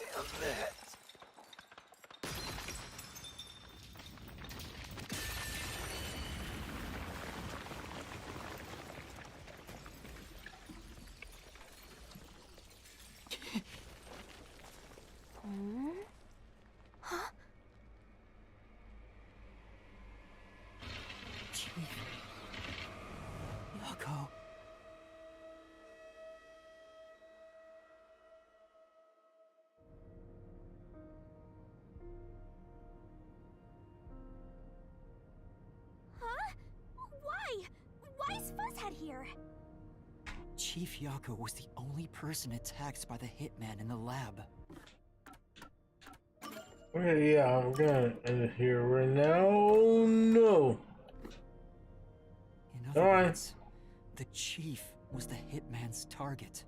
Damn it. Huh? Chief. Yako. Huh? Why? Why is Fuzzhead here? Chief Yako was the only person attacked by the hitman in the lab. Okay, yeah, I'm gonna end it here right now. Oh, no. In other words, the chief was the hitman's target.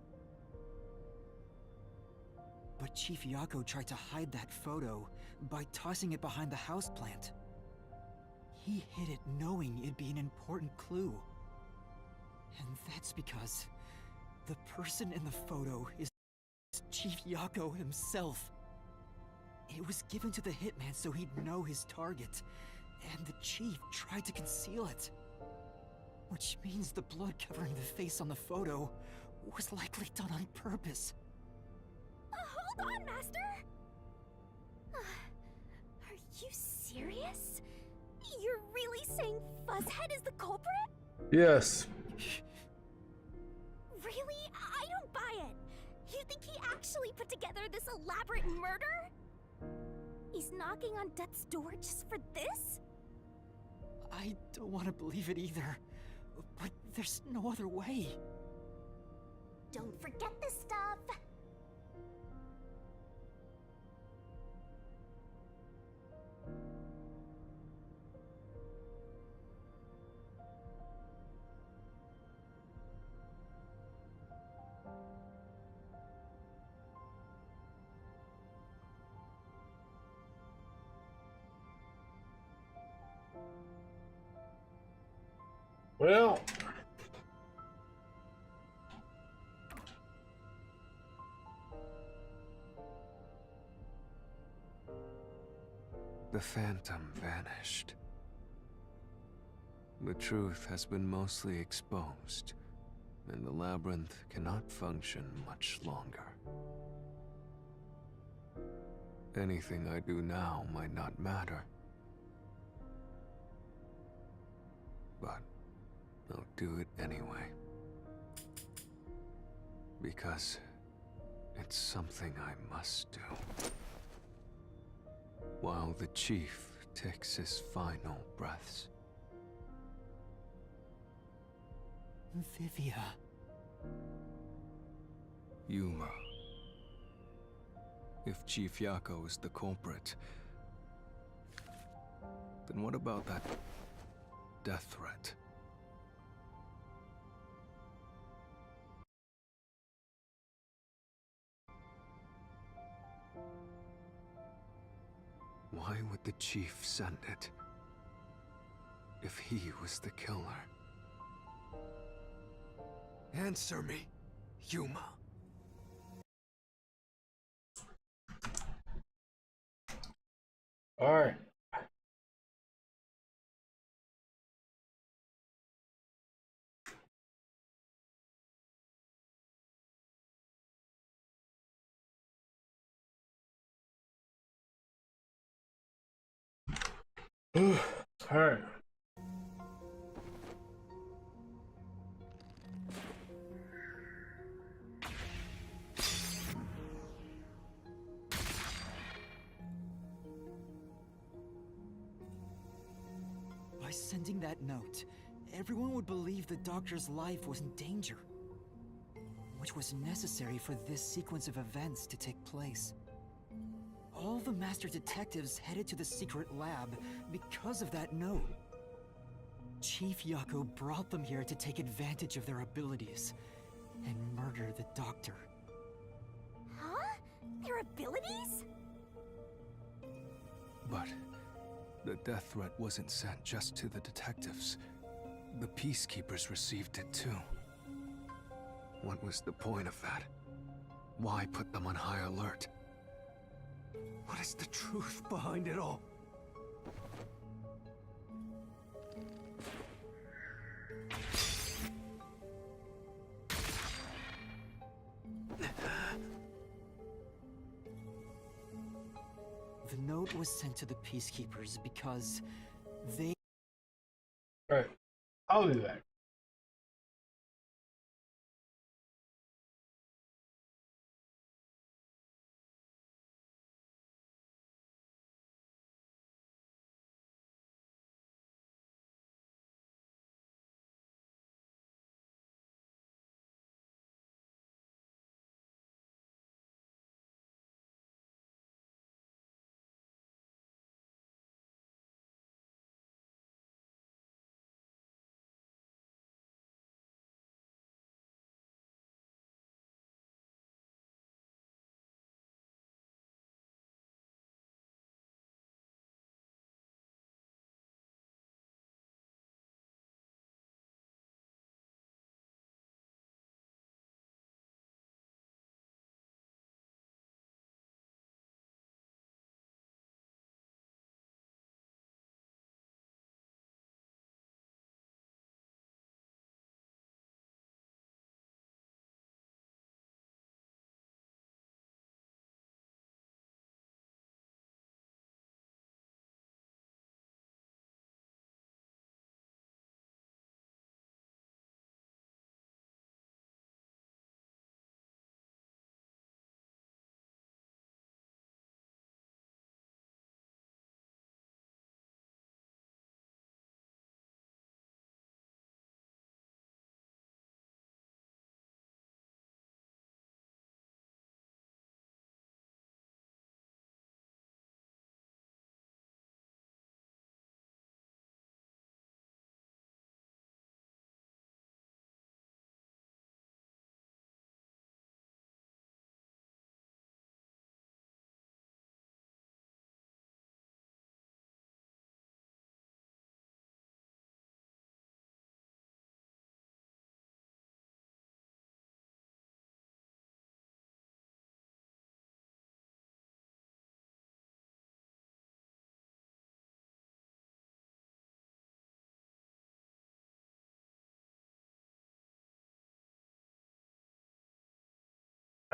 But Chief Yako tried to hide that photo by tossing it behind the houseplant. He hid it knowing it'd be an important clue. And that's because the person in the photo is Chief Yako himself. It was given to the hitman so he'd know his target, and the chief tried to conceal it. Which means the blood covering the face on the photo was likely done on purpose. Hold on, Master! Are you serious? You're really saying Fuzzhead is the culprit? Yes. Really? I don't buy it. You think he actually put together this elaborate murder? He's knocking on death's door just for this? I don't want to believe it either, but there's no other way. Don't forget this stuff. Well, the Phantom vanished. The truth has been mostly exposed, and the labyrinth cannot function much longer. Anything I do now might not matter, but I'll do it anyway. Because it's something I must do. While the Chief takes his final breaths. Vivia. Yuma. If Chief Yako is the culprit, then what about that death threat? Why would the Chief send it if he was the killer? Answer me, Yuma. all right. All right. By sending that note, everyone would believe the doctor's life was in danger, which was necessary for this sequence of events to take place. All the master detectives headed to the secret lab because of that note. Chief Yako brought them here to take advantage of their abilities and murder the doctor. Huh? Their abilities? But the death threat wasn't sent just to the detectives. The peacekeepers received it too. What was the point of that? Why put them on high alert? What is the truth behind it all? The note was sent to the Peacekeepers because they... Alright, I'll do that.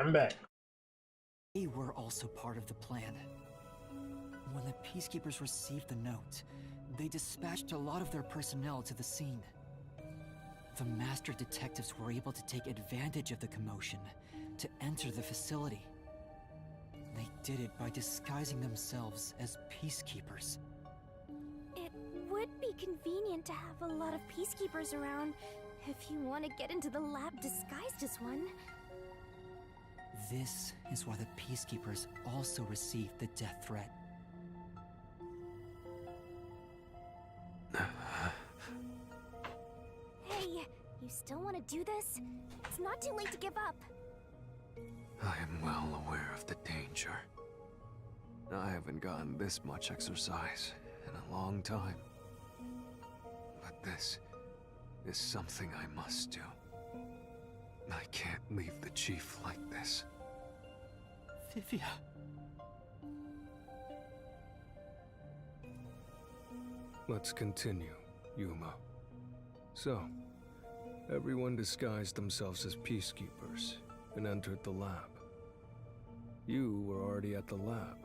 I'm back. They were also part of the plan. When the Peacekeepers received the note, they dispatched a lot of their personnel to the scene. The master detectives were able to take advantage of the commotion to enter the facility. They did it by disguising themselves as Peacekeepers. It would be convenient to have a lot of Peacekeepers around if you want to get into the lab disguised as one. This is why the Peacekeepers also received the death threat. Hey, you still want to do this? It's not too late to give up. I am well aware of the danger. I haven't gotten this much exercise in a long time. But this is something I must do. I can't leave the chief like this. Vivia. Let's continue, Yuma. So, everyone disguised themselves as peacekeepers and entered the lab. You were already at the lab,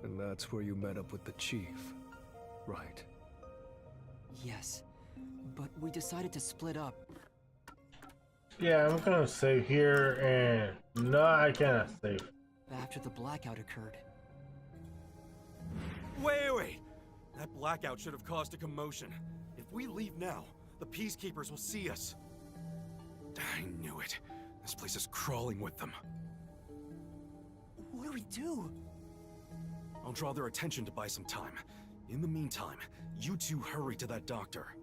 and that's where you met up with the chief, right? Yes, but we decided to split up. Yeah, I'm gonna save here, and no, I cannot save. After the blackout occurred. Wait! That blackout should have caused a commotion. If we leave now, the Peacekeepers will see us. I knew it. This place is crawling with them. What do we do? I'll draw their attention to buy some time. In the meantime, you two hurry to that doctor.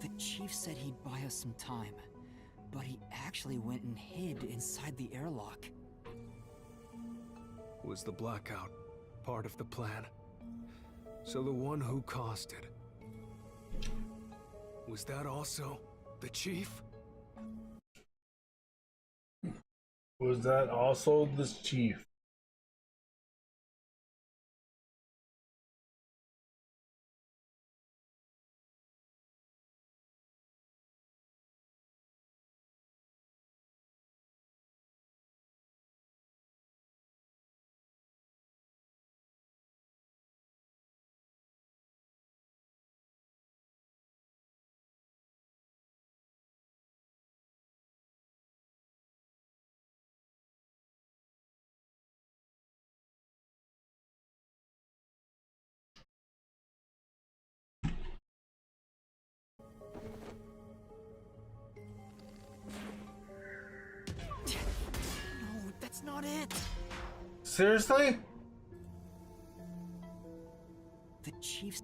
The chief said he'd buy us some time, but he actually went and hid inside the airlock. Was the blackout part of the plan? So the one who caused it, was that also the chief? Was that also the chief? not it. Seriously? The chief's...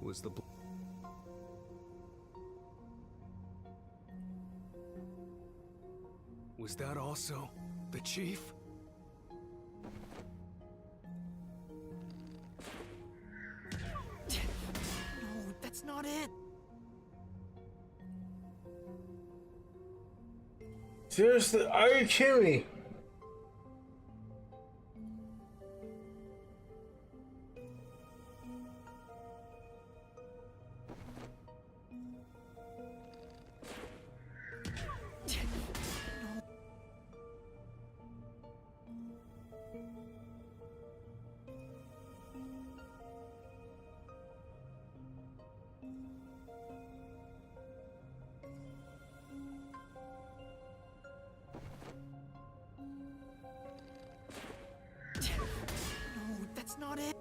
Was the Was that also the chief? No, that's not it. Seriously? Are you kidding me? No, that's not it.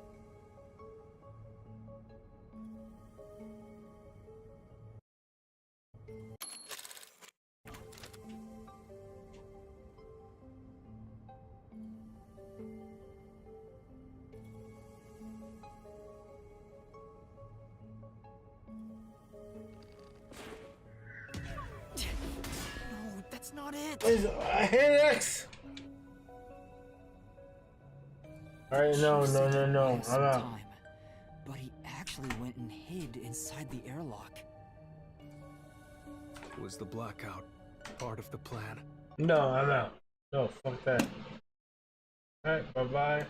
No, that's not it. I hit X. Alright, no. I'm out. Time, but he actually went and hid inside the airlock. Was the blackout part of the plan? No, I'm out. No, fuck that. Alright, bye bye.